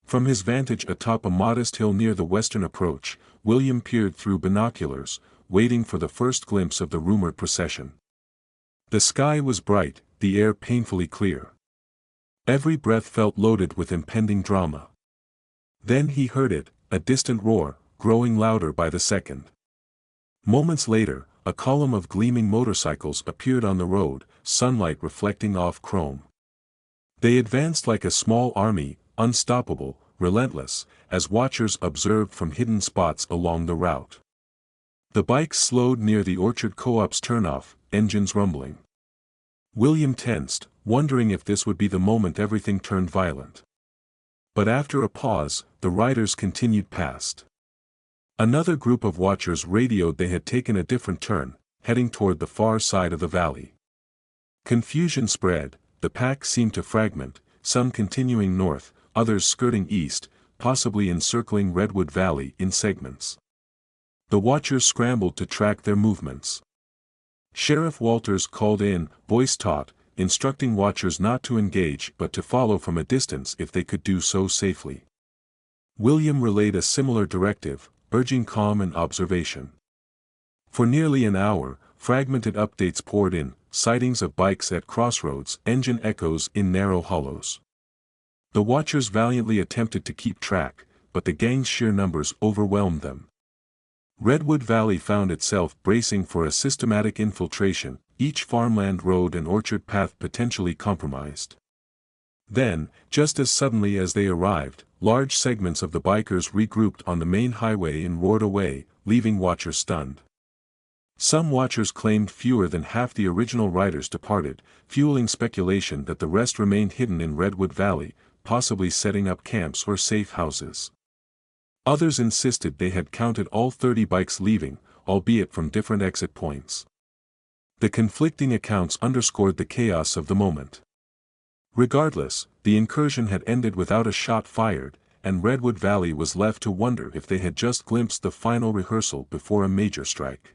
From his vantage atop a modest hill near the western approach, William peered through binoculars, waiting for the first glimpse of the rumored procession. The sky was bright, the air painfully clear. Every breath felt loaded with impending drama. Then he heard it, a distant roar, growing louder by the second. Moments later, a column of gleaming motorcycles appeared on the road, sunlight reflecting off chrome. They advanced like a small army, unstoppable, relentless, as watchers observed from hidden spots along the route. The bikes slowed near the Orchard Co-op's turnoff, engines rumbling. William tensed, wondering if this would be the moment everything turned violent. But after a pause, the riders continued past. Another group of watchers radioed they had taken a different turn, heading toward the far side of the valley. Confusion spread, the pack seemed to fragment, some continuing north, others skirting east, possibly encircling Redwood Valley in segments. The watchers scrambled to track their movements. Sheriff Walters called in, voice taut, instructing watchers not to engage but to follow from a distance if they could do so safely. William relayed a similar directive, urging calm and observation. For nearly an hour, fragmented updates poured in, sightings of bikes at crossroads, engine echoes in narrow hollows. The watchers valiantly attempted to keep track, but the gang's sheer numbers overwhelmed them. Redwood Valley found itself bracing for a systematic infiltration, each farmland road and orchard path potentially compromised. Then, just as suddenly as they arrived, large segments of the bikers regrouped on the main highway and roared away, leaving watchers stunned. Some watchers claimed fewer than half the original riders departed, fueling speculation that the rest remained hidden in Redwood Valley, possibly setting up camps or safe houses. Others insisted they had counted all 30 bikes leaving, albeit from different exit points. The conflicting accounts underscored the chaos of the moment. Regardless, the incursion had ended without a shot fired, and Redwood Valley was left to wonder if they had just glimpsed the final rehearsal before a major strike.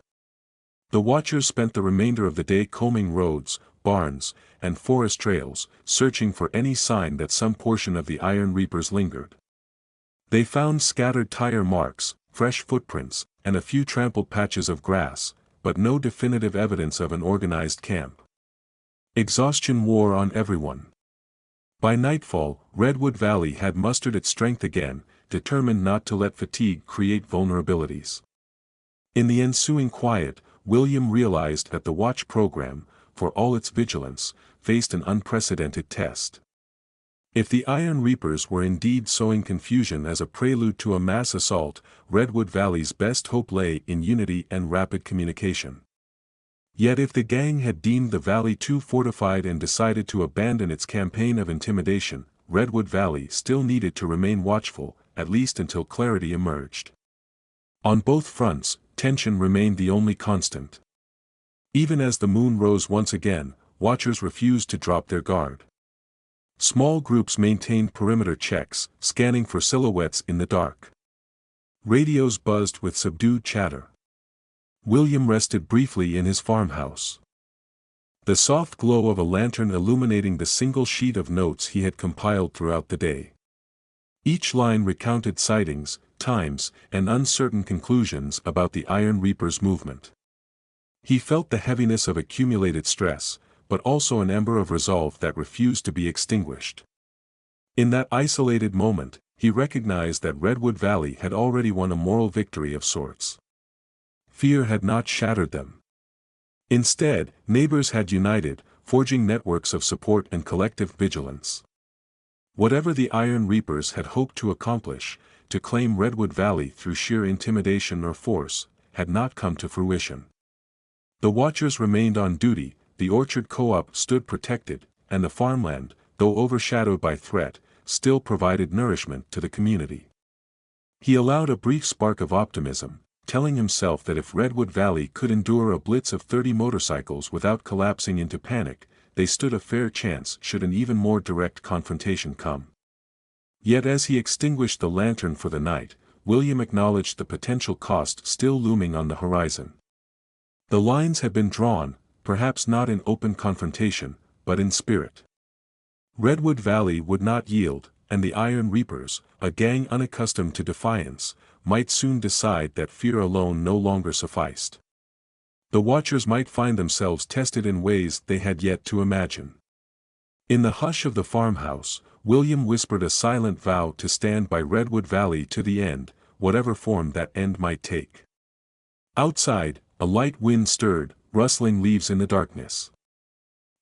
The watchers spent the remainder of the day combing roads, barns, and forest trails, searching for any sign that some portion of the Iron Reapers lingered. They found scattered tire marks, fresh footprints, and a few trampled patches of grass, but no definitive evidence of an organized camp. Exhaustion wore on everyone. By nightfall, Redwood Valley had mustered its strength again, determined not to let fatigue create vulnerabilities. In the ensuing quiet, William realized that the watch program, for all its vigilance, faced an unprecedented test. If the Iron Reapers were indeed sowing confusion as a prelude to a mass assault, Redwood Valley's best hope lay in unity and rapid communication. Yet if the gang had deemed the valley too fortified and decided to abandon its campaign of intimidation, Redwood Valley still needed to remain watchful, at least until clarity emerged. On both fronts, tension remained the only constant. Even as the moon rose once again, watchers refused to drop their guard. Small groups maintained perimeter checks, scanning for silhouettes in the dark. Radios buzzed with subdued chatter. William rested briefly in his farmhouse. The soft glow of a lantern illuminating the single sheet of notes he had compiled throughout the day. Each line recounted sightings, times, and uncertain conclusions about the Iron Reapers' movement. He felt the heaviness of accumulated stress, but also an ember of resolve that refused to be extinguished. In that isolated moment, he recognized that Redwood Valley had already won a moral victory of sorts. Fear had not shattered them. Instead, neighbors had united, forging networks of support and collective vigilance. Whatever the Iron Reapers had hoped to accomplish, to claim Redwood Valley through sheer intimidation or force, had not come to fruition. The Watchers remained on duty, the Orchard Co-op stood protected, and the farmland, though overshadowed by threat, still provided nourishment to the community. He allowed a brief spark of optimism, telling himself that if Redwood Valley could endure a blitz of 30 motorcycles without collapsing into panic, they stood a fair chance should an even more direct confrontation come. Yet as he extinguished the lantern for the night, William acknowledged the potential cost still looming on the horizon. The lines had been drawn, perhaps not in open confrontation, but in spirit. Redwood Valley would not yield, and the Iron Reapers, a gang unaccustomed to defiance, might soon decide that fear alone no longer sufficed. The Watchers might find themselves tested in ways they had yet to imagine. In the hush of the farmhouse, William whispered a silent vow to stand by Redwood Valley to the end, whatever form that end might take. Outside, a light wind stirred, rustling leaves in the darkness.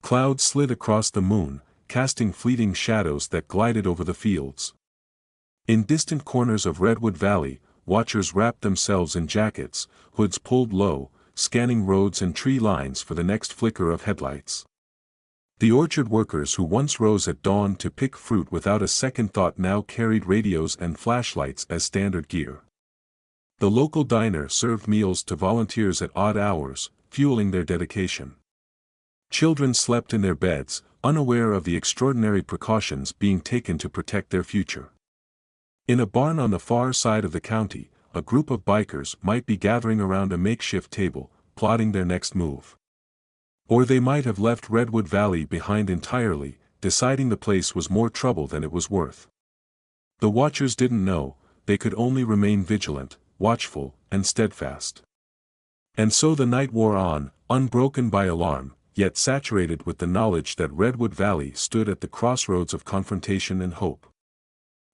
Clouds slid across the moon, casting fleeting shadows that glided over the fields. In distant corners of Redwood Valley, Watchers wrapped themselves in jackets, hoods pulled low, scanning roads and tree lines for the next flicker of headlights. The orchard workers who once rose at dawn to pick fruit without a second thought now carried radios and flashlights as standard gear. The local diner served meals to volunteers at odd hours, fueling their dedication. Children slept in their beds, unaware of the extraordinary precautions being taken to protect their future. In a barn on the far side of the county, a group of bikers might be gathering around a makeshift table, plotting their next move. Or they might have left Redwood Valley behind entirely, deciding the place was more trouble than it was worth. The Watchers didn't know, they could only remain vigilant, watchful, and steadfast. And so the night wore on, unbroken by alarm, yet saturated with the knowledge that Redwood Valley stood at the crossroads of confrontation and hope.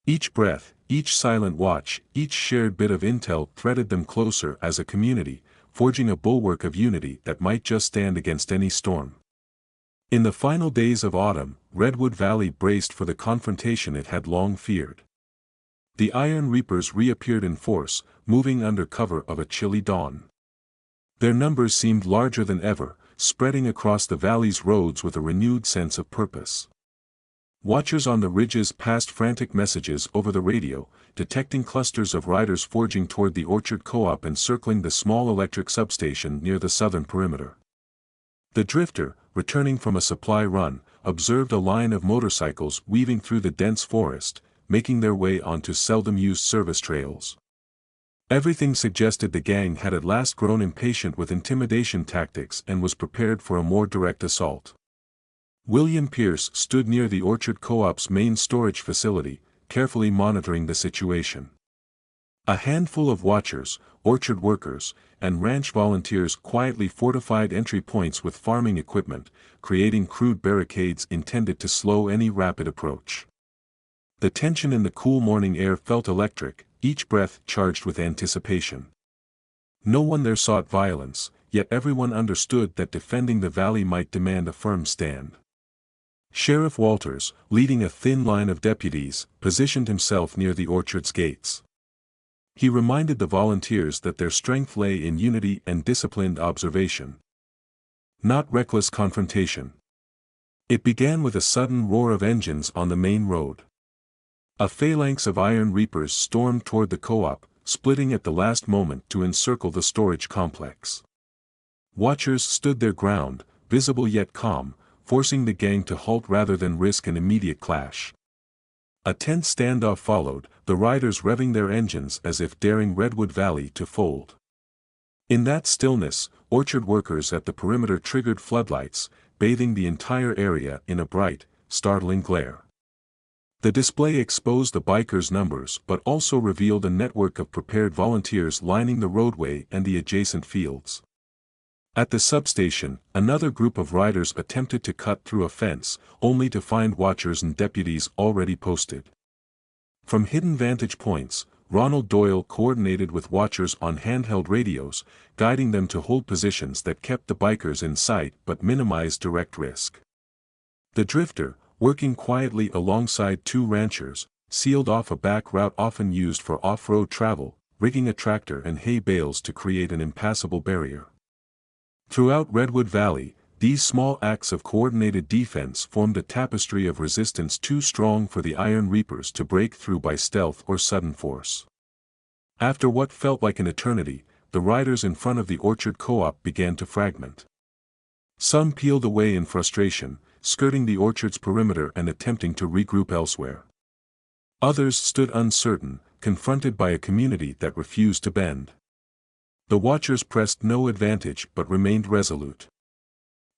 Each breath, each silent watch, each shared bit of intel threaded them closer as a community, forging a bulwark of unity that might just stand against any storm. In the final days of autumn, Redwood Valley braced for the confrontation it had long feared. The Iron Reapers reappeared in force, moving under cover of a chilly dawn. Their numbers seemed larger than ever, spreading across the valley's roads with a renewed sense of purpose. Watchers on the ridges passed frantic messages over the radio, detecting clusters of riders forging toward the Orchard Co-op and circling the small electric substation near the southern perimeter. The Drifter, returning from a supply run, observed a line of motorcycles weaving through the dense forest, making their way onto seldom-used service trails. Everything suggested the gang had at last grown impatient with intimidation tactics and was prepared for a more direct assault. William Pierce stood near the Orchard Co-op's main storage facility, carefully monitoring the situation. A handful of watchers, orchard workers, and ranch volunteers quietly fortified entry points with farming equipment, creating crude barricades intended to slow any rapid approach. The tension in the cool morning air felt electric, each breath charged with anticipation. No one there sought violence, yet everyone understood that defending the valley might demand a firm stand. Sheriff Walters, leading a thin line of deputies, positioned himself near the orchard's gates. He reminded the volunteers that their strength lay in unity and disciplined observation, not reckless confrontation. It began with a sudden roar of engines on the main road. A phalanx of Iron Reapers stormed toward the co-op, splitting at the last moment to encircle the storage complex. Watchers stood their ground, visible yet calm, forcing the gang to halt rather than risk an immediate clash. A tense standoff followed, the riders revving their engines as if daring Redwood Valley to fold. In that stillness, orchard workers at the perimeter triggered floodlights, bathing the entire area in a bright, startling glare. The display exposed the bikers' numbers but also revealed a network of prepared volunteers lining the roadway and the adjacent fields. At the substation, another group of riders attempted to cut through a fence, only to find watchers and deputies already posted. From hidden vantage points, Ronald Doyle coordinated with watchers on handheld radios, guiding them to hold positions that kept the bikers in sight but minimized direct risk. The drifter, working quietly alongside two ranchers, sealed off a back route often used for off-road travel, rigging a tractor and hay bales to create an impassable barrier. Throughout Redwood Valley, these small acts of coordinated defense formed a tapestry of resistance too strong for the Iron Reapers to break through by stealth or sudden force. After what felt like an eternity, the riders in front of the Orchard Co-op began to fragment. Some peeled away in frustration, skirting the orchard's perimeter and attempting to regroup elsewhere. Others stood uncertain, confronted by a community that refused to bend. The watchers pressed no advantage but remained resolute.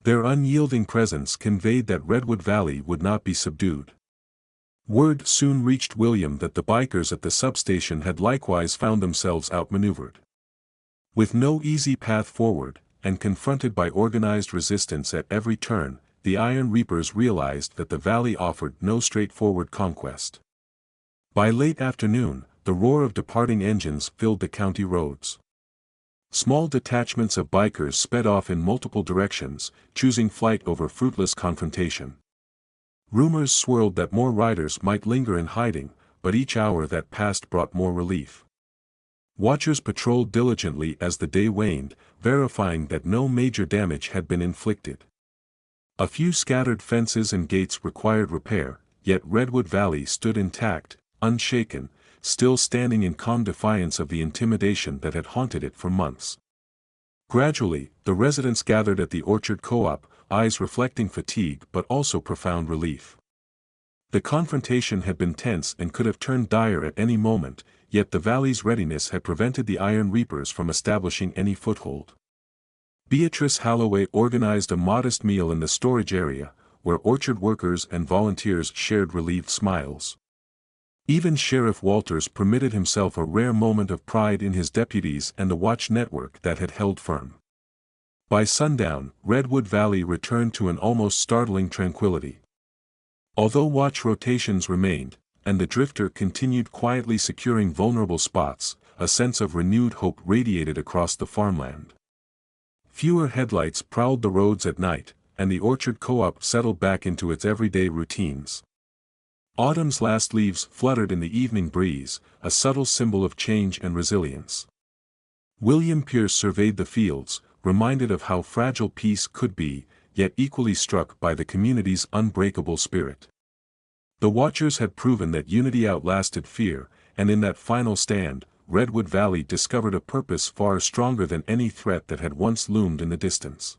Their unyielding presence conveyed that Redwood Valley would not be subdued. Word soon reached William that the bikers at the substation had likewise found themselves outmaneuvered. With no easy path forward, and confronted by organized resistance at every turn, the Iron Reapers realized that the valley offered no straightforward conquest. By late afternoon, the roar of departing engines filled the county roads. Small detachments of bikers sped off in multiple directions, choosing flight over fruitless confrontation. Rumors swirled that more riders might linger in hiding, but each hour that passed brought more relief. Watchers patrolled diligently as the day waned, verifying that no major damage had been inflicted. A few scattered fences and gates required repair, yet Redwood Valley stood intact, unshaken, still standing in calm defiance of the intimidation that had haunted it for months. Gradually, the residents gathered at the Orchard Co-op, eyes reflecting fatigue but also profound relief. The confrontation had been tense and could have turned dire at any moment, yet the valley's readiness had prevented the Iron Reapers from establishing any foothold. Beatrice Halloway organized a modest meal in the storage area, where orchard workers and volunteers shared relieved smiles. Even Sheriff Walters permitted himself a rare moment of pride in his deputies and the watch network that had held firm. By sundown, Redwood Valley returned to an almost startling tranquility. Although watch rotations remained, and the drifter continued quietly securing vulnerable spots, a sense of renewed hope radiated across the farmland. Fewer headlights prowled the roads at night, and the Orchard Co-op settled back into its everyday routines. Autumn's last leaves fluttered in the evening breeze, a subtle symbol of change and resilience. William Pierce surveyed the fields, reminded of how fragile peace could be, yet equally struck by the community's unbreakable spirit. The watchers had proven that unity outlasted fear, and in that final stand, Redwood Valley discovered a purpose far stronger than any threat that had once loomed in the distance.